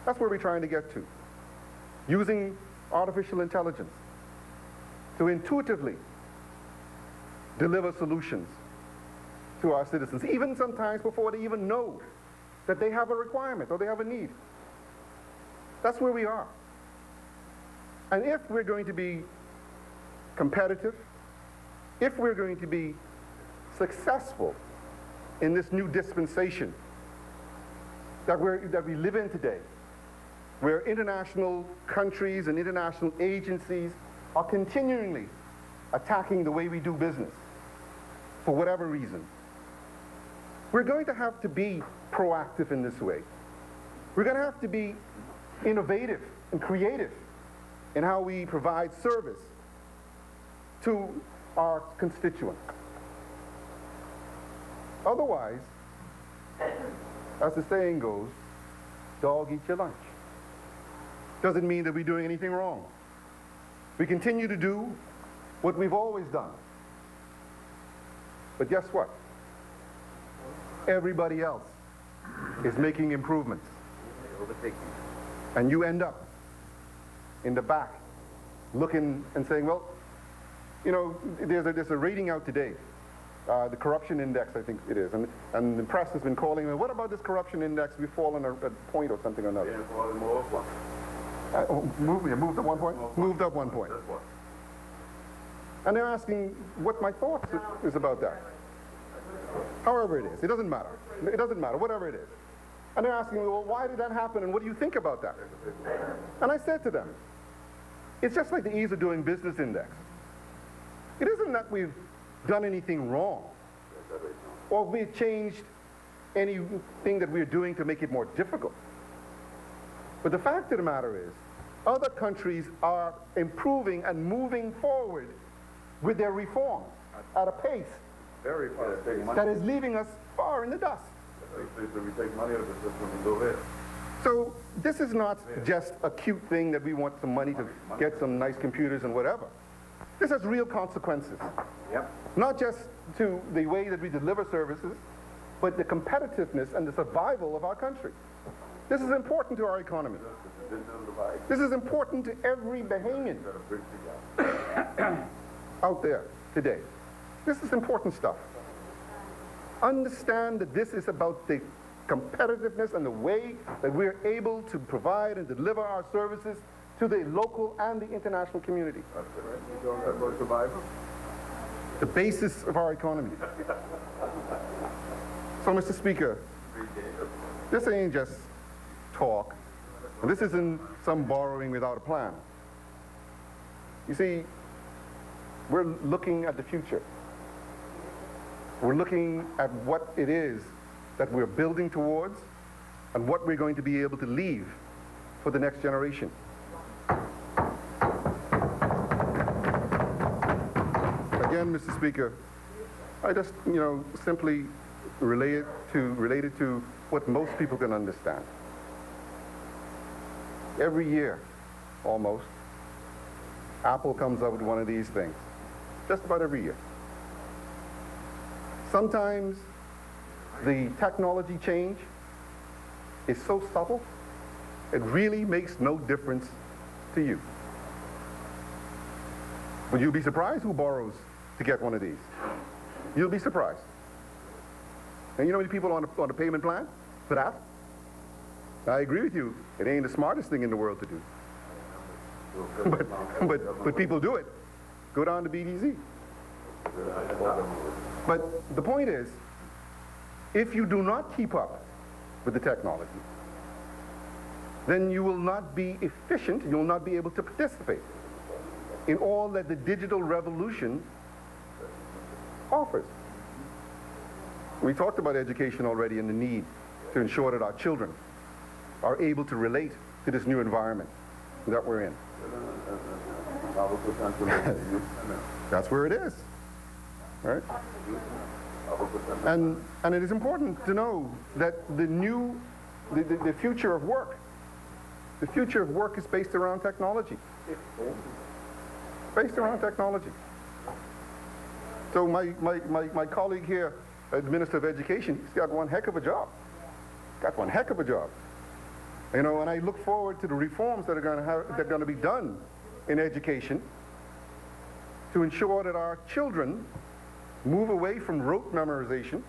Speaker 5: That's where we're trying to get to. Using artificial intelligence to intuitively deliver solutions to our citizens, even sometimes before they even know that they have a requirement or they have a need. That's where we are. And if we're going to be competitive, if we're going to be successful in this new dispensation that we live in today, where international countries and international agencies are continually attacking the way we do business for whatever reason, we're going to have to be proactive in this way. We're going to have to be innovative and creative in how we provide service to our constituents. Otherwise, as the saying goes, dog eat your lunch. Doesn't mean that we're doing anything wrong. We continue to do what we've always done. But guess what? Everybody else is making improvements. And you end up in the back looking and saying, well, you know, there's a rating out today, the corruption index, I think it is, and the press has been calling, what about this corruption index? We've fallen a point or something or another. Moved up 1 point? Moved up 1 point. And they're asking what my thoughts is about that. However it is, it doesn't matter. It doesn't matter, whatever it is. And they're asking me, well, why did that happen and what do you think about that? And I said to them, it's just like the ease of doing business index. It isn't that we've done anything wrong or we've changed anything that we're doing to make it more difficult. But the fact of the matter is, other countries are improving and moving forward with their reform at a pace
Speaker 10: Very fast.
Speaker 5: that is leaving us far in the dust.
Speaker 10: We take money out of the system and go there.
Speaker 5: So this is not just a cute thing that we want some money to get some nice computers and whatever. This has real consequences.
Speaker 10: Yep.
Speaker 5: Not just to the way that we deliver services, but the competitiveness and the survival of our country. This is important to our economy. This is important to every Bahamian out there today. This is important stuff. Understand that this is about the competitiveness and the way that we're able to provide and deliver our services to the local and the international community.
Speaker 10: You don't have no survival?
Speaker 5: The basis of our economy. So, Mr. Speaker, this ain't just talk. This isn't some borrowing without a plan. You see, we're looking at the future. We're looking at what it is that we're building towards and what we're going to be able to leave for the next generation. Again, Mr. Speaker, I just, simply relate it to what most people can understand. Every year, almost, Apple comes up with one of these things. Just about every year. Sometimes the technology change is so subtle, it really makes no difference to you. But you'll be surprised who borrows to get one of these. You'll be surprised. And you know how many people on the payment plan for that? I agree with you. It ain't the smartest thing in the world to do. But people do it. Go down to BDZ. But the point is, if you do not keep up with the technology, then you will not be efficient, you will not be able to participate in all that the digital revolution offers. We talked about education already and the need to ensure that our children are able to relate to this new environment that we're in. That's where it is, right? And it is important to know that the future of work, the future of work is based around technology. Based around technology. So my colleague here, the Minister of Education, he's got one heck of a job. Got one heck of a job. And I look forward to the reforms that are going to be done in education to ensure that our children move away from rote memorization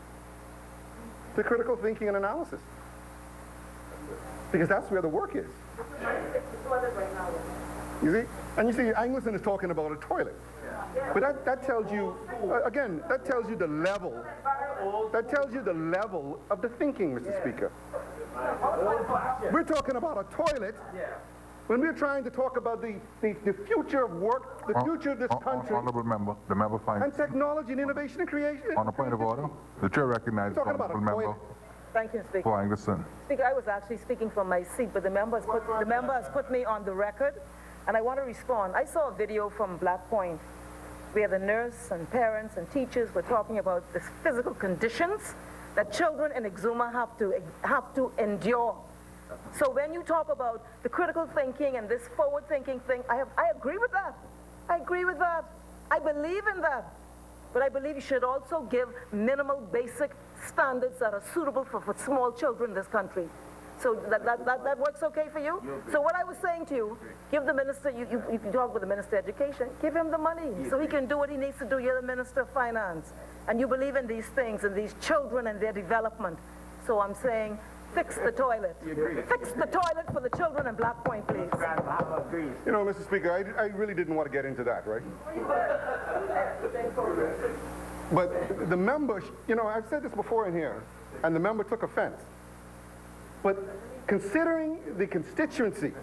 Speaker 5: to critical thinking and analysis. Because that's where the work is. You see? And you see, Angleston is talking about a toilet. But that tells you, again, that tells you the level, of the thinking, Mr. Speaker. We're talking about a toilet when we're trying to talk about the future of work, the future of this country.
Speaker 2: Honourable member, the member finds.
Speaker 5: And technology and innovation and creation.
Speaker 2: On a point of order, the chair recognizes the honourable member.
Speaker 11: Thank you, Speaker.
Speaker 2: For Angleston.
Speaker 11: Speaker, I was actually speaking from my seat, but the member has put me on the record, and I want to respond. I saw a video from Black Point where the nurse and parents and teachers were talking about the physical conditions that children in Exuma have to endure. So when you talk about the critical thinking and this forward-thinking thing, I agree with that. I agree with that. I believe in that. But I believe you should also give minimal basic standards that are suitable for small children in this country. So that works okay for you? So what I was saying to you, give the minister, you talk with the Minister of Education, give him the money so he can do what he needs to do. You're the Minister of Finance. And you believe in these things and these children and their development. So I'm saying, fix the toilet. Fix the toilet for the children in Black Point, please.
Speaker 5: Mr. Speaker, I really didn't want to get into that, right? But the member, I've said this before in here, and the member took offense. But considering the constituency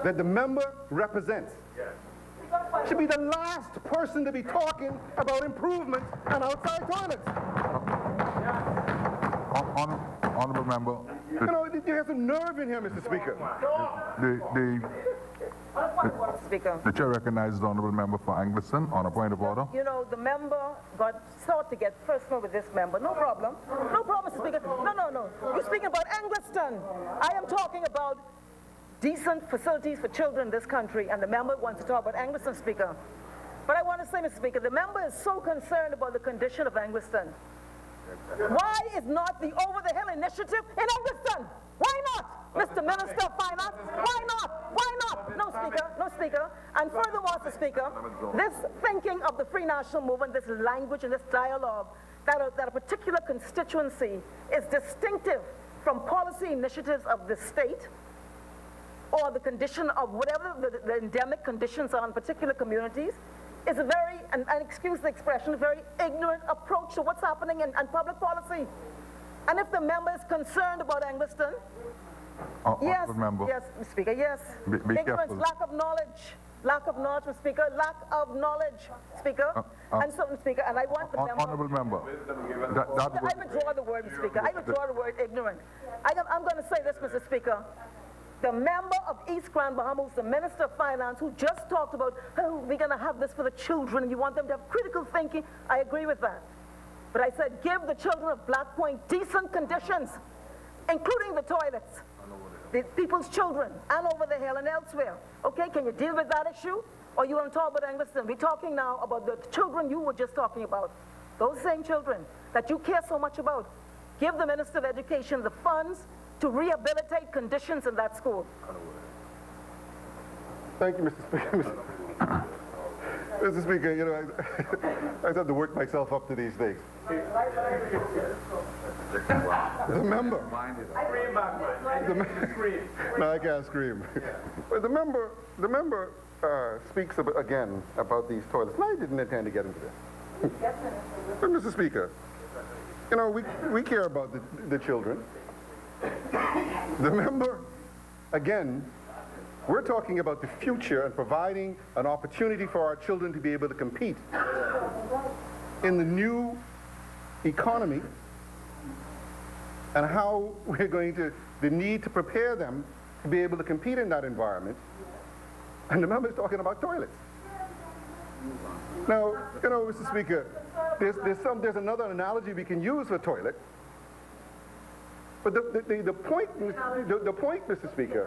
Speaker 5: that the member represents, should be the last person to be talking about improvements and outside toilets.
Speaker 2: Honorable member,
Speaker 5: You know, you have some nerve in here, Mr. Speaker.
Speaker 11: Speaker.
Speaker 2: the chair recognizes the honorable member for Angleston on a point of order.
Speaker 11: You know, the member sought to get personal with this member. No problem. No problem, Mr. Speaker. No. You're speaking about Angleston. I am talking about decent facilities for children in this country, and the member wants to talk about Angleston, Speaker. But I want to say, Mr. Speaker, the member is so concerned about the condition of Angleston. Why is not the over-the-hill initiative in Angleston? Why not, Mr. Minister of Finance? Why not? Why not? No, Speaker. No, Speaker. And furthermore, Mr. Speaker, this thinking of the Free National Movement, this language and this dialogue, that a particular constituency is distinctive from policy initiatives of the state or the condition of whatever the endemic conditions are in particular communities, is a very, and excuse the expression, a very ignorant approach to what's happening in public policy. And if the member is concerned about Angleston, yes,
Speaker 2: member.
Speaker 11: Mr. Speaker, yes.
Speaker 2: Be
Speaker 11: Ignorance,
Speaker 2: careful.
Speaker 11: lack of knowledge, Mr. Speaker, lack of knowledge, Speaker. And so, Mr. Speaker, and I want the member...
Speaker 2: Honorable member.
Speaker 11: I withdraw the word, Mr. Speaker. I withdraw the word ignorant. I'm going to say this, Mr. Speaker. The member of East Grand Bahama, who's the Minister of Finance, who just talked about, oh, we're going to have this for the children, and you want them to have critical thinking, I agree with that. But I said, give the children of Black Point decent conditions, including the toilets, the people's children, and over the hill and elsewhere. Okay, can you deal with that issue? Or you want to talk about Angleston? We're talking now about the children you were just talking about. Those same children that you care so much about. Give the Minister of Education the funds to rehabilitate conditions in that school.
Speaker 5: Thank you, Mr. Speaker. Mr. Speaker, you know, I have to work myself up to these things. The member. No, I can't scream. But the member speaks again about these toilets. And I didn't intend to get into this. But Mr. Speaker, you know, we care about the children. The member, again, we're talking about the future and providing an opportunity for our children to be able to compete in the new economy and how we're going to, the need to prepare them to be able to compete in that environment. And the member is talking about toilets. Now, you know, Mr. Speaker, there's another analogy we can use for toilet. But the point, Mr. Speaker,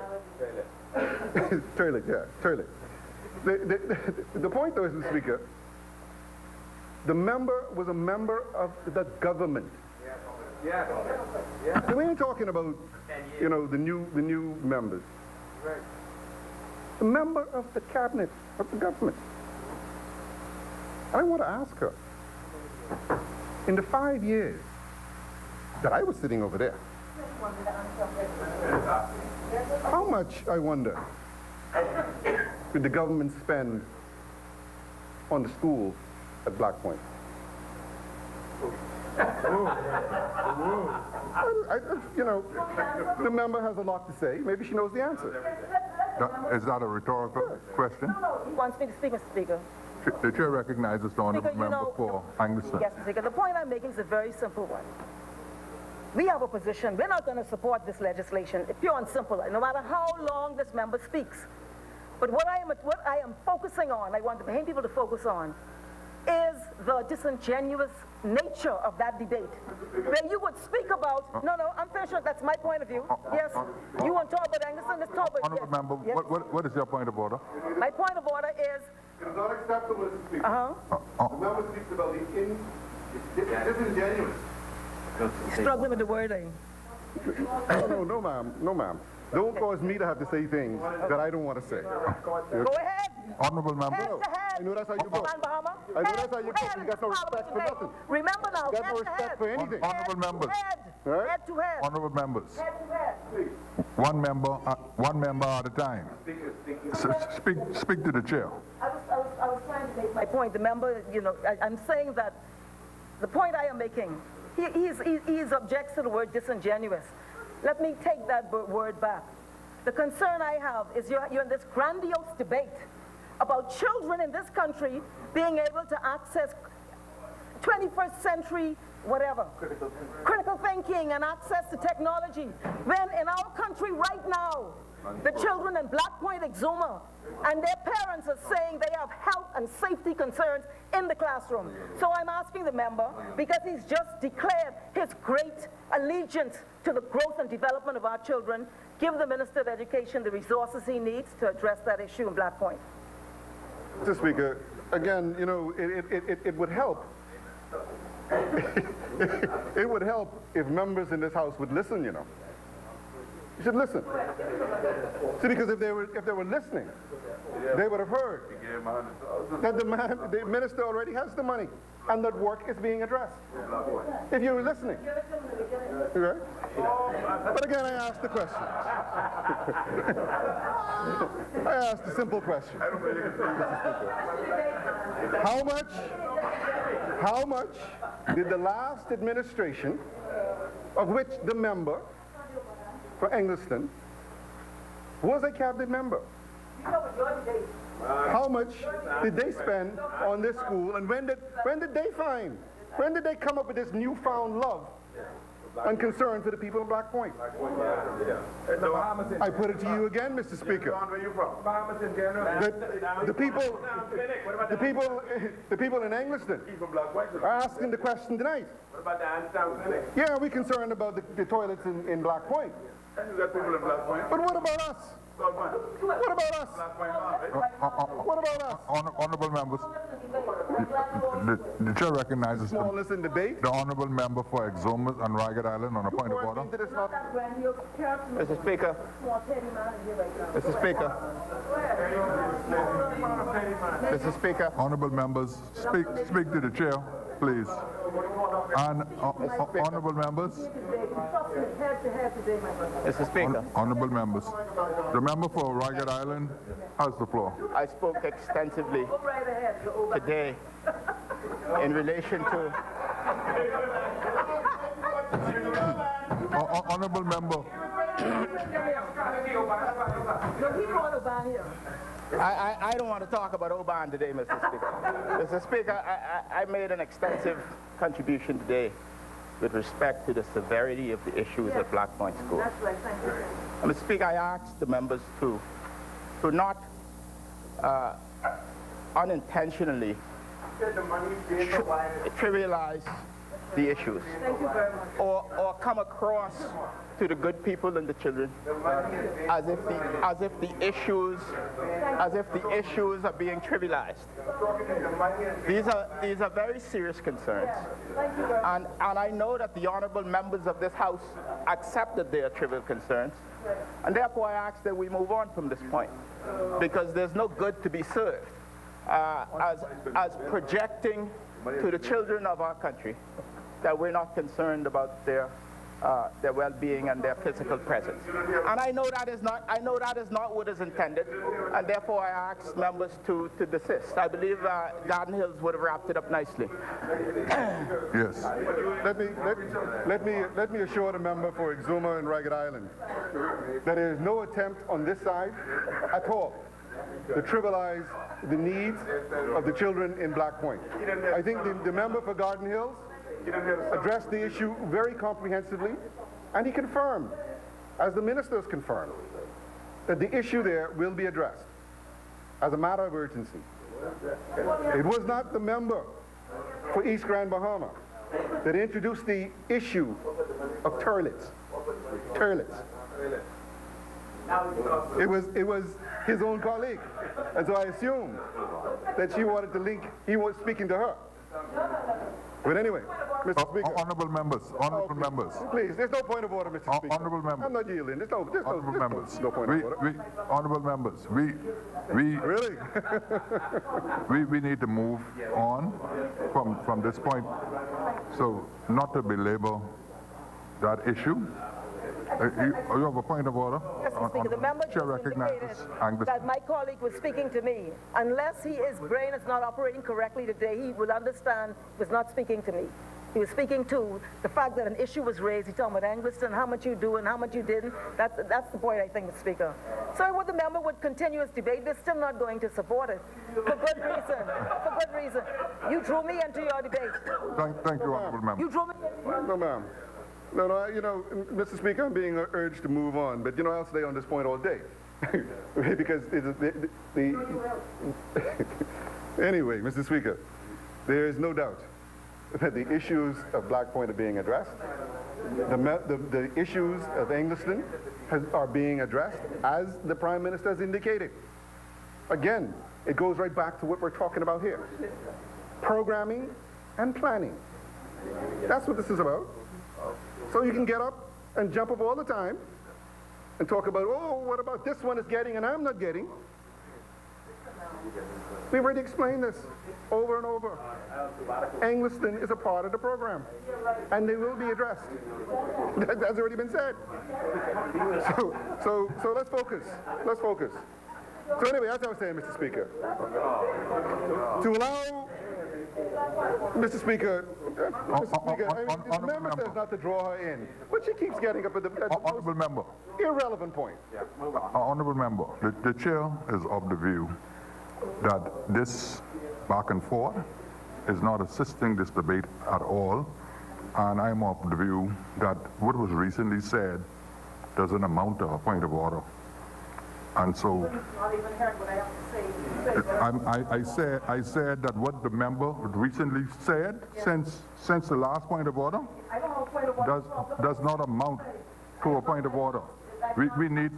Speaker 5: toilet, yeah, toilet. The point, though, Mr. Speaker, the member was a member of the government. So we ain't talking about, you know, the new members. The member of the cabinet of the government. I want to ask her, in the 5 years that I was sitting over there, how much, I wonder, did the government spend on the schools at Black Point? You know, the member has a lot to say. Maybe she knows the answer.
Speaker 2: Is that a rhetorical question?
Speaker 11: He wants me to speak, Mr. Speaker.
Speaker 2: The chair recognizes the honorable
Speaker 11: Speaker,
Speaker 2: member for Angleston.
Speaker 11: Yes, Mr. Speaker. The point I'm making is a very simple one. We have a position. We're not going to support this legislation, pure and simple, no matter how long this member speaks. But what I am focusing on, I want the Bahamian people to focus on, is the disingenuous nature of that debate. Where you would speak about, no, I'm finished, that's my point of view. Yes, you want to talk about Angleston, let's talk about
Speaker 2: Honorable member,
Speaker 11: yes.
Speaker 2: what is your point of order?
Speaker 11: My point of order is...
Speaker 5: It is not acceptable, Mr. Speaker. The member speaks about the disingenuous.
Speaker 11: Struggling with the wording.
Speaker 5: No, ma'am. Don't cause me to have to say things that I don't want to say.
Speaker 11: Go ahead.
Speaker 2: Honorable member.
Speaker 11: Head to head.
Speaker 5: I know that's how you go. I know that's how you go. You got no respect for nothing.
Speaker 11: Remember now,
Speaker 5: You got no respect for anything.
Speaker 2: Honorable members.
Speaker 11: Head to head.
Speaker 2: Honorable members.
Speaker 11: Head to head.
Speaker 2: One member at a time. Speak to the chair.
Speaker 11: I was trying to make my point. The member, you know, I'm saying that the point I am making, he objects to the word disingenuous. Let me take that word back. The concern I have is you're in this grandiose debate about children in this country being able to access 21st century, whatever, critical thinking and access to technology, when in our country right now, the children in Black Point, Exuma, and their parents are saying they have health and safety concerns in the classroom. So I'm asking the member, because he's just declared his great allegiance to the growth and development of our children, give the Minister of Education the resources he needs to address that issue in Black Point.
Speaker 5: Mr. Speaker, again, you know, it would help. It would help if members in this House would listen, you know. You should listen. See, because if they were listening, they would have heard that the minister already has the money and that work is being addressed. If you were listening. Right? But again, I asked the question. I asked a simple question. How much did the last administration, of which the member for Engliston was a cabinet member, how much did they spend on this school, and when did they come up with this newfound love and concern for the people of Black Point? I put it to you again, Mr. Speaker. The people in Engliston are asking the question tonight.
Speaker 10: What about the Anstown Clinic?
Speaker 5: Yeah, we're concerned about the toilets in Black Point.
Speaker 10: You got people in Black Point.
Speaker 5: But what about us? What about us? What about us?
Speaker 2: Honorable members, the chair recognizes
Speaker 5: Smallness in debate.
Speaker 2: the honorable member for Exumas and Ragged Island on a point of order.
Speaker 4: Mr. Speaker. Mr. Speaker. Mr. Speaker.
Speaker 2: Honorable members, speak to the chair, please. And honorable members.
Speaker 4: Mr. Speaker.
Speaker 2: Honorable members. The member for Ragged Island has the floor.
Speaker 4: I spoke extensively today in relation to
Speaker 2: honorable member.
Speaker 4: I don't want to talk about Oban today, Mr. Speaker. Mr. Speaker, I made an extensive contribution today with respect to the severity of the issues at Black Point School.
Speaker 11: That's right, thank you.
Speaker 4: Mr. Speaker, I asked the members to not unintentionally trivialize the issues or come across to the good people and the children as if the issues are being trivialized. These are very serious concerns, and I know that the honorable members of this House accept that they are trivial concerns, and therefore I ask that we move on from this point, because there's no good to be served as projecting to the children of our country that we're not concerned about their well-being and their physical presence. And I know that is not what is intended, and therefore I ask members to desist. I believe Garden Hills would have wrapped it up nicely.
Speaker 2: Yes.
Speaker 5: Let me assure the member for Exuma and Ragged Island that there is no attempt on this side at all to trivialize the needs of the children in Black Point. I think the member for Garden Hills addressed the issue very comprehensively, and he confirmed, as the ministers confirmed, that the issue there will be addressed as a matter of urgency. It was not the member for East Grand Bahama that introduced the issue of toilets. It was his own colleague, and so I assumed that she wanted to link, he was speaking to her. But anyway, Mr. Speaker.
Speaker 2: Honorable members, members.
Speaker 5: Please, there's no point of order, Mr. Speaker.
Speaker 2: Honorable members.
Speaker 5: I'm not yielding. There's no point of order.
Speaker 2: Honorable members,
Speaker 5: Really?
Speaker 2: we need to move on from this point, so not to belabor that issue. You have a point of order?
Speaker 11: Mr. Speaker, the member just indicated that my colleague was speaking to me. Unless his brain is not operating correctly today, he will understand he was not speaking to me. He was speaking to the fact that an issue was raised. He's talking about Angliston, how much you do and how much you didn't. That's the point, I think, Speaker. So I would the member would continue his debate. They're still not going to support it. For good reason. For good reason. You drew me into your debate.
Speaker 2: Thank you, Honorable Member.
Speaker 11: You drew me into
Speaker 5: No, ma'am. No, you know, Mr. Speaker, I'm being urged to move on, but, you know, I'll stay on this point all day. Because anyway, Mr. Speaker, there is no doubt that the issues of Black Point are being addressed. The issues of Angliston are being addressed, as the Prime Minister has indicated. Again, it goes right back to what we're talking about here. Programming and planning. That's what this is about. So you can get up and jump up all the time and talk about, oh, what about this one is getting and I'm not getting. We've already explained this over and over. Angliston is a part of the program, and they will be addressed. That's already been said. So let's focus. Let's focus. So anyway, as I was saying, Mr. Speaker, to allow Mr. Speaker, I mean, the member says not to draw her in, but she keeps getting up at the
Speaker 2: Honorable Member.
Speaker 5: Irrelevant point.
Speaker 2: Honorable Member, the chair is of the view that this back and forth is not assisting this debate at all, and I'm of the view that what was recently said doesn't amount to a point of order. And so
Speaker 6: Not even heard what I have to say.
Speaker 2: I said that what the member recently said since the last point of order
Speaker 6: I don't have a point of order.
Speaker 2: does not amount to a point of order. We need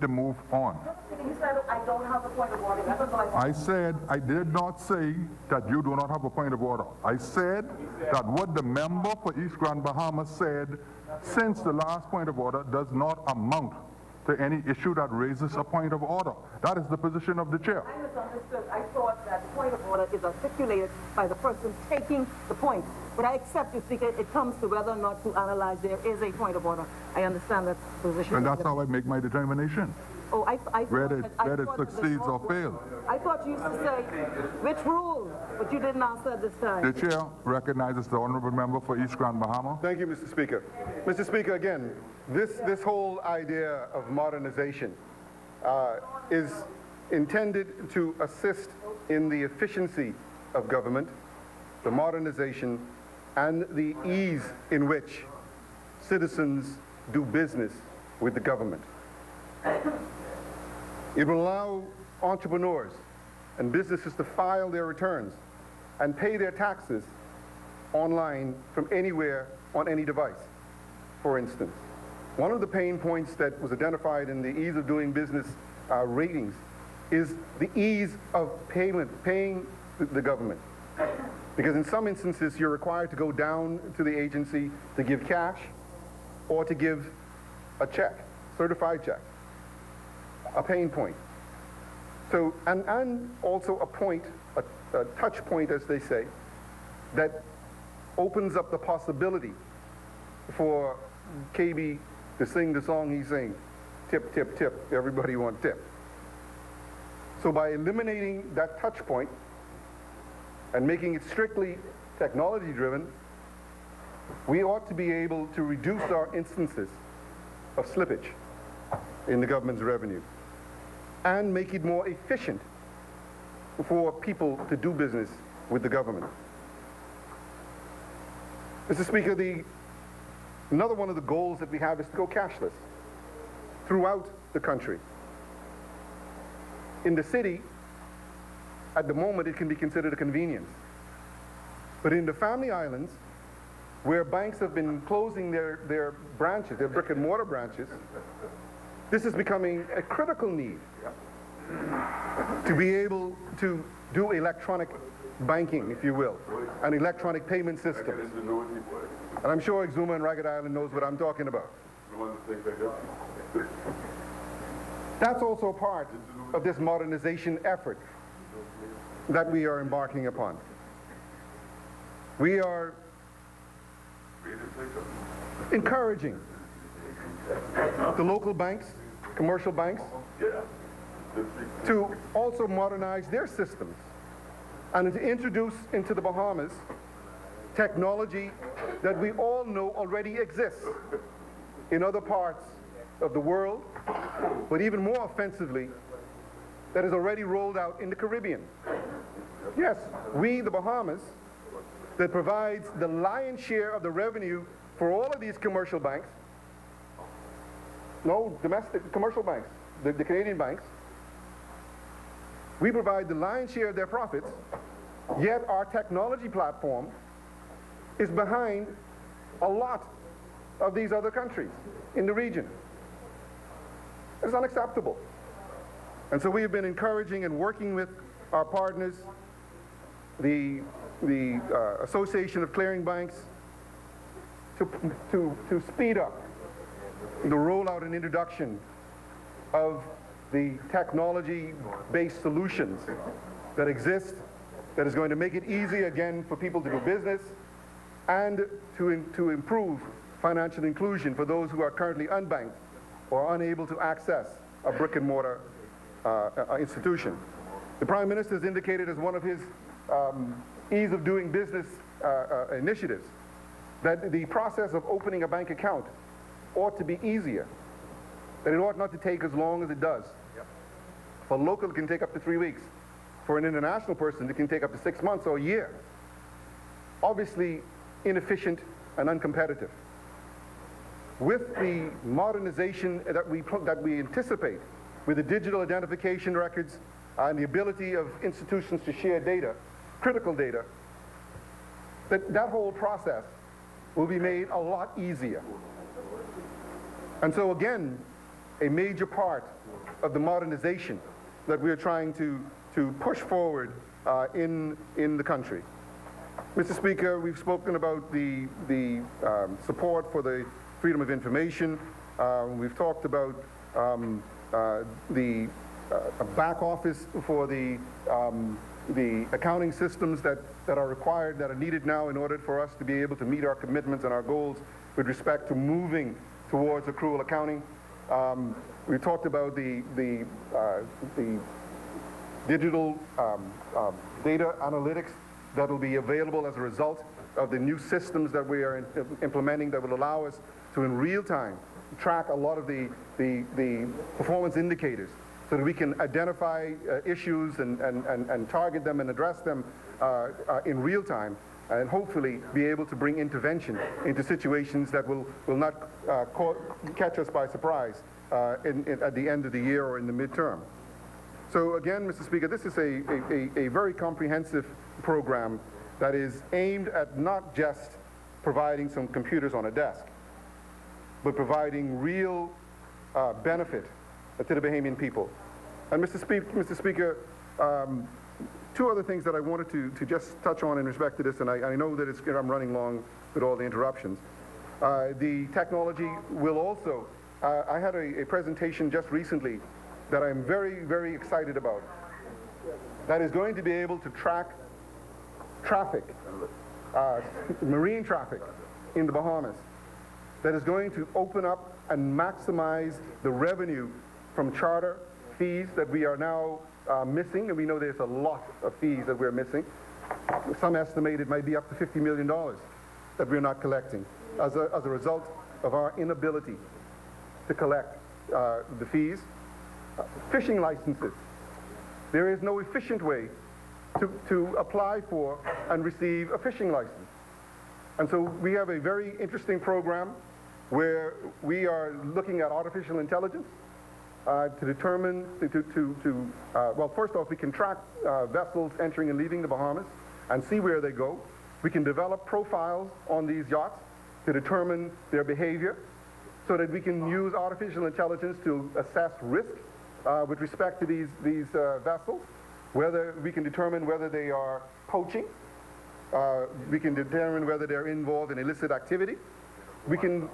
Speaker 2: to move on.
Speaker 6: You said I don't have a point of order. That's what I said.
Speaker 2: I did not say that you do not have a point of order. I said that what the member for East Grand Bahama said since the last point of order does not amount to any issue that raises a point of order. That is the position of the chair.
Speaker 11: I misunderstood. I thought that the point of order is articulated by the person taking the point. But I accept you, Speaker. It comes to whether or not to analyze there is a point of order. I understand that position.
Speaker 2: And that's how I make my determination.
Speaker 11: Oh,
Speaker 2: Whether it succeeds or fails.
Speaker 11: I thought you used to say, which rule? But you didn't answer this time.
Speaker 2: The chair recognizes the honorable member for East Grand Bahama.
Speaker 5: Thank you, Mr. Speaker. Mr. Speaker, again, this whole idea of modernization is intended to assist in the efficiency of government, the modernization, and the ease in which citizens do business with the government. It will allow entrepreneurs and businesses to file their returns and pay their taxes online from anywhere on any device, for instance. One of the pain points that was identified in the ease of doing business ratings is the ease of paying the government. Because in some instances, you're required to go down to the agency to give cash or to give a check, certified check. A pain point. So, and also a point, a touch point, as they say, that opens up the possibility for KB to sing the song he sings, tip, tip, tip, everybody want tip. So by eliminating that touch point and making it strictly technology driven, we ought to be able to reduce our instances of slippage in the government's revenue and make it more efficient for people to do business with the government. Mr. Speaker, another one of the goals that we have is to go cashless throughout the country. In the city, at the moment, it can be considered a convenience. But in the Family Islands, where banks have been closing their branches, their brick and mortar branches, this is becoming a critical need to be able to do electronic banking, if you will, and electronic payment systems. And I'm sure Exuma and Ragged Island knows what I'm talking about. That's also part of this modernization effort that we are embarking upon. We are encouraging the local banks, commercial banks, to also modernize their systems and to introduce into the Bahamas technology that we all know already exists in other parts of the world, but even more offensively, that is already rolled out in the Caribbean. Yes, we, the Bahamas, that provides the lion's share of the revenue for all of these commercial banks, no, domestic commercial banks, the Canadian banks, we provide the lion's share of their profits, yet our technology platform is behind a lot of these other countries in the region. It's unacceptable. And so we have been encouraging and working with our partners, the Association of Clearing Banks, to speed up the rollout and introduction of the technology-based solutions that exist, that is going to make it easy again for people to do business and to improve financial inclusion for those who are currently unbanked or unable to access a brick-and-mortar institution. The Prime Minister has indicated as one of his ease of doing business initiatives that the process of opening a bank account ought to be easier, that it ought not to take as long as it does. For local, it can take up to 3 weeks. For an international person, it can take up to 6 months or a year. Obviously inefficient and uncompetitive. With the modernization that we anticipate, with the digital identification records and the ability of institutions to share data, critical data, that whole process will be made a lot easier. And so again, a major part of the modernization that we are trying to push forward in the country. Mr. Speaker, we've spoken about the support for the freedom of information. We've talked about the back office for the accounting systems that are required, that are needed now in order for us to be able to meet our commitments and our goals with respect to moving towards accrual accounting. We talked about the digital data analytics that will be available as a result of the new systems that we are implementing that will allow us to, in real time, track a lot of the performance indicators so that we can identify issues and target them and address them in real time, and hopefully be able to bring intervention into situations that will not catch us by surprise at the end of the year or in the midterm. So again, Mr. Speaker, this is a very comprehensive program that is aimed at not just providing some computers on a desk, but providing real benefit to the Bahamian people. And Mr. Speaker, two other things that I wanted to just touch on in respect to this, and I know that I'm running long with all the interruptions. The technology will also, I had a presentation just recently that I'm very, very excited about, that is going to be able to track traffic, marine traffic in the Bahamas, that is going to open up and maximize the revenue from charter fees that we are now missing, and we know there's a lot of fees that we're missing. Some estimate it might be up to $50 million that we're not collecting as a result of our inability to collect the fees. Fishing licenses. There is no efficient way to apply for and receive a fishing license. And so we have a very interesting program where we are looking at artificial intelligence to determine, well, first off, we can track vessels entering and leaving the Bahamas and see where they go. We can develop profiles on these yachts to determine their behavior so that we can use artificial intelligence to assess risk with respect to these vessels, whether we can determine whether they are poaching, we can determine whether they're involved in illicit activity. We can,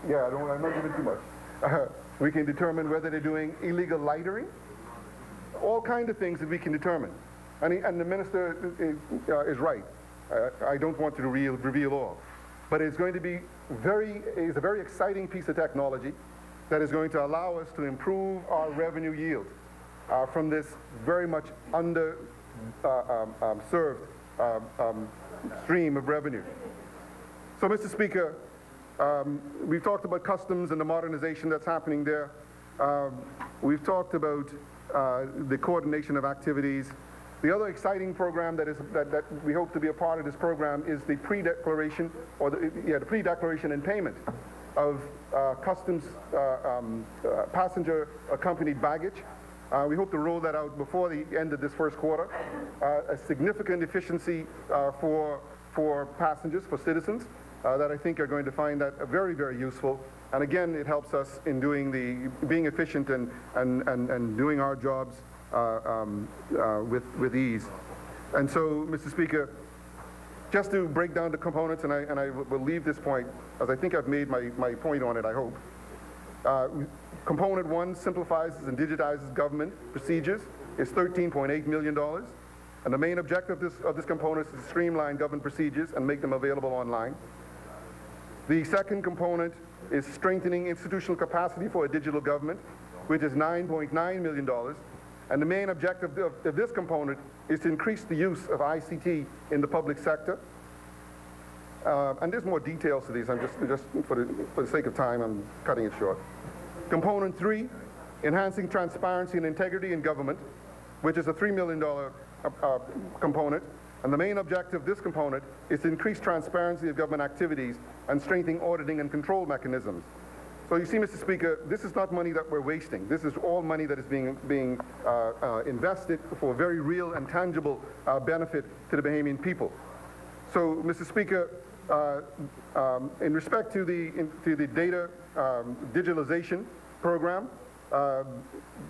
Speaker 5: yeah, I'm not giving too much. We can determine whether they're doing illegal lightering, all kinds of things that we can determine. And the minister is right. I don't want to reveal all. But it's going to be it's a very exciting piece of technology that is going to allow us to improve our revenue yield from this very much under served stream of revenue. So, Mr. Speaker, we've talked about customs and the modernization that's happening there. We've talked about the coordination of activities. The other exciting program that we hope to be a part of this program is the pre-declaration, or the pre-declaration and payment of customs passenger accompanied baggage. We hope to roll that out before the end of this first quarter. A significant efficiency for passengers, for citizens, that I think are going to find that very, very useful. And again, it helps us in being efficient and doing our jobs with ease. And so, Mr. Speaker, just to break down the components, and I will leave this point, as I think I've made my point on it, I hope. Component 1 simplifies and digitizes government procedures. It's $13.8 million. And the main objective of this component is to streamline government procedures and make them available online. The second component is strengthening institutional capacity for a digital government, which is $9.9 million. And the main objective of this component is to increase the use of ICT in the public sector. And there's more details to these. I'm just for the sake of time, I'm cutting it short. Component 3, enhancing transparency and integrity in government, which is a $3 million component. And the main objective of this component is to increase transparency of government activities and strengthening auditing and control mechanisms. So you see, Mr. Speaker, this is not money that we're wasting. This is all money that is being invested for very real and tangible benefit to the Bahamian people. So, Mr. Speaker, in respect to the data digitalization program,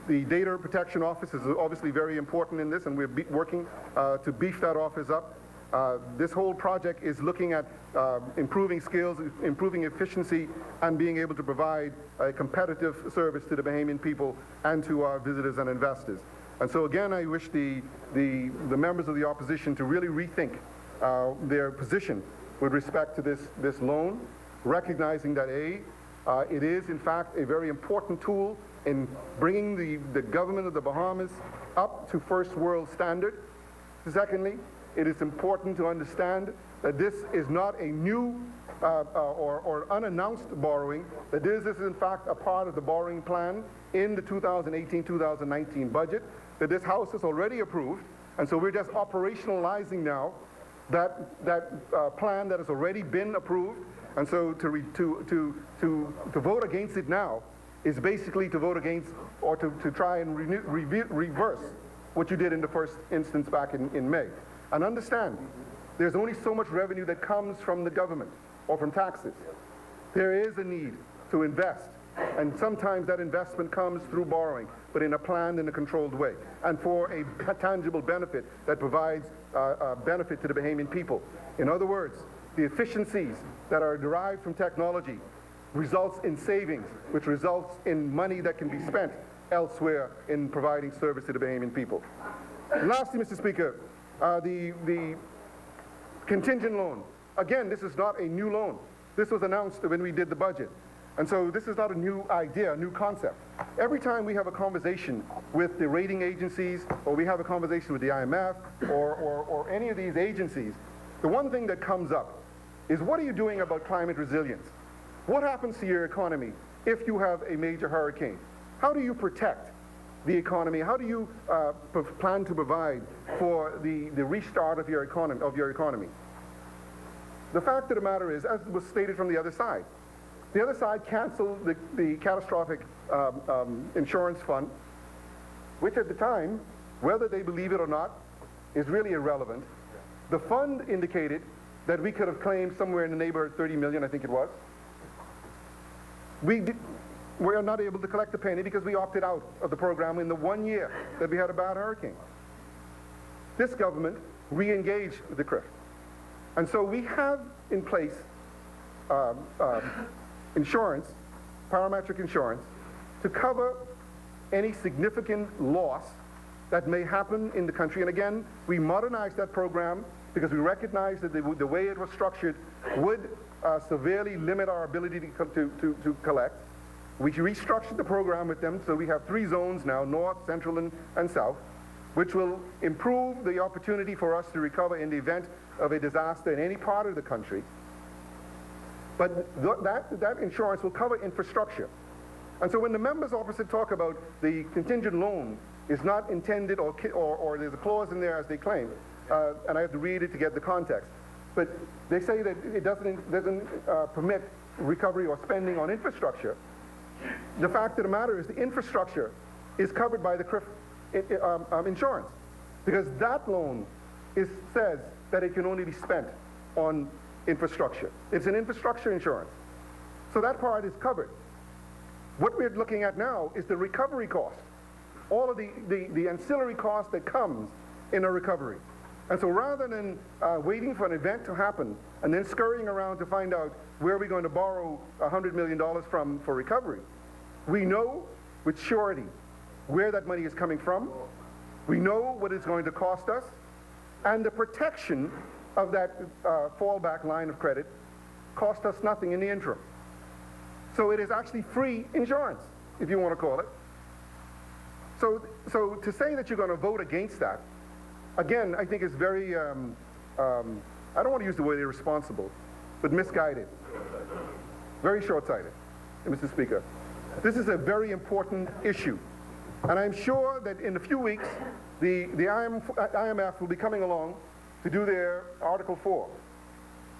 Speaker 5: the Data Protection Office is obviously very important in this, and we're working to beef that office up. This whole project is looking at improving skills, improving efficiency, and being able to provide a competitive service to the Bahamian people and to our visitors and investors. And so again, I wish the members of the opposition to really rethink their position with respect to this loan, recognizing that it is in fact a very important tool in bringing the government of the Bahamas up to first world standard. Secondly, it is important to understand that this is not a new or unannounced borrowing, that this is in fact a part of the borrowing plan in the 2018-2019 budget, that this House has already approved, and so we're just operationalizing now that plan that has already been approved. And so to vote against it now is basically to vote against, or to try and reverse what you did in the first instance back in May. And understand, there's only so much revenue that comes from the government or from taxes. There is a need to invest, and sometimes that investment comes through borrowing, but in a planned and a controlled way, and for a tangible benefit that provides benefit to the Bahamian people. In other words, the efficiencies that are derived from technology results in savings, which results in money that can be spent elsewhere in providing service to the Bahamian people. And lastly, Mr. Speaker, the contingent loan. Again, this is not a new loan. This was announced when we did the budget. And so this is not a new idea, a new concept. Every time we have a conversation with the rating agencies, or we have a conversation with the IMF, or any of these agencies, the one thing that comes up is, what are you doing about climate resilience? What happens to your economy if you have a major hurricane? How do you protect the economy? How do you plan to provide for the restart of your economy? The fact of the matter is, as was stated from the other side canceled the catastrophic insurance fund, which at the time, whether they believe it or not, is really irrelevant. The fund indicated that we could have claimed somewhere in the neighborhood of 30 million, I think it was. We are not able to collect a penny because we opted out of the program in the 1 year that we had a bad hurricane. This government re-engaged the CRIF. And so we have in place insurance, parametric insurance, to cover any significant loss that may happen in the country. And again, we modernized that program because we recognized that the way it was structured would severely limit our ability to collect. We restructured the program with them, so we have 3 zones now, north, central, and south. which will improve the opportunity for us to recover in the event of a disaster in any part of the country. But that insurance will cover infrastructure. And so when the members opposite talk about the contingent loan is not intended or there's a clause in there as they claim, and I have to read it to get the context, but they say that it doesn't permit recovery or spending on infrastructure. The fact of the matter is the infrastructure is covered by the CRIF insurance, because that loan says that it can only be spent on infrastructure. It's an infrastructure insurance. So that part is covered. What we're looking at now is the recovery cost, all of the ancillary cost that comes in a recovery. And so rather than waiting for an event to happen and then scurrying around to find out where we're going to borrow $100 million from for recovery, we know with surety where that money is coming from, we know what it's going to cost us, and the protection of that fallback line of credit cost us nothing in the interim. So it is actually free insurance, if you want to call it. So to say that you're going to vote against that, again, I think is very, I don't want to use the word irresponsible, but misguided. Very short-sighted, Mr. Speaker. This is a very important issue. And I'm sure that in a few weeks, the IMF will be coming along to do their Article 4.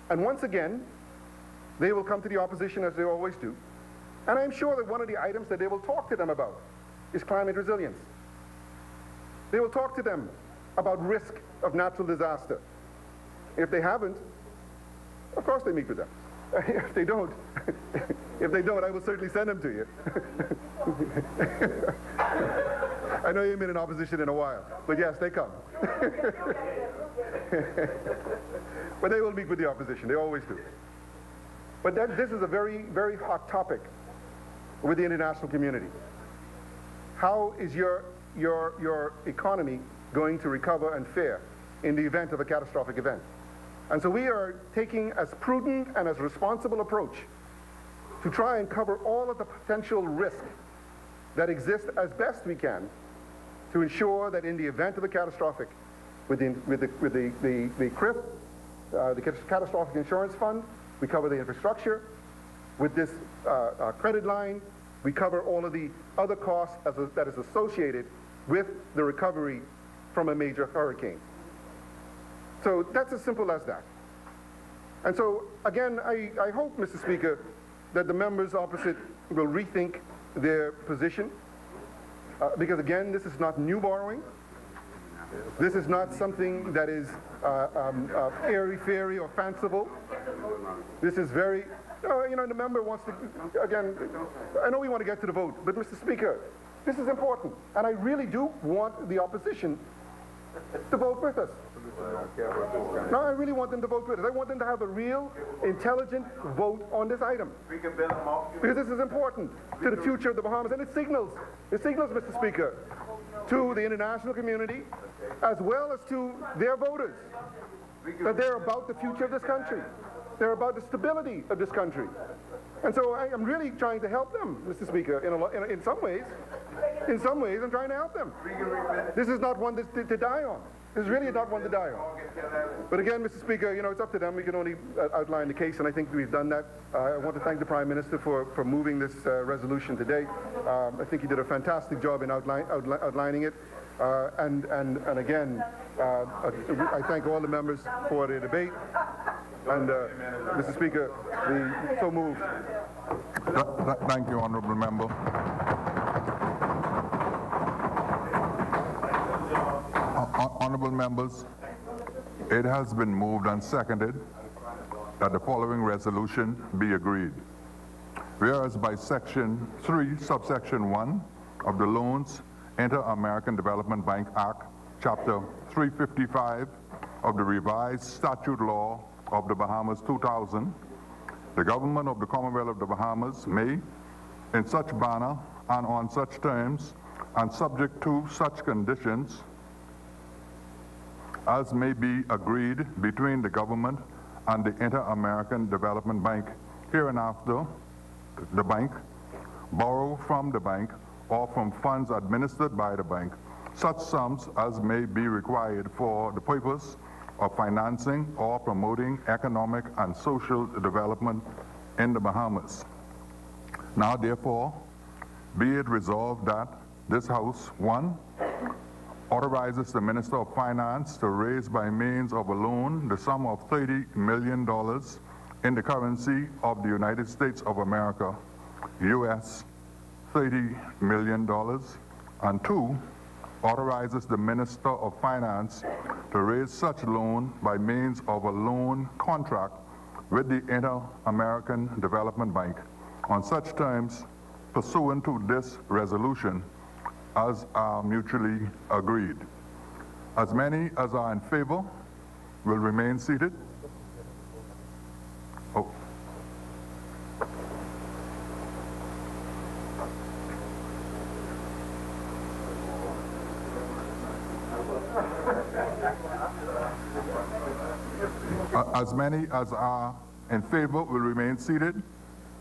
Speaker 5: And once again, they will come to the opposition as they always do. And I'm sure that one of the items that they will talk to them about is climate resilience. They will talk to them about risk of natural disaster. If they haven't, of course they meet with them. If they don't, I will certainly send them to you. I know you haven't been in opposition in a while, but yes, they come. But they will meet with the opposition, they always do. But this is a very, very hot topic with the international community. How is your economy going to recover and fare in the event of a catastrophic event? And so we are taking as prudent and as responsible approach to try and cover all of the potential risk that exists as best we can to ensure that in the event of a catastrophic, with the CRIF, the Catastrophic Insurance Fund, we cover the infrastructure. With this credit line, we cover all of the other costs that is associated with the recovery from a major hurricane. So that's as simple as that. And so, again, I hope, Mr. Speaker, that the members opposite will rethink their position. Because, again, this is not new borrowing. This is not something that is airy-fairy or fanciful. This is very, the member wants to, again, I know we want to get to the vote, but Mr. Speaker, this is important. And I really do want the opposition to vote with us. No, I really want them to vote with us. I want them to have a real, intelligent vote on this item. Because this is important to the future of the Bahamas. And it signals, Mr. Speaker, to the international community, as well as to their voters, that they're about the future of this country. They're about the stability of this country. And so I am really trying to help them, Mr. Speaker, in some ways. In some ways, I'm trying to help them. This is not one to die on. This is really not one to die on. But again, Mr. Speaker, it's up to them. We can only outline the case, and I think we've done that. I want to thank the Prime Minister for moving this resolution today. I think he did a fantastic job in outlining it. And again, I thank all the members for the debate. And Mr. Speaker, so moved.
Speaker 2: Thank you, Honourable Member. Honourable members, it has been moved and seconded that the following resolution be agreed. Whereas by Section 3, Subsection 1 of the Loans Inter-American Development Bank Act, Chapter 355 of the Revised Statute Law of the Bahamas 2000, the government of the Commonwealth of the Bahamas may, in such manner and on such terms, and subject to such conditions as may be agreed between the government and the Inter-American Development Bank, hereinafter the bank, borrow from the bank or from funds administered by the bank such sums as may be required for the purpose of financing or promoting economic and social development in the Bahamas. Now, therefore, be it resolved that this House, 1, authorizes the Minister of Finance to raise by means of a loan the sum of $30 million in the currency of the United States of America, US $30 million, and 2, authorizes the Minister of Finance to raise such loan by means of a loan contract with the Inter-American Development Bank on such terms pursuant to this resolution as are mutually agreed. As many as are in favor will remain seated. Oh. As many as are in favor will remain seated.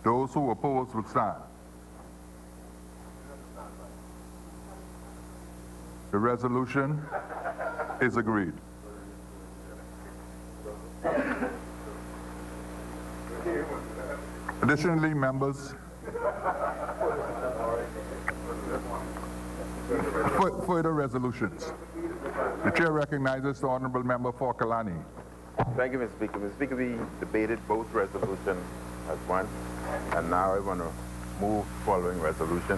Speaker 2: Those who oppose will stand. The resolution is agreed. Additionally, members, further resolutions. The chair recognizes the honorable member for Kalani.
Speaker 1: Thank you, Mr. Speaker. Mr. Speaker, we debated both resolutions at once, and now I want to move the following resolution.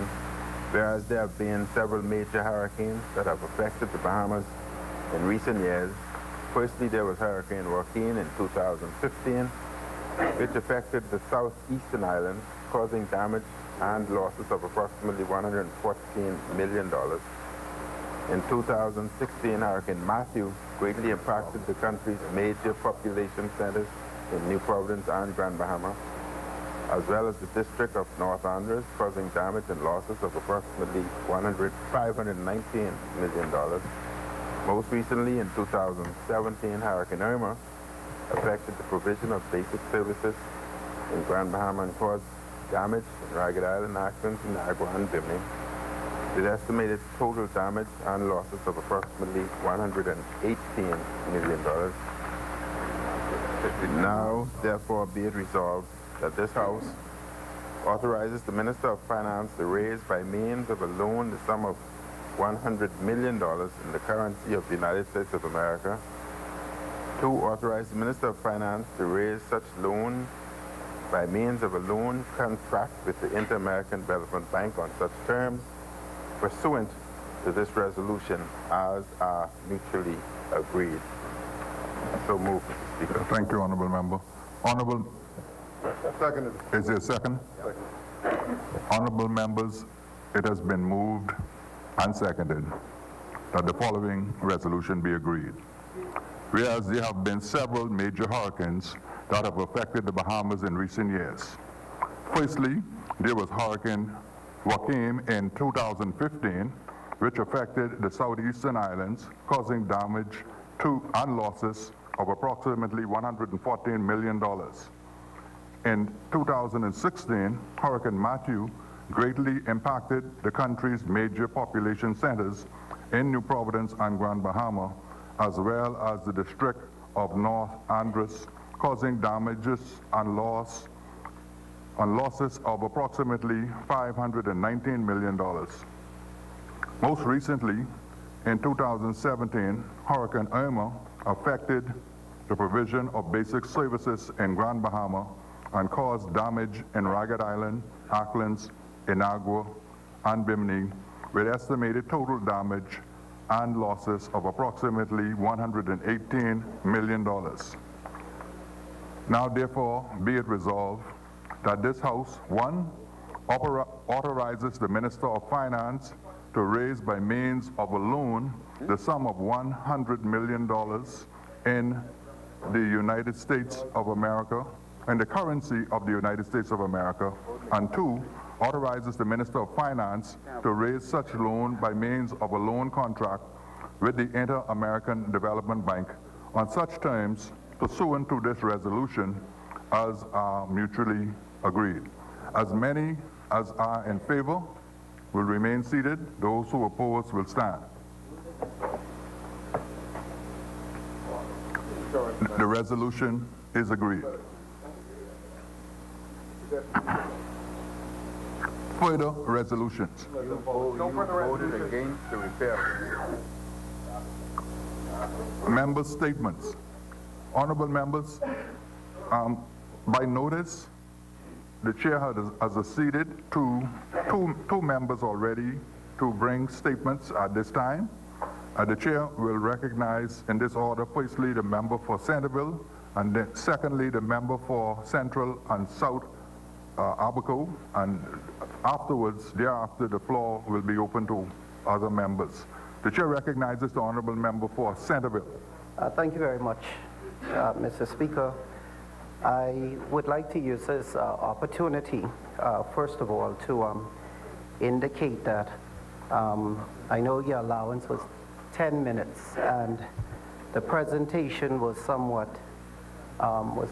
Speaker 1: Whereas there have been several major hurricanes that have affected the Bahamas in recent years. Firstly, there was Hurricane Joaquin in 2015, which affected the southeastern islands, causing damage and losses of approximately $114 million. In 2016, Hurricane Matthew greatly impacted the country's major population centers in New Providence and Grand Bahama, as well as the district of North Andros, causing damage and losses of approximately $519 million. Most recently, in 2017, Hurricane Irma affected the provision of basic services in Grand Bahama and caused damage in Ragged Island, Acklins, Niagara, and Bimini. It estimated total damage and losses of approximately $118 million. Now, therefore, be it resolved that this House authorizes the Minister of Finance to raise by means of a loan the sum of $100 million in the currency of the United States of America. 2, authorize the Minister of Finance to raise such loan by means of a loan contract with the Inter-American Development Bank on such terms pursuant to this resolution as are mutually agreed. So moved, Mr. Speaker.
Speaker 2: Thank you, honorable member. Honorable.
Speaker 5: Seconded.
Speaker 2: Is there a second? Second. Honorable members, it has been moved and seconded that the following resolution be agreed. Whereas there have been several major hurricanes that have affected the Bahamas in recent years. Firstly, there was Hurricane Joaquin in 2015, which affected the southeastern islands, causing damage to and losses of approximately $114 million. In 2016, Hurricane Matthew greatly impacted the country's major population centers in New Providence and Grand Bahama, as well as the district of North Andros, causing damages and losses of approximately $519 million. Most recently, in 2017, Hurricane Irma affected the provision of basic services in Grand Bahama and caused damage in Ragged Island, Acklins, Inagua, and Bimini, with estimated total damage and losses of approximately $118 million. Now, therefore, be it resolved that this House, 1, authorizes the Minister of Finance to raise by means of a loan the sum of $100 million in the United States of America, in the currency of the United States of America, and 2, authorizes the Minister of Finance to raise such loan by means of a loan contract with the Inter-American Development Bank on such terms pursuant to this resolution as are mutually agreed. As many as are in favor will remain seated. Those who oppose will stand. The resolution is agreed. Further resolutions.
Speaker 1: You voted against the repair.
Speaker 2: Member statements. Honorable members, by notice, the chair has acceded to two members already to bring statements at this time. The chair will recognize in this order, firstly, the member for Centerville, and then secondly, the member for Central and South Abaco, and afterwards, thereafter, the floor will be open to other members. The chair recognizes the honorable member for Centerville.
Speaker 12: Thank you very much, Mr. Speaker. I would like to use this opportunity, first of all, to indicate that I know your allowance was 10 minutes, and the presentation was somewhat, was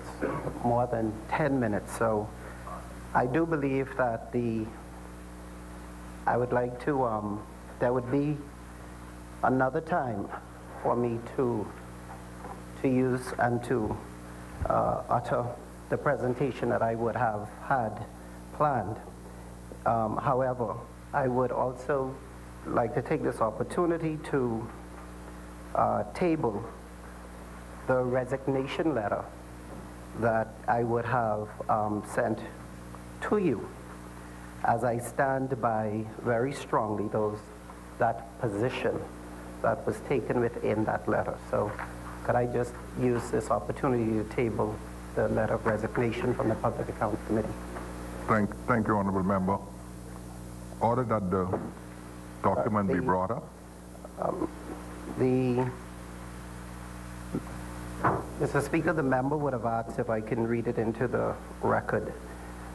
Speaker 12: more than 10 minutes. So I do believe that I would like to, there would be another time for me to use and to utter the presentation that I would have had planned. However, I would also like to take this opportunity to table the resignation letter that I would have sent to you, as I stand by very strongly that position that was taken within that letter. So could I just use this opportunity to table the letter of resignation from the Public Accounts Committee?
Speaker 2: Thank you, honorable member. Order that the document be brought up.
Speaker 12: Mr. Speaker, the member would have asked if I can read it into the record.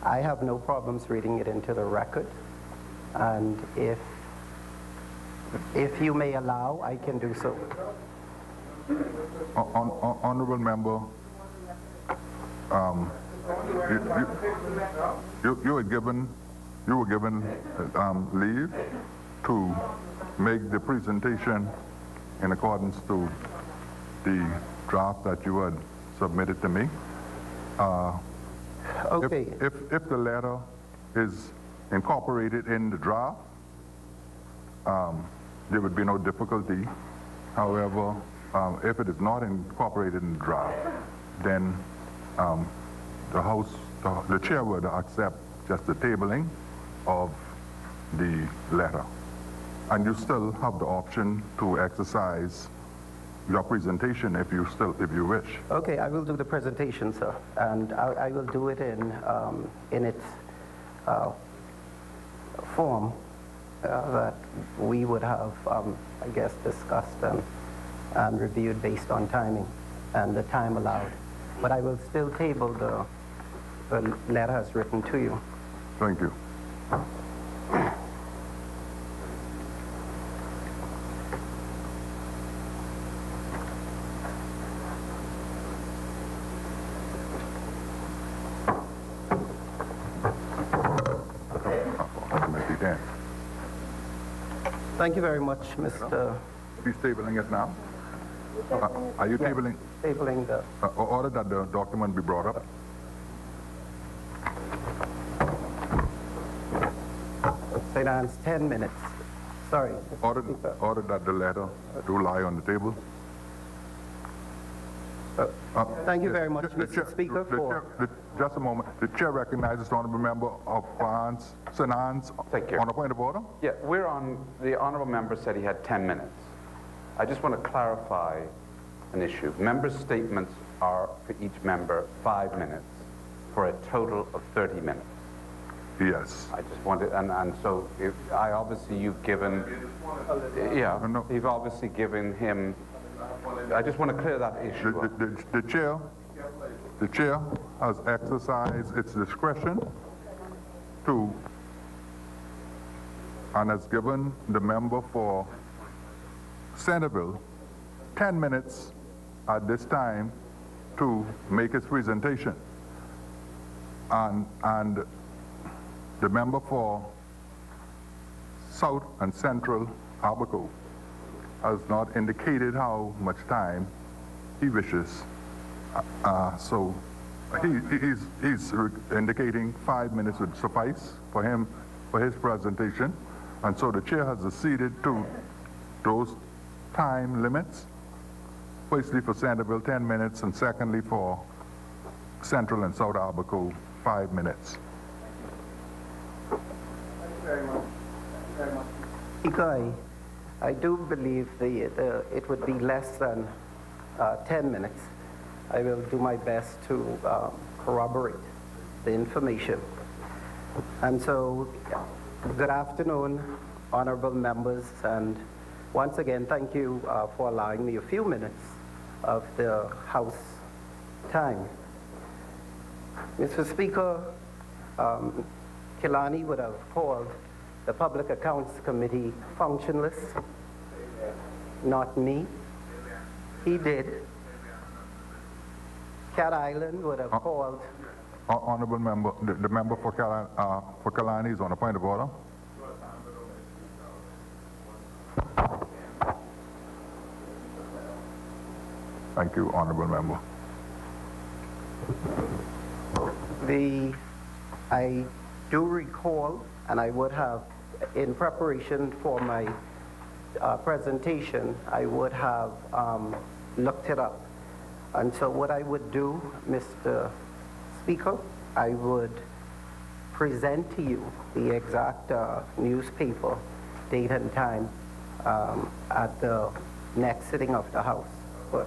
Speaker 12: I have no problems reading it into the record, and if you may allow, I can do so.
Speaker 2: Honorable member, you were given leave to make the presentation in accordance to the draft that you had submitted to me.
Speaker 12: Okay.
Speaker 2: If the letter is incorporated in the draft, there would be no difficulty. However, if it is not incorporated in the draft, then the chair would accept just the tabling of the letter. And you still have the option to exercise your presentation if you wish.
Speaker 12: Okay, I will do the presentation, sir, and I will do it in its form that we would have, I guess, discussed and reviewed based on timing and the time allowed. But I will still table the letter as written to you.
Speaker 2: Thank you.
Speaker 12: Thank you very much, Mr.
Speaker 2: He's tabling it now? Are you tabling?
Speaker 12: Tabling the...
Speaker 2: Order that the document be brought up.
Speaker 12: St. Anne's, 10 minutes. Sorry.
Speaker 2: Order that the letter do lie on the table.
Speaker 12: Thank you very much, Mr. Speaker.
Speaker 2: Just a moment. The chair recognizes the honourable member of St. Anne's.
Speaker 13: Thank you.
Speaker 2: On a point of order?
Speaker 13: Yeah, the honourable member said he had 10 minutes. I just want to clarify an issue. Member statements are, for each member, 5 minutes, for a total of 30 minutes.
Speaker 2: Yes.
Speaker 13: I just wanted, and so you've given, you've obviously given him, I just want to clear that issue up.
Speaker 2: The chair has exercised its discretion to, and has given the member for Centerville 10 minutes at this time to make his presentation. And the member for South and Central Abaco has not indicated how much time he wishes So he's indicating 5 minutes would suffice for him, for his presentation. And so the chair has acceded to those time limits. Firstly for Centerville, 10 minutes, and secondly for Central and South Albuquerque, 5 minutes.
Speaker 12: Thank you very much. Speaker, I do believe it would be less than 10 minutes. I will do my best to corroborate the information. And so, good afternoon, honorable members, and once again, thank you for allowing me a few minutes of the House time. Mr. Speaker, Kilani would have called the Public Accounts Committee functionless, not me. He did. Cat Island would have called.
Speaker 2: Honorable member, the member for Kalani is on a point of order. Thank you, honorable member.
Speaker 12: I do recall, and I would have, in preparation for my presentation, I would have looked it up. And so what I would do, Mr. Speaker, I would present to you the exact newspaper, date and time at the next sitting of the House. But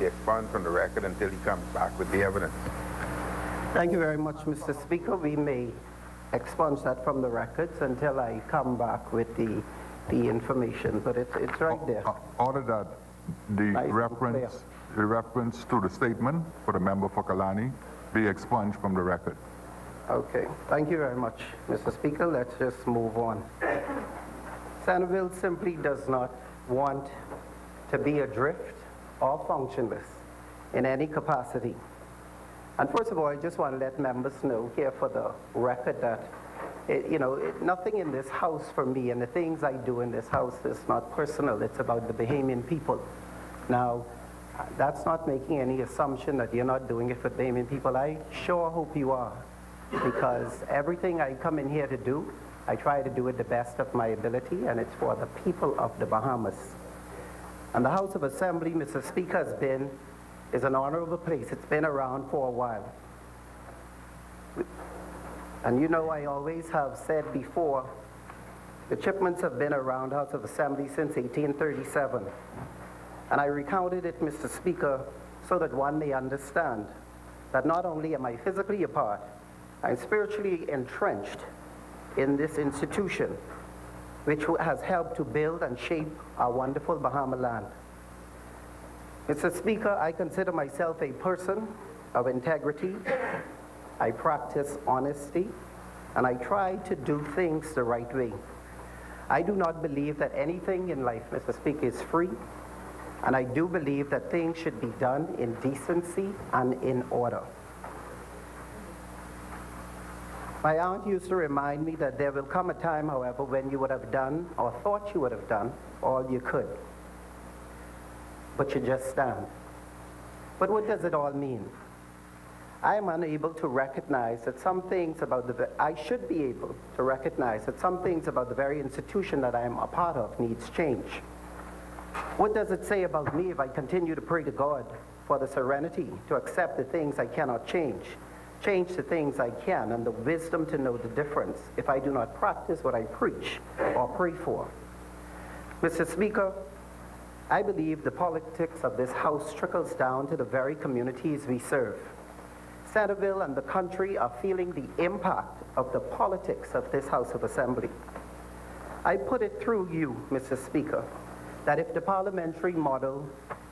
Speaker 1: he expunge from the record until he comes back with the evidence.
Speaker 12: Thank you very much, Mr. Speaker. We may expunge that from the records until I come back with the information, but it's right there.
Speaker 2: Order that the reference to the statement for the member for Kalani be expunged from the record.
Speaker 12: Okay. Thank you very much, Mr. Speaker. Let's just move on. Centerville simply does not want to be adrift or functionless in any capacity. And first of all, I just want to let members know here for the record that nothing in this house for me, and the things I do in this house is not personal. It's about the Bahamian people. Now, that's not making any assumption that you're not doing it for the Bahamian people. I sure hope you are, because everything I come in here to do, I try to do it the best of my ability, and it's for the people of the Bahamas. And the House of Assembly, Mr. Speaker, is an honorable place. It's been around for a while. And you know, I always have said before, the Chipmans have been around House of Assembly since 1837. And I recounted it, Mr. Speaker, so that one may understand that not only am I physically a part, I'm spiritually entrenched in this institution, which has helped to build and shape our wonderful Bahama land. Mr. Speaker, I consider myself a person of integrity. I practice honesty, and I try to do things the right way. I do not believe that anything in life, Mr. Speaker, is free, and I do believe that things should be done in decency and in order. My aunt used to remind me that there will come a time, however, when you would have done, or thought you would have done, all you could. But you just stand. But what does it all mean? I am unable to recognize that some things about I should be able to recognize that some things about the very institution that I am a part of needs change. What does it say about me if I continue to pray to God for the serenity to accept the things I cannot change the things I can, and the wisdom to know the difference if I do not practice what I preach or pray for? Mr. Speaker, I believe the politics of this House trickles down to the very communities we serve. Centerville and the country are feeling the impact of the politics of this House of Assembly. I put it through you, Mr. Speaker, that if the parliamentary model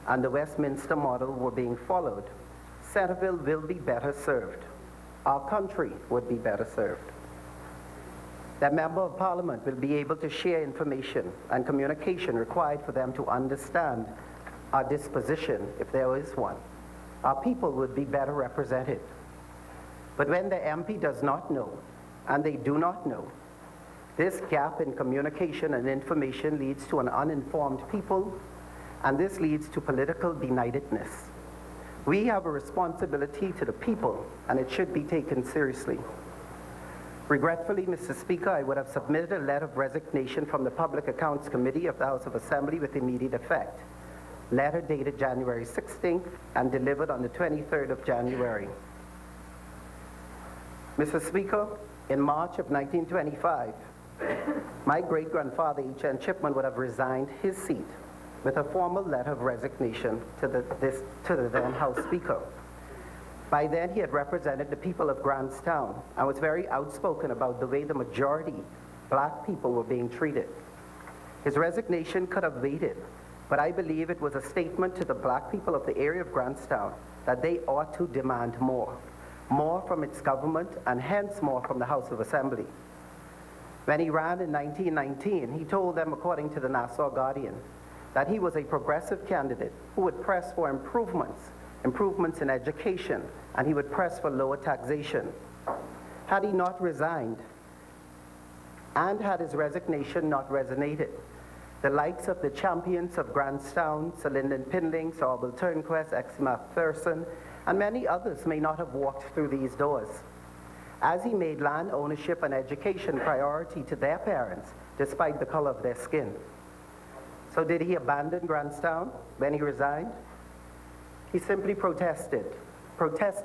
Speaker 12: and the Westminster model were being followed, Centerville will be better served. Our country would be better served. That member of parliament will be able to share information and communication required for them to understand our disposition, if there is one. Our people would be better represented. But when the MP does not know, and they do not know, this gap in communication and information leads to an uninformed people, and this leads to political benightedness. We have a responsibility to the people, and it should be taken seriously. Regretfully, Mr. Speaker, I would have submitted a letter of resignation from the Public Accounts Committee of the House of Assembly with immediate effect. Letter dated January 16th and delivered on the 23rd of January. Mr. Speaker, in March of 1925, my great-grandfather, H.N. Chipman, would have resigned his seat with a formal letter of resignation to the then House Speaker. By then, he had represented the people of Grantstown and was very outspoken about the way the majority black people were being treated. His resignation could have waited, but I believe it was a statement to the black people of the area of Grantstown that they ought to demand more from its government, and hence more from the House of Assembly. When he ran in 1919, he told them, according to the Nassau Guardian, that he was a progressive candidate who would press for improvements in education, and he would press for lower taxation. Had he not resigned, and had his resignation not resonated, the likes of the champions of Grantstown, Sir Lyndon Pindling, Sir Orville Turnquest, Exima Thurston, and many others may not have walked through these doors. As he made land ownership and education priority to their parents, despite the color of their skin. So did he abandon Grantstown when he resigned? He simply protested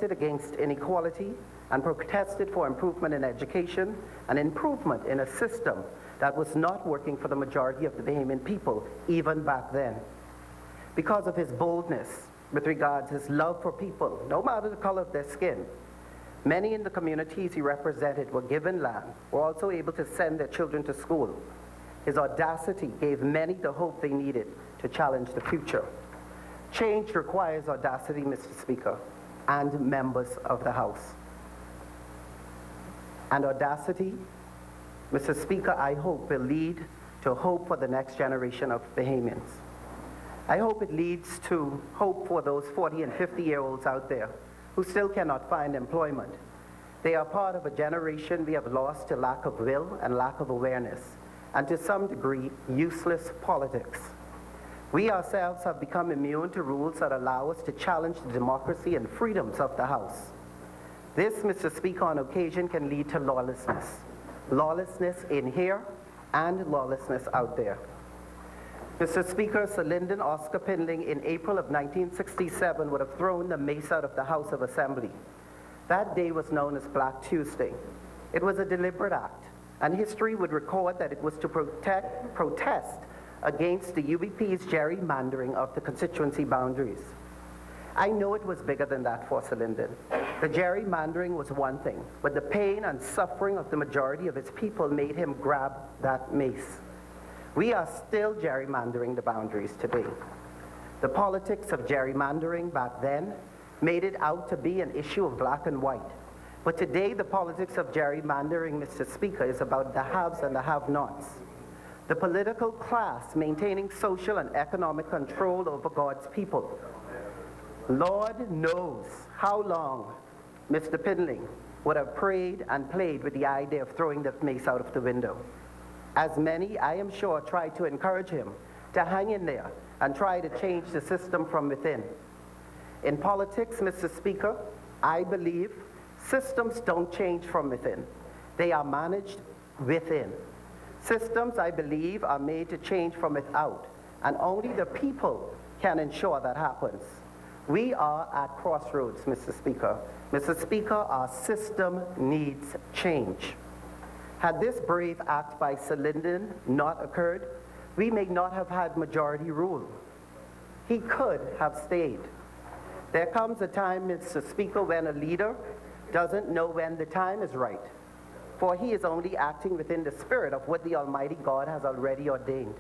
Speaker 12: against inequality and protested for improvement in education and improvement in a system that was not working for the majority of the Bahamian people, even back then. Because of his boldness with regards to his love for people, no matter the color of their skin, many in the communities he represented were given land, were also able to send their children to school. His audacity gave many the hope they needed to challenge the future. Change requires audacity, Mr. Speaker, and members of the House. And audacity, Mr. Speaker, I hope will lead to hope for the next generation of Bahamians. I hope it leads to hope for those 40 and 50-year-olds out there who still cannot find employment. They are part of a generation we have lost to lack of will and lack of awareness, and to some degree, useless politics. We ourselves have become immune to rules that allow us to challenge the democracy and freedoms of the House. This, Mr. Speaker, on occasion can lead to lawlessness. Lawlessness in here and lawlessness out there. Mr. Speaker, Sir Lyndon Oscar Pindling in April of 1967 would have thrown the mace out of the House of Assembly. That day was known as Black Tuesday. It was a deliberate act, and history would record that it was to protest against the UBP's gerrymandering of the constituency boundaries. I know it was bigger than that for Sir Lyndon. The gerrymandering was one thing, but the pain and suffering of the majority of his people made him grab that mace. We are still gerrymandering the boundaries today. The politics of gerrymandering back then made it out to be an issue of black and white. But today, the politics of gerrymandering, Mr. Speaker, is about the haves and the have-nots. The political class maintaining social and economic control over God's people. Lord knows how long Mr. Pindling would have prayed and played with the idea of throwing the mace out of the window. As many, I am sure, tried to encourage him to hang in there and try to change the system from within. In politics, Mr. Speaker, I believe systems don't change from within. They are managed within. Systems, I believe, are made to change from without, and only the people can ensure that happens. We are at crossroads, Mr. Speaker. Mr. Speaker, our system needs change. Had this brave act by Sir Lyndon not occurred, we may not have had majority rule. He could have stayed. There comes a time, Mr. Speaker, when a leader doesn't know when the time is right, for he is only acting within the spirit of what the Almighty God has already ordained.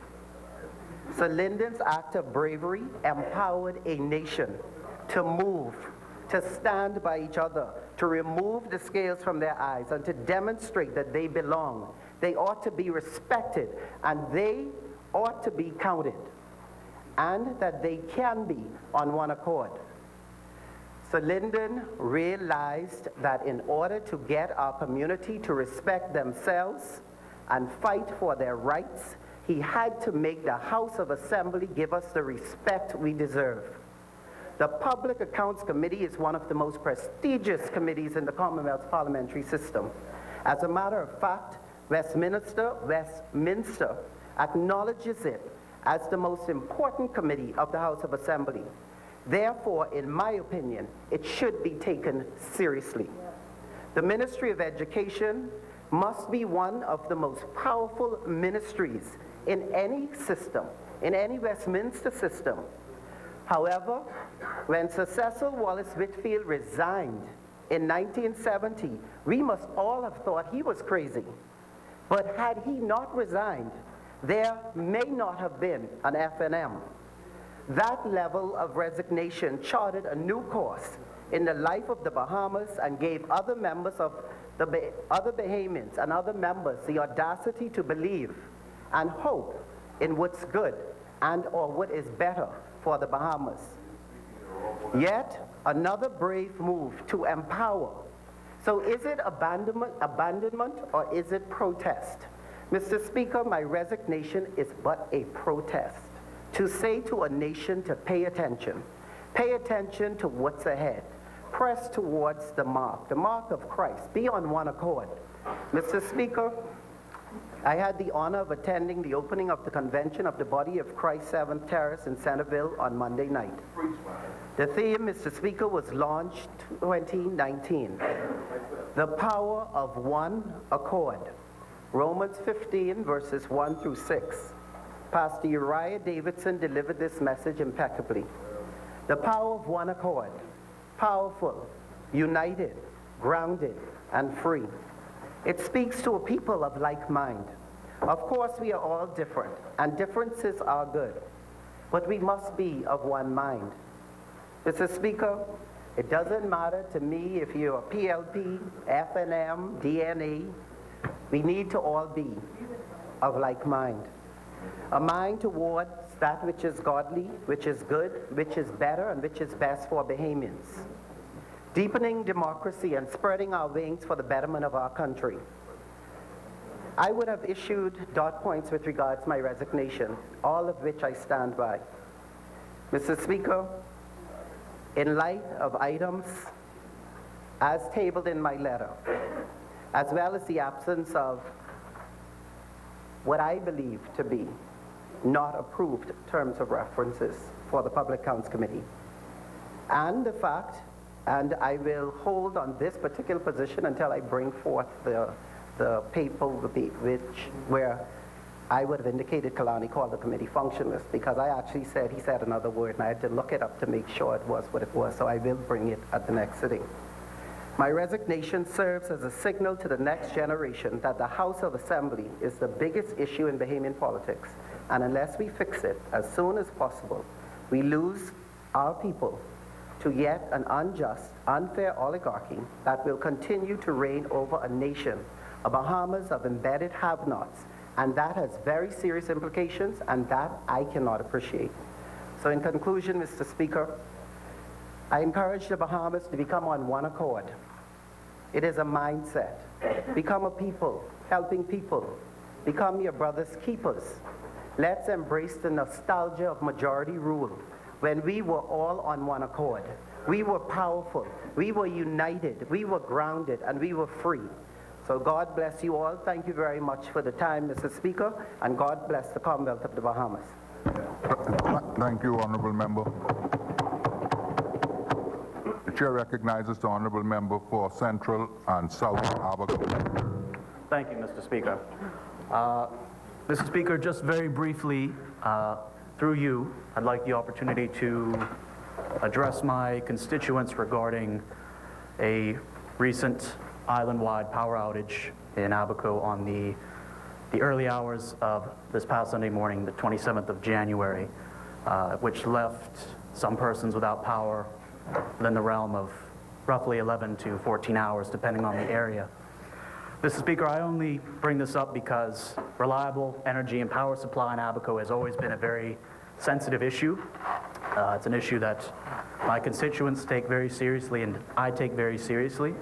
Speaker 12: Sir Lyndon's act of bravery empowered a nation to move, to stand by each other, to remove the scales from their eyes, and to demonstrate that they belong. They ought to be respected, and they ought to be counted, and that they can be on one accord. Sir Lyndon realized that in order to get our community to respect themselves and fight for their rights, he had to make the House of Assembly give us the respect we deserve. The Public Accounts Committee is one of the most prestigious committees in the Commonwealth's parliamentary system. As a matter of fact, Westminster acknowledges it as the most important committee of the House of Assembly. Therefore, in my opinion, it should be taken seriously. The Ministry of Education must be one of the most powerful ministries in any system, in any Westminster system. However, when Sir Cecil Wallace Whitfield resigned in 1970, we must all have thought he was crazy. But had he not resigned, there may not have been an FNM. That level of resignation charted a new course in the life of the Bahamas and gave other members of other Bahamians and other members the audacity to believe and hope in what's good and or what is better for the Bahamas. Yet another brave move to empower. So is it abandonment or is it protest? Mr. Speaker, my resignation is but a protest to say to a nation to pay attention to what's ahead. Press towards the mark of Christ. Be on one accord. Mr. Speaker, I had the honor of attending the opening of the Convention of the Body of Christ 7th Terrace in Centerville on Monday night. The theme, Mr. Speaker, was launched 2019. The power of one accord. Romans 15, verses 1 through 6. Pastor Uriah Davidson delivered this message impeccably. The power of one accord. Powerful, united, grounded, and free. It speaks to a people of like mind. Of course, we are all different, and differences are good, but we must be of one mind. Mr. Speaker, it doesn't matter to me if you're PLP, FNM, DNA. We need to all be of like mind. A mind towards that which is godly, which is good, which is better, and which is best for Bahamians. Deepening democracy and spreading our wings for the betterment of our country. I would have issued dot points with regards to my resignation, all of which I stand by. Mr. Speaker, in light of items as tabled in my letter, as well as the absence of what I believe to be not approved terms of references for the Public Accounts Committee, and the fact, and I will hold on this particular position until I bring forth the paper where I would have indicated Kalani called the committee functionless, because I actually said, he said another word, and I had to look it up to make sure it was what it was, so I will bring it at the next sitting. My resignation serves as a signal to the next generation that the House of Assembly is the biggest issue in Bahamian politics, and unless we fix it as soon as possible, we lose our people to yet an unjust, unfair oligarchy that will continue to reign over a nation, a Bahamas of embedded have-nots, and that has very serious implications, and that I cannot appreciate. So in conclusion, Mr. Speaker, I encourage the Bahamas to become on one accord. It is a mindset. Become a people, helping people. Become your brother's keepers. Let's embrace the nostalgia of majority rule, when we were all on one accord. We were powerful, we were united, we were grounded, and we were free. So God bless you all. Thank you very much for the time, Mr. Speaker, and God bless the Commonwealth of the Bahamas.
Speaker 2: Thank you, Honourable Member. The Chair recognizes the Honourable Member for Central and South Abaco.
Speaker 14: Thank you, Mr. Speaker. Mr. Speaker, just very briefly, through you, I'd like the opportunity to address my constituents regarding a recent island-wide power outage in Abaco on the early hours of this past Sunday morning, the 27th of January, which left some persons without power within the realm of roughly 11 to 14 hours, depending on the area. Mr. Speaker, I only bring this up because reliable energy and power supply in Abaco has always been a very sensitive issue. It's an issue that my constituents take very seriously and I take very seriously.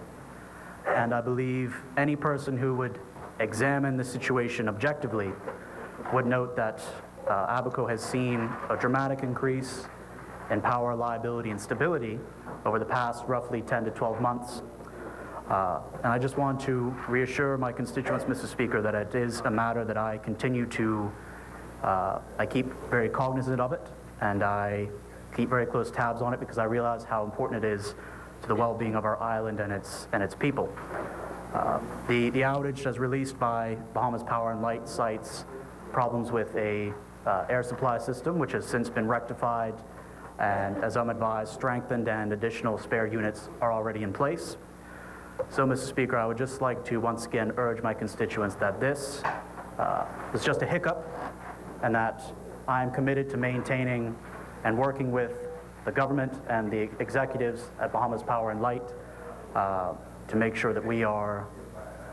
Speaker 14: And I believe any person who would examine the situation objectively would note that Abaco has seen a dramatic increase in power reliability and stability over the past roughly 10 to 12 months. And I just want to reassure my constituents, Mr. Speaker, that it is a matter that I continue to, I keep very cognizant of it, and I keep very close tabs on it because I realize how important it is to the well-being of our island and its people. The outage as released by Bahamas Power and Light cites problems with a air supply system, which has since been rectified, and as I'm advised, strengthened, and additional spare units are already in place. So, Mr. Speaker, I would just like to once again urge my constituents that this is just a hiccup, and that I am committed to maintaining and working with the government and the executives at Bahamas Power and Light to make sure that we are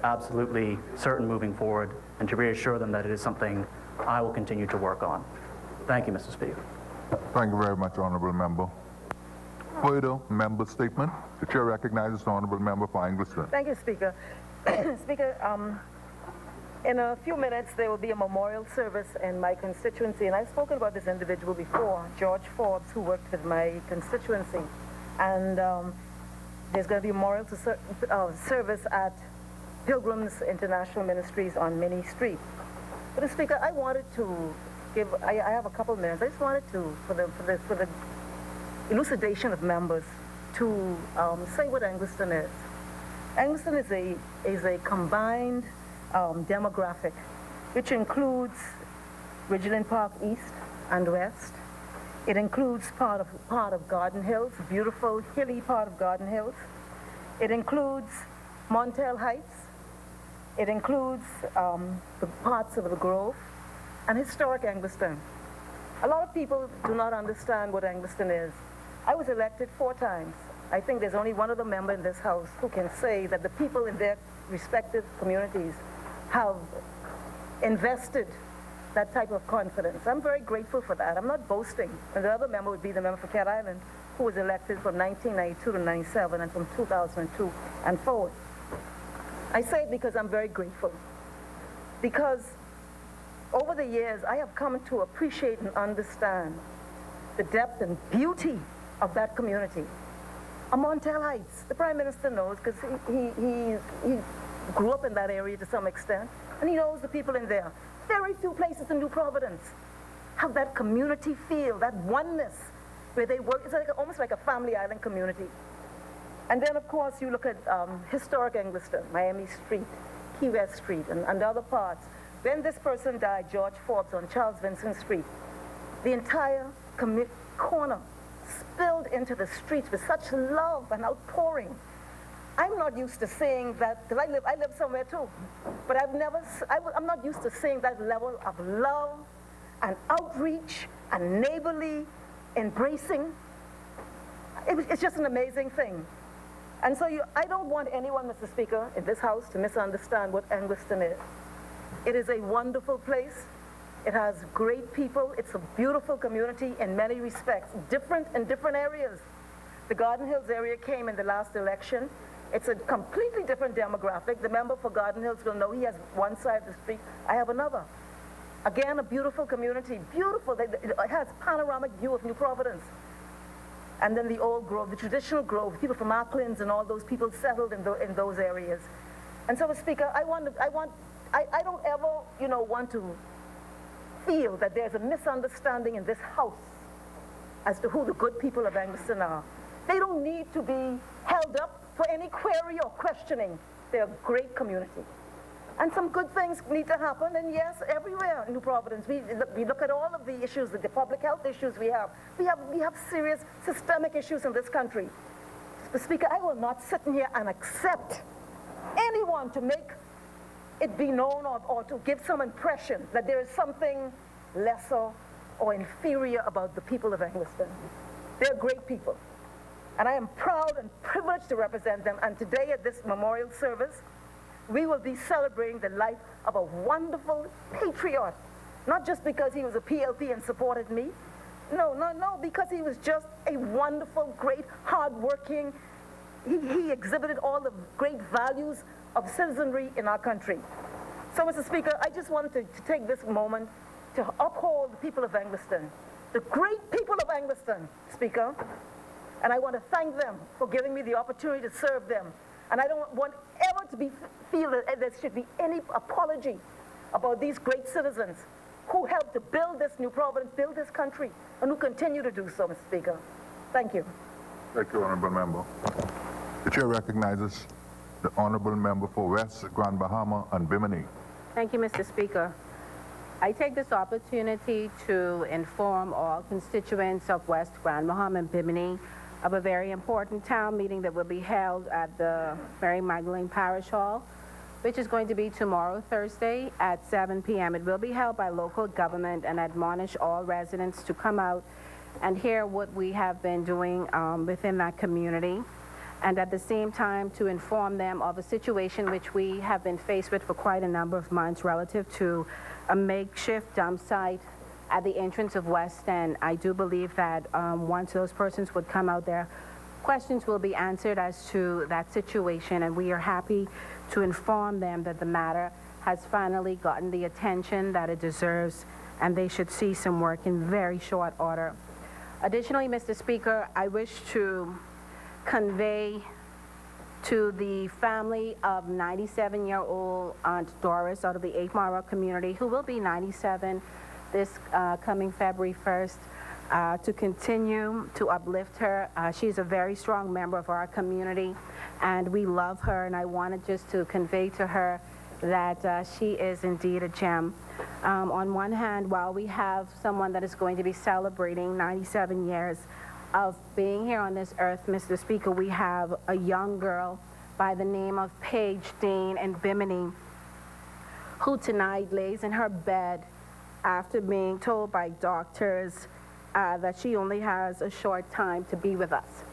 Speaker 14: absolutely certain moving forward, and to reassure them that it is something I will continue to work on. Thank you, Mr. Speaker.
Speaker 2: Thank you very much, Honourable Member. Further member statement. The chair recognizes the Honourable Member for Angleston.
Speaker 11: Thank you, Speaker. Speaker, in a few minutes there will be a memorial service in my constituency, and I've spoken about this individual before, George Forbes, who worked with my constituency. And there's going to be a memorial service at Pilgrims International Ministries on Minnie Street. But, Speaker, I wanted to give, I have a couple of minutes, I just wanted to, for the elucidation of members, to say what Angleston is. Angleston is a combined demographic, which includes Ridgeland Park East and West. It includes part of Garden Hills, beautiful hilly part of Garden Hills. It includes Montel Heights. It includes the parts of the Grove and historic Angleston. A lot of people do not understand what Angleston is. I was elected 4 times. I think there's only one other member in this House who can say that the people in their respective communities have invested that type of confidence. I'm very grateful for that. I'm not boasting. And the other member would be the member for Cat Island, who was elected from 1992 to 97 and from 2002 and forward. I say it because I'm very grateful. Because over the years, I have come to appreciate and understand the depth and beauty of that community. Montel Heights, the Prime Minister knows, because he grew up in that area to some extent, and he knows the people in there. Very few places in New Providence have that community feel, that oneness, where they work. It's like almost like a family island community. And then, of course, you look at historic Angleston, Miami Street, Key West Street, and other parts. When this person died, George Forbes, on Charles Vincent Street, the entire corner spilled into the streets with such love and outpouring. I'm not used to seeing that, because I live somewhere too, but I'm not used to seeing that level of love and outreach and neighborly embracing. It's just an amazing thing. And so I don't want anyone, Mr. Speaker, in this House to misunderstand what Angleston is. It is a wonderful place. It has great people. It's a beautiful community in many respects, different in different areas. The Garden Hills area came in the last election. It's a completely different demographic. The member for Garden Hills will know he has one side of the street. I have another. Again, a beautiful community, beautiful. It has panoramic view of New Providence. And then the old Grove, the traditional Grove, people from Auckland and all those people settled in those areas. And so, Mr. Speaker, I don't ever, want to feel that there's a misunderstanding in this House as to who the good people of Angleston are. They don't need to be held up for any query or questioning. They're a great community. And some good things need to happen, and yes, everywhere in New Providence. We look at all of the issues, the public health issues we have. We have serious systemic issues in this country. Mr. Speaker, I will not sit in here and accept anyone to make it be known or to give some impression that there is something lesser or inferior about the people of Angleston. They're great people. And I am proud and privileged to represent them. And today at this memorial service, we will be celebrating the life of a wonderful patriot. Not just because he was a PLP and supported me. No, because he was just a wonderful, great, hardworking. He exhibited all the great values of citizenry in our country. So, Mr. Speaker, I just wanted to take this moment to uphold the people of Angleton, the great people of Angleton, Speaker. And I want to thank them for giving me the opportunity to serve them. And I don't want ever to feel that there should be any apology about these great citizens who helped to build this new province, build this country, and who continue to do so, Mr. Speaker. Thank you.
Speaker 2: Thank you, Honorable Member. The Chair recognizes the Honorable Member for West Grand Bahama and Bimini.
Speaker 15: Thank you, Mr. Speaker. I take this opportunity to inform all constituents of West Grand Bahama and Bimini of a very important town meeting that will be held at the Mary Magdalene Parish Hall, which is going to be tomorrow, Thursday, at 7 p.m. It will be held by local government and admonish all residents to come out and hear what we have been doing within that community, and at the same time to inform them of a situation which we have been faced with for quite a number of months relative to a makeshift dump site at the entrance of West End. I do believe that once those persons would come out there, questions will be answered as to that situation, and we are happy to inform them that the matter has finally gotten the attention that it deserves, and they should see some work in very short order. Additionally, Mr. Speaker, I wish to convey to the family of 97-year-old Aunt Doris out of the 8 Mile community, who will be 97 this coming February 1st, to continue to uplift her. She's a very strong member of our community, and we love her, and I wanted just to convey to her that she is indeed a gem. On one hand, while we have someone that is going to be celebrating 97 years of being here on this earth, Mr. Speaker, we have a young girl by the name of Paige Dean in Bimini, who tonight lays in her bed after being told by doctors that she only has a short time to be with us.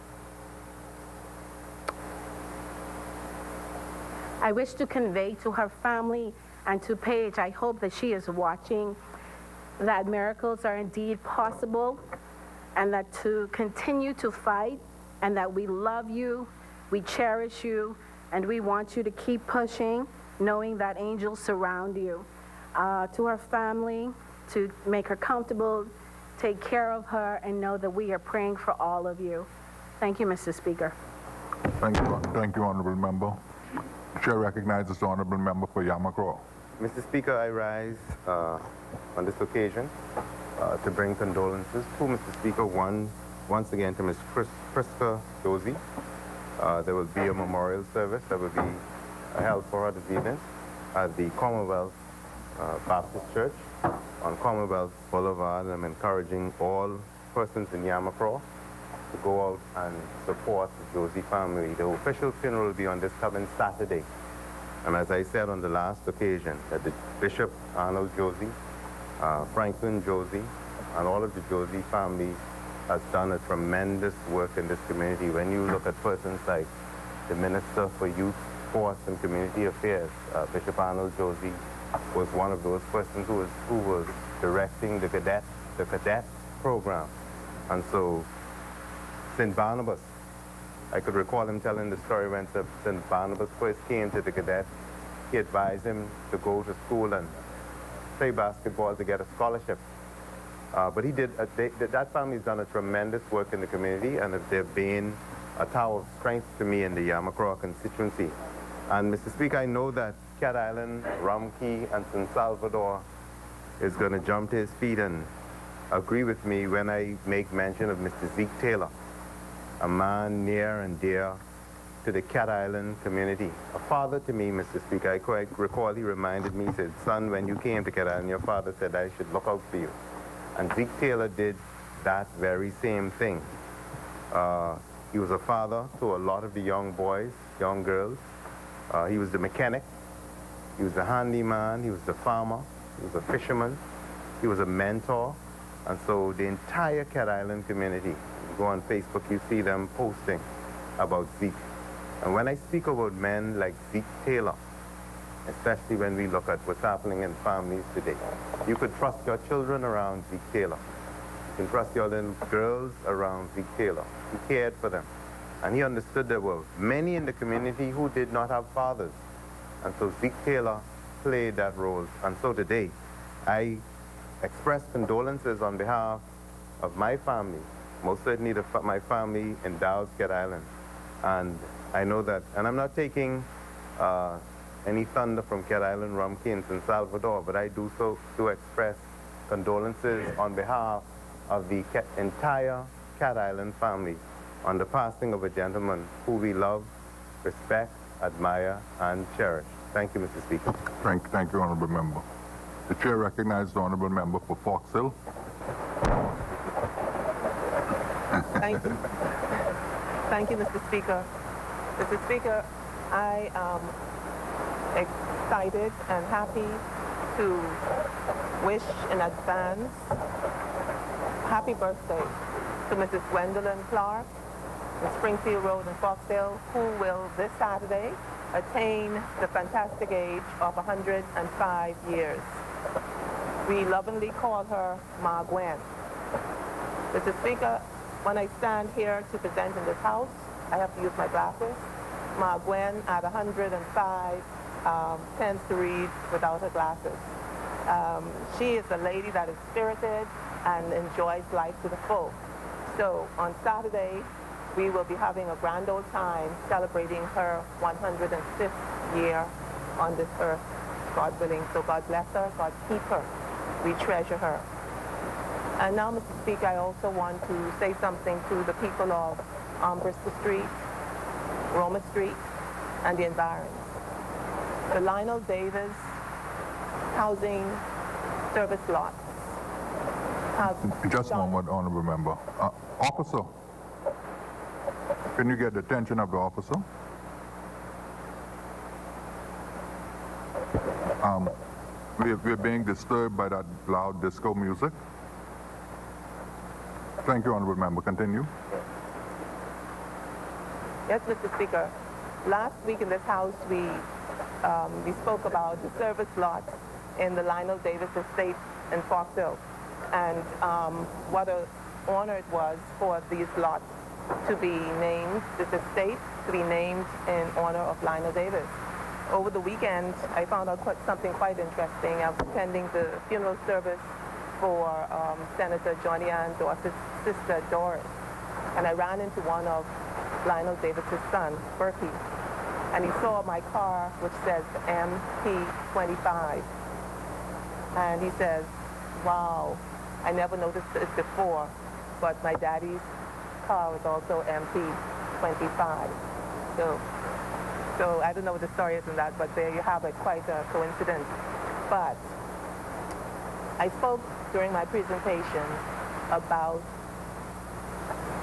Speaker 15: I wish to convey to her family and to Paige, I hope that she is watching, that miracles are indeed possible, and that to continue to fight, and that we love you, we cherish you, and we want you to keep pushing, knowing that angels surround you. To her family, to make her comfortable, take care of her, and know that we are praying for all of you. Thank you, Mr. Speaker.
Speaker 2: Thank you, Honorable Member. The Chair recognizes the Honorable Member for Yamacraw.
Speaker 16: Mr. Speaker, I rise on this occasion to bring condolences to Mr. Speaker, once again to Ms. Priska Josie. There will be a memorial service that will be held for her this evening at the Commonwealth Baptist Church on Commonwealth Boulevard. I'm encouraging all persons in Yamacraw to go out and support the Josie family. The official funeral will be on this coming Saturday. And as I said on the last occasion, that the Bishop Arnold Josie, Franklin Josie, and all of the Josie family has done a tremendous work in this community. When you look at persons like the Minister for Youth, Sports, and Community Affairs, Bishop Arnold Josie was one of those persons who was directing the cadet program. And so St. Barnabas, I could recall him telling the story when St. Barnabas first came to the cadet. He advised him to go to school and play basketball to get a scholarship. But he did, that family's done a tremendous work in the community, and they've been a tower of strength to me in the Yamacraw constituency. And Mr. Speaker, I know that Cat Island, Rum Key, and San Salvador is going to jump to his feet and agree with me when I make mention of Mr. Zeke Taylor, a man near and dear to the Cat Island community. A father to me, Mr. Speaker. I quite recall he reminded me, he said, son, when you came to Cat Island, your father said I should look out for you. And Zeke Taylor did that very same thing. He was a father to a lot of the young boys, young girls. He was the mechanic. He was the handyman. He was the farmer. He was a fisherman. He was a mentor. And so the entire Cat Island community, you go on Facebook, you see them posting about Zeke. And when I speak about men like Zeke Taylor, especially when we look at what's happening in families today, you could trust your children around Zeke Taylor. You can trust your little girls around Zeke Taylor. He cared for them. And he understood there were many in the community who did not have fathers. And so Zeke Taylor played that role. And so today, I express condolences on behalf of my family, most certainly my family in Dalles, Cat Island. And I know that, and I'm not taking any thunder from Cat Island, Rum Kings, and Salvador, but I do express condolences on behalf of the entire Cat Island family on the passing of a gentleman who we love, respect, admire, and cherish. Thank you, Mr. Speaker.
Speaker 2: Thank you, Honorable Member. The Chair recognizes the Honorable Member for Fox Hill.
Speaker 17: Thank you. Thank you, Mr. Speaker. Mr. Speaker, I am excited and happy to wish in advance happy birthday to Mrs. Gwendolyn Clark in Springfield Road in Fox Hill, who will this Saturday attain the fantastic age of 105 years. We lovingly call her Ma Gwen. Mr. Speaker, when I stand here to present in this House, I have to use my glasses. Ma Gwen, at 105, tends to read without her glasses. She is a lady that is spirited and enjoys life to the full. So on Saturday, we will be having a grand old time celebrating her 105th year on this earth, God willing. So God bless her, God keep her. We treasure her. And now, Mr. Speaker, I also want to say something to the people of Bristol Street, Roma Street, and the environs. The Lionel Davis housing service lots have...
Speaker 2: Just one moment, Honorable Member. Officer, can you get the attention of the officer? We're being disturbed by that loud disco music. Thank you, Honorable Member. Continue.
Speaker 17: Yes, Mr. Speaker. Last week in this House, we spoke about the service lot in the Lionel Davis estate in Fox Hill, and what an honor it was for these lots to be named, this estate to be named in honor of Lionel Davis. Over the weekend, I found out something quite interesting. I was attending the funeral service for Senator Johnny Ann Dorsey's sister, Doris, and I ran into one of Lionel Davis's son, Berkey, and he saw my car, which says MP25, and he says, wow, I never noticed this before, but my daddy's car was also MP25. So I don't know what the story is in that, but there you have it, quite a coincidence. But I spoke during my presentation about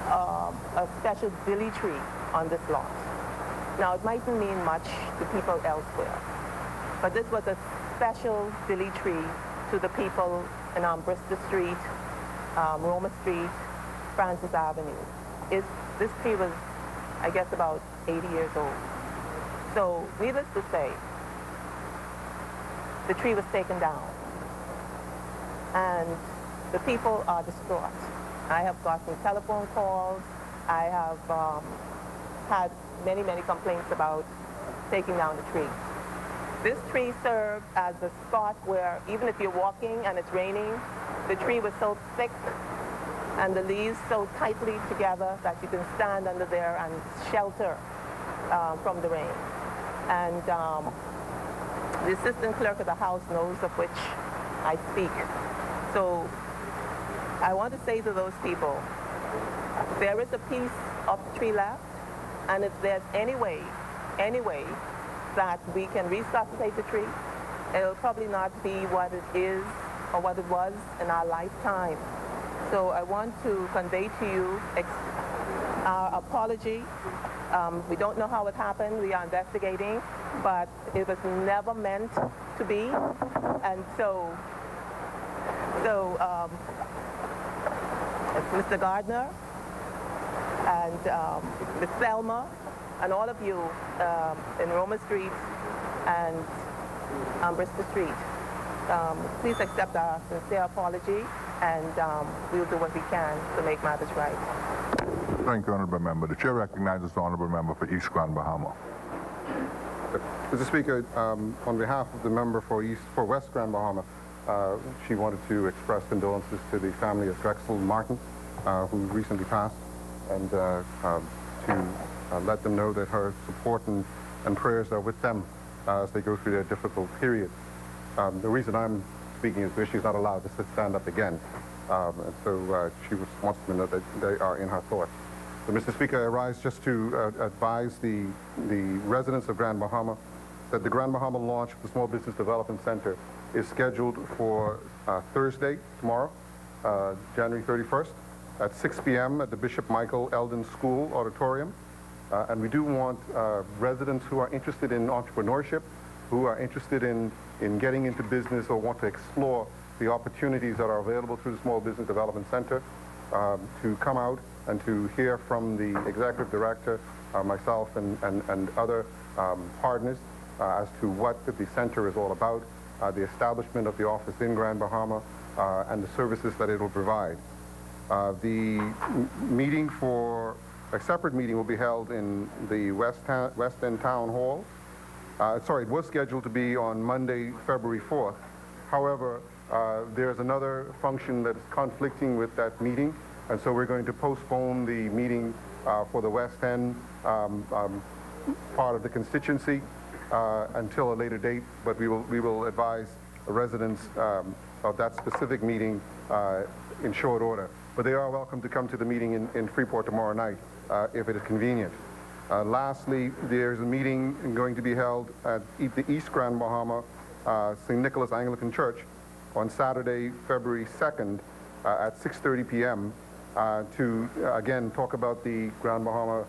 Speaker 17: a special dilly tree on this lot. Now, it mightn't mean much to people elsewhere, but this was a special dilly tree to the people in Bristol Street, Roma Street, Francis Avenue. This tree was, I guess, about 80 years old. So, needless to say, the tree was taken down, and the people are distraught. I have gotten telephone calls. I have had many, many complaints about taking down the tree. This tree served as a spot where even if you're walking and it's raining, the tree was so thick and the leaves so tightly together that you can stand under there and shelter from the rain. And the assistant clerk of the House knows of which I speak. So I want to say to those people, there is a piece of the tree left, and if there's any way that we can resuscitate the tree, it'll probably not be what it is or what it was in our lifetime. So I want to convey to you our apology. We don't know how it happened. We are investigating, but it was never meant to be. And so Mr. Gardner and Ms. Selma and all of you in Roma Street and Bristol Street, please accept our sincere apology, and we'll do what we can to make matters right.
Speaker 2: Thank you, Honorable Member. The Chair recognizes the Honorable Member for East Grand Bahama.
Speaker 5: Mr. Speaker, on behalf of the member for West Grand Bahama, she wanted to express condolences to the family of Drexel Martin, who recently passed, and to let them know that her support and prayers are with them as they go through their difficult period. The reason I'm speaking is because she's not allowed to stand up again. And so she wants to know that they are in her thoughts. So, Mr. Speaker, I rise just to advise the residents of Grand Bahama that the Grand Bahama launch of the Small Business Development Center is scheduled for Thursday, tomorrow, January 31st, at 6 p.m. at the Bishop Michael Eldon School Auditorium. And we do want residents who are interested in entrepreneurship, who are interested in getting into business or want to explore the opportunities that are available through the Small Business Development Center to come out and to hear from the executive director, myself, and other partners as to what the center is all about, the establishment of the office in Grand Bahama, and the services that it will provide. The meeting a separate meeting will be held in the West End Town Hall. Sorry, it was scheduled to be on Monday, February 4th. However, there's another function that is conflicting with that meeting, and so we're going to postpone the meeting for the West End part of the constituency until a later date, but we will advise residents of that specific meeting in short order. But they are welcome to come to the meeting in Freeport tomorrow night if it is convenient. Lastly, there's a meeting going to be held at the East Grand Bahama St. Nicholas Anglican Church on Saturday, February 2nd at 6:30 p.m. To, again, talk about the Grand Bahama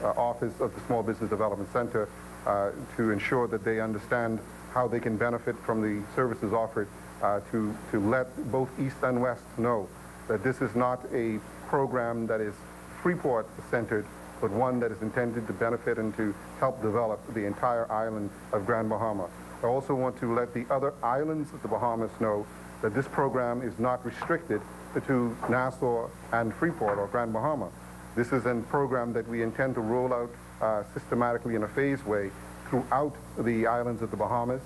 Speaker 5: office of the Small Business Development Center to ensure that they understand how they can benefit from the services offered, to let both East and West know that this is not a program that is Freeport-centered, but one that is intended to benefit and to help develop the entire island of Grand Bahama. I also want to let the other islands of the Bahamas know that this program is not restricted to Nassau and Freeport or Grand Bahama. This is a program that we intend to roll out systematically in a phased way throughout the islands of the Bahamas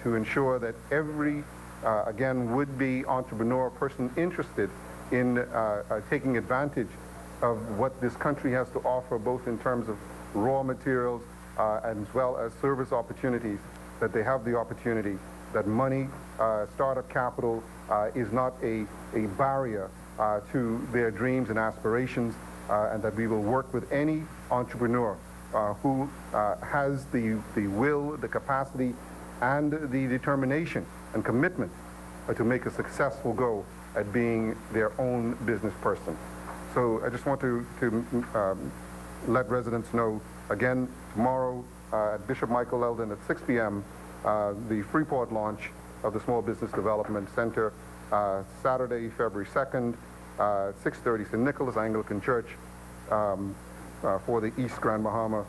Speaker 5: to ensure that every, again, would-be entrepreneur person interested in taking advantage of what this country has to offer, both in terms of raw materials as well as service opportunities, that they have the opportunity, that money, startup capital is not a barrier to their dreams and aspirations, and that we will work with any entrepreneur who has the will, the capacity, and the determination and commitment to make a successful go at being their own business person. So I just want to let residents know, again, tomorrow at Bishop Michael Eldon at 6 p.m., the Freeport launch of the Small Business Development Center, Saturday, February 2nd, 6:30, St. Nicholas Anglican Church, for the East Grand Bahama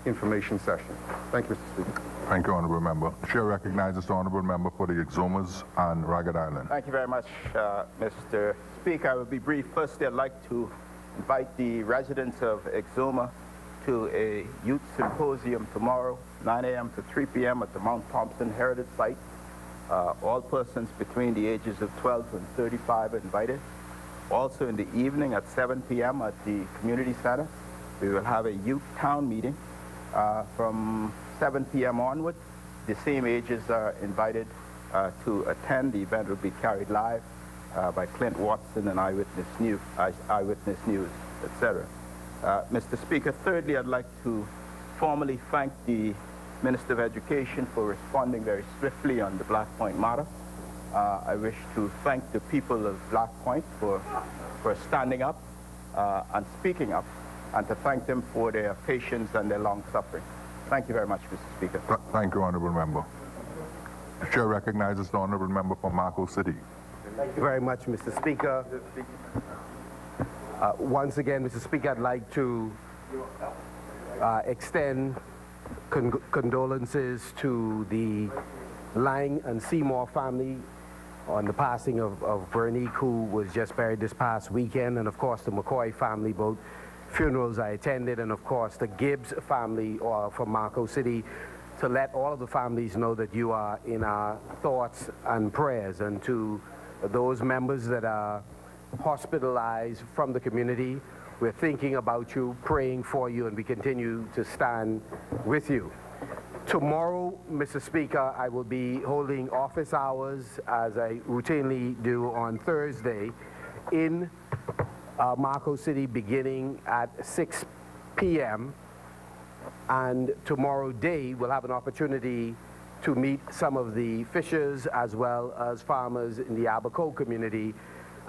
Speaker 5: information session. Thank you, Mr. Speaker.
Speaker 2: Thank you, Honorable Member. Chair recognizes the Honorable Member for the Exumas and Ragged Island.
Speaker 4: Thank you very much, Mr. Speaker. I will be brief. Firstly, I'd like to invite the residents of Exuma to a youth symposium tomorrow, 9 a.m. to 3 p.m. at the Mount Thompson Heritage Site. All persons between the ages of 12 and 35 are invited. Also in the evening at 7 p.m. at the Community Center, we will have a youth town meeting from 7 p.m. onward. The same ages are invited to attend. The event will be carried live by Clint Watson and Eyewitness News, etc. Mr. Speaker, thirdly, I'd like to formally thank the Minister of Education for responding very swiftly on the Black Point matter. I wish to thank the people of Black Point for standing up and speaking up, and to thank them for their patience and their long suffering. Thank you very much, Mr. Speaker.
Speaker 2: Thank you, Honorable Member. The Chair recognizes the Honorable Member for Marco City.
Speaker 18: Thank you very much, Mr. Speaker. Once again, Mr. Speaker, I'd like to extend condolences to the Lang and Seymour family on the passing of Vernique, who was just buried this past weekend, and of course the McCoy family, both funerals I attended, and of course the Gibbs family from Marco City, to let all of the families know that you are in our thoughts and prayers, and to those members that are hospitalized from the community, we're thinking about you, praying for you, and we continue to stand with you. Tomorrow, Mr. Speaker, I will be holding office hours, as I routinely do on Thursday, in Marco City, beginning at 6 p.m. And tomorrow day, we'll have an opportunity to meet some of the fishers as well as farmers in the Abaco community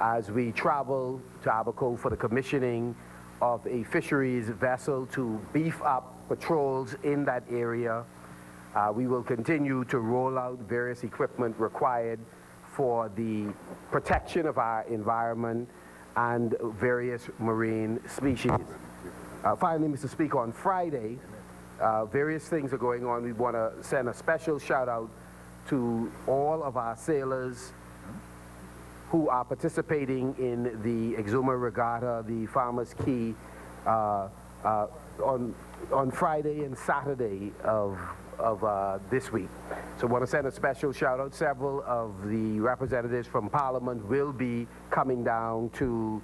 Speaker 18: as we travel to Abaco for the commissioning of a fisheries vessel to beef up patrols in that area. We will continue to roll out various equipment required for the protection of our environment and various marine species. Finally, Mr. Speaker, on Friday, various things are going on. We want to send a special shout out to all of our sailors who are participating in the Exuma Regatta, the Farmers Key, on Friday and Saturday of this week. So I want to send a special shout out. Several of the representatives from Parliament will be coming down to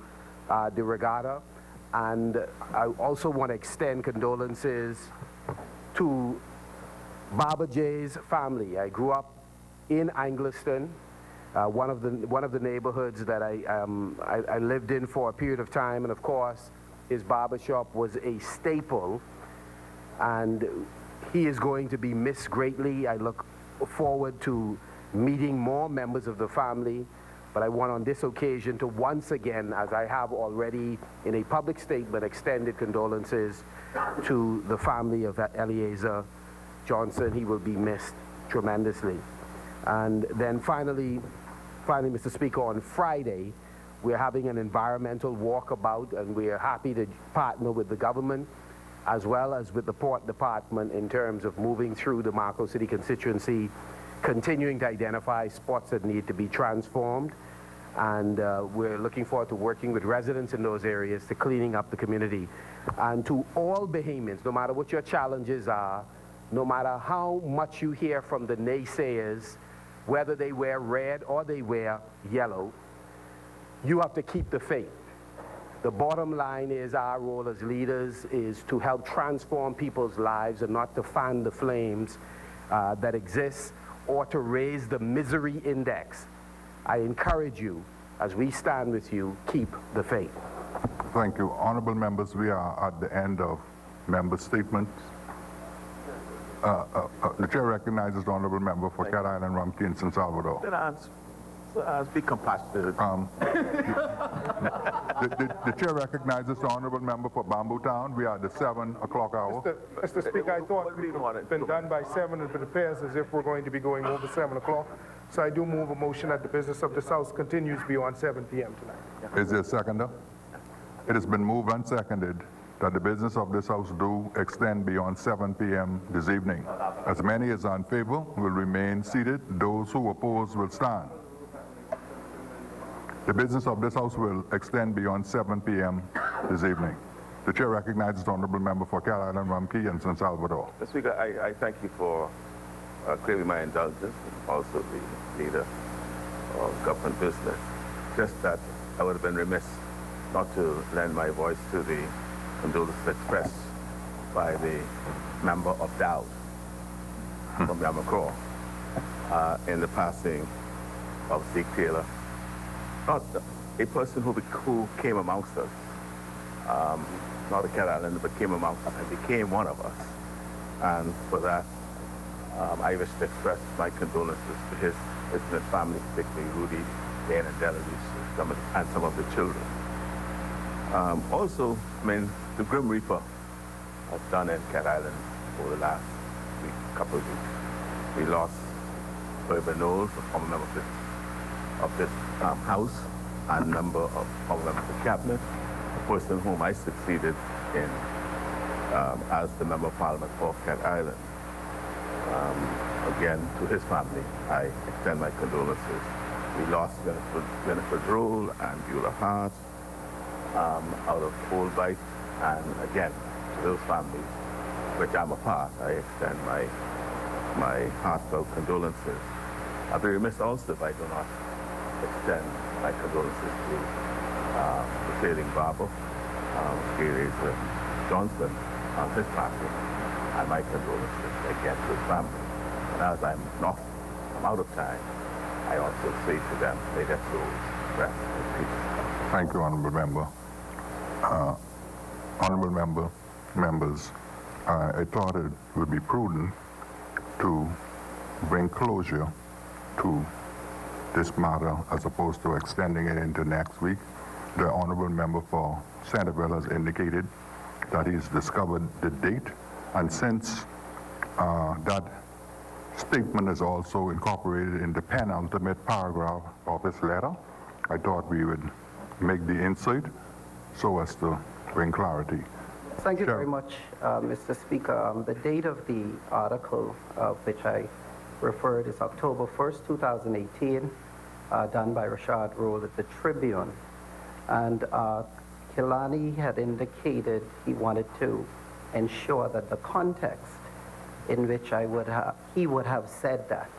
Speaker 18: the regatta. And I also want to extend condolences to Baba J's family. I grew up in Angliston, one of the neighborhoods that I lived in for a period of time, and of course his barber shop was a staple, and he is going to be missed greatly. I look forward to meeting more members of the family, but I want on this occasion to once again, as I have already in a public statement, extended condolences to the family of Eliezer Johnson. He will be missed tremendously. And then finally, Mr. Speaker, on Friday, we're having an environmental walkabout, and we are happy to partner with the government as well as with the Port Department in terms of moving through the Marco City constituency, continuing to identify spots that need to be transformed. And we're looking forward to working with residents in those areas to cleaning up the community. And to all Bahamians, no matter what your challenges are, no matter how much you hear from the naysayers, whether they wear red or they wear yellow, you have to keep the faith. The bottom line is our role as leaders is to help transform people's lives and not to fan the flames that exist or to raise the misery index. I encourage you, as we stand with you, keep the faith.
Speaker 2: Thank you. Honorable members, we are at the end of member statements. The chair recognizes the honorable member for Cat Island, Rumkey, and San Salvador.
Speaker 9: Then I'll be compassionate.
Speaker 2: The chair recognizes the honorable member for Bamboo Town. We are at the 7 o'clock hour.
Speaker 8: Mr. Speaker, I thought it's been done by 7, but it appears as if we're going to be going over 7 o'clock. So I do move a motion that the business of this House continues beyond 7 p.m. tonight.
Speaker 2: Is there a seconder? It has been moved and seconded that the business of this House do extend beyond 7 p.m. this evening. As many as are in favor will remain seated. Those who oppose will stand. The business of this House will extend beyond 7 p.m. this evening. The chair recognizes the honorable member for Cat Island, Rumkey, and San Salvador.
Speaker 9: Mr. Speaker, I thank you for claiming my indulgence, and also the leader of government business. Just that I would have been remiss not to lend my voice to the condolences expressed by the member of Dowd from Yamacraw in the passing of Zeke Taylor. Not a person who came amongst us, not a Cat Islander, but came amongst us and became one of us. And for that, I wish to express my condolences to his family, particularly Rudy, Dan, and Delarese, and some of the children. Also, I mean, the Grim Reaper has done in Cat Island over the last couple of weeks. We lost Herbert Knowles, a former member of this House, and a member of former members of the Cabinet, a person whom I succeeded in as the Member of Parliament for Cat Island. Again, to his family, I extend my condolences. We lost Winifred Roll and Beulah Hart out of Oldbite, and again, to those families, which I'm a part, I extend my my heartfelt condolences. I'll be remiss also if I do not extend my condolences to the sailing barber, Gary Johnson, on his passing, and my condolences again to his family. And as I'm out of time, I also say to them, may their souls rest in peace.
Speaker 2: Thank you, Honorable Member. Honorable members, I thought it would be prudent to bring closure to this matter as opposed to extending it into next week. The Honorable Member for Centerville has indicated that he's discovered the date, and since that statement is also incorporated in the penultimate paragraph of his letter, I thought we would make the insert so as to bring clarity.
Speaker 12: Thank you very much, Mr. Speaker. The date of the article which I referred is October 1st, 2018, done by Rashad Roll at the Tribune. And Kilani had indicated he wanted to ensure that the context in which he would have said that.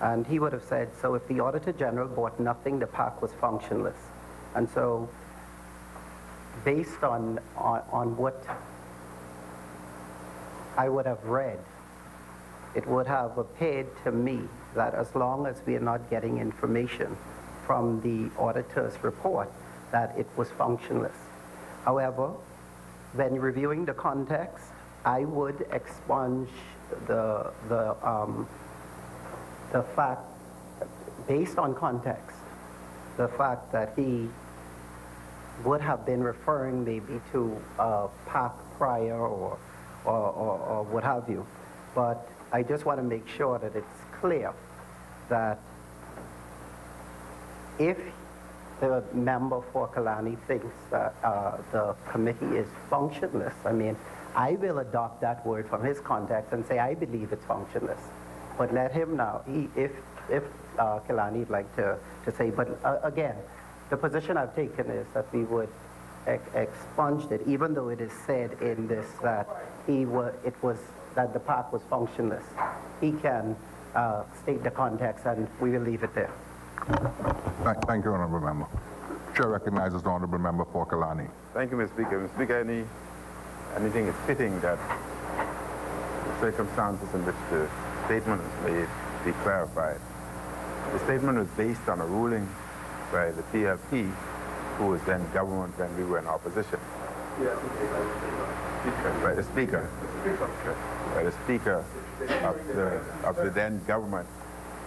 Speaker 12: And he would have said, so if the Auditor General bought nothing, the park was functionless. And so based on what I would have read, it would have appeared to me that as long as we are not getting information from the auditor's report, that it was functionless. However, when reviewing the context, I would expunge the fact, based on context, the fact that he would have been referring maybe to park prior or what have you. But I just want to make sure that it's clear that if the member for Kalani thinks that the committee is functionless, I mean, I will adopt that word from his context and say, I believe it's functionless. But let him know, if Kalani would like to say, but again, the position I've taken is that we would expunge it, even though it is said in this that that the park was functionless. He can state the context, and we will leave it there.
Speaker 2: Thank you, Honorable Member. Chair recognizes the Honorable Member for Kalani.
Speaker 16: Thank you, Mr. Speaker. Mr. Speaker, anything is fitting that the circumstances in which the statement was made be clarified. The statement was based on a ruling by the PLP, who was then government when we were in opposition. By the Speaker. By the Speaker of the then government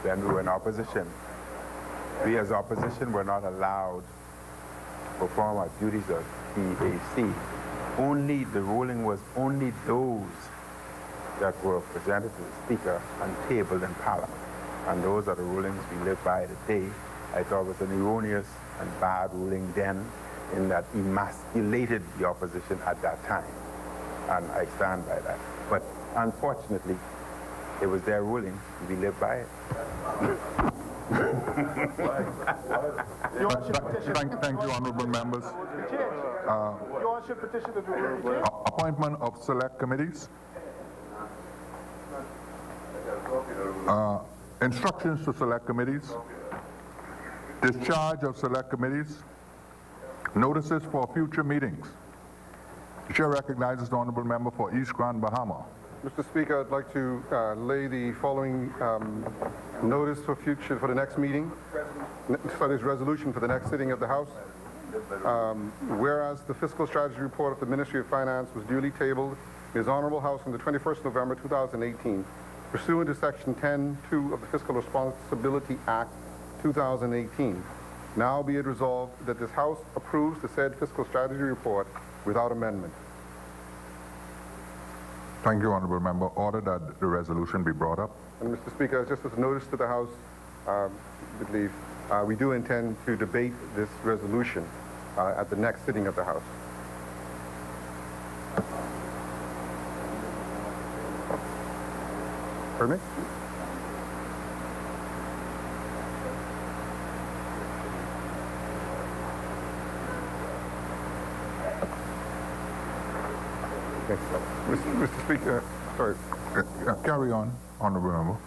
Speaker 16: when we were in opposition. We as opposition were not allowed to perform our duties as PAC. The ruling was only those that were presented to the Speaker and tabled in Parliament. And those are the rulings we live by today. I thought it was an erroneous and bad ruling then, in that emasculated the opposition at that time. And I stand by that. But unfortunately, it was their ruling, and we live by it.
Speaker 2: Thank you, honorable members. Appointment of select committees. Instructions to select committees. Discharge of select committees. Notices for future meetings. The chair recognizes the honorable member for East Grand Bahama.
Speaker 5: Mr. Speaker, I'd like to lay the following notice for the next meeting, for this resolution for the next sitting of the House. Whereas the fiscal strategy report of the Ministry of Finance was duly tabled in His Honorable House on the 21st November 2018, pursuant to Section 10(2) of the Fiscal Responsibility Act 2018. Now be it resolved that this House approves the said fiscal strategy report without amendment.
Speaker 2: Thank you, honorable member. Order that the resolution be brought up.
Speaker 5: And Mr. Speaker, just as a notice to the House, we do intend to debate this resolution at the next sitting of the House. Pardon me? Mr. Speaker, sorry.
Speaker 2: Carry on. Honorable Member.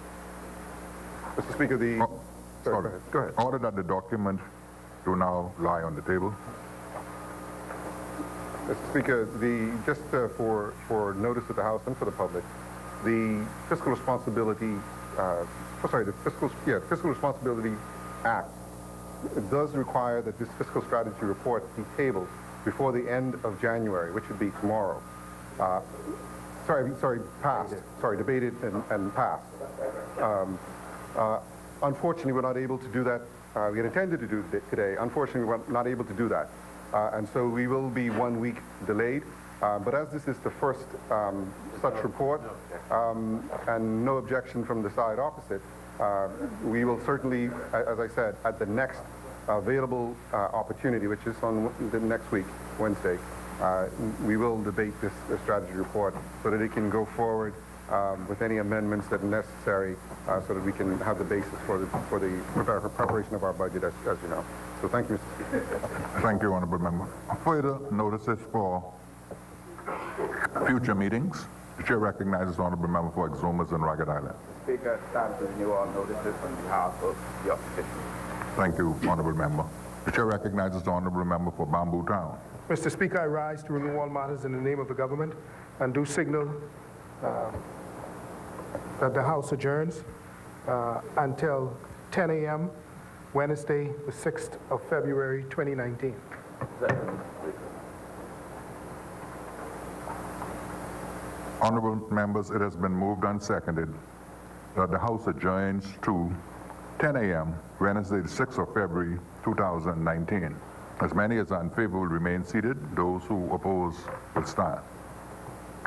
Speaker 5: Mr. Speaker, the...
Speaker 2: Oh, sorry.
Speaker 5: Go ahead.
Speaker 2: Order that the document do now lie on the table.
Speaker 5: Mr. Speaker, just for notice of the House and for the public, the Fiscal Responsibility, the Fiscal Responsibility Act does require that this fiscal strategy report be tabled before the end of January, which would be tomorrow. Passed. Sorry, debated and passed. Unfortunately, we're not able to do that. We had intended to do it today. Unfortunately, we're not able to do that. And so we will be 1 week delayed. But as this is the first such report, and no objection from the side opposite, we will certainly, as I said, at the next available opportunity, which is on the next week, Wednesday, we will debate this strategy report so that it can go forward with any amendments that are necessary so that we can have the basis for the preparation of our budget, as you know. So thank you, Mr. Speaker.
Speaker 2: Thank you, Honorable Member. Further notices for future meetings. The Chair recognizes the Honorable Member for Exumas and Ragged Island.
Speaker 4: Speaker, time to renew all notices on behalf of the opposition.
Speaker 2: Thank you, Honorable Member. The Chair recognizes the Honorable Member for Bamboo Town.
Speaker 19: Mr. Speaker, I rise to renew all matters in the name of the government and do signal that the House adjourns until 10 a.m. Wednesday, the 6th of February, 2019.
Speaker 2: Honorable members, it has been moved and seconded that the House adjourns to 10 a.m. Wednesday, the 6th of February, 2019. As many as are in favor will remain seated. Those who oppose will stand.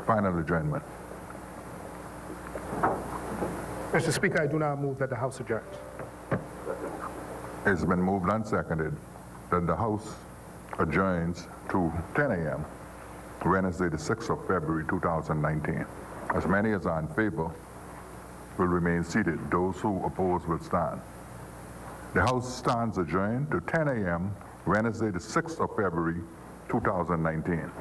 Speaker 2: Final adjournment.
Speaker 19: Mr. Speaker, I do now move that the House adjourns.
Speaker 2: It's been moved and seconded that the House adjourns to 10 a.m. Wednesday, the 6th of February, 2019. As many as are in favor will remain seated. Those who oppose will stand. The House stands adjourned to 10 a.m. Wednesday, the 6th of February, 2019.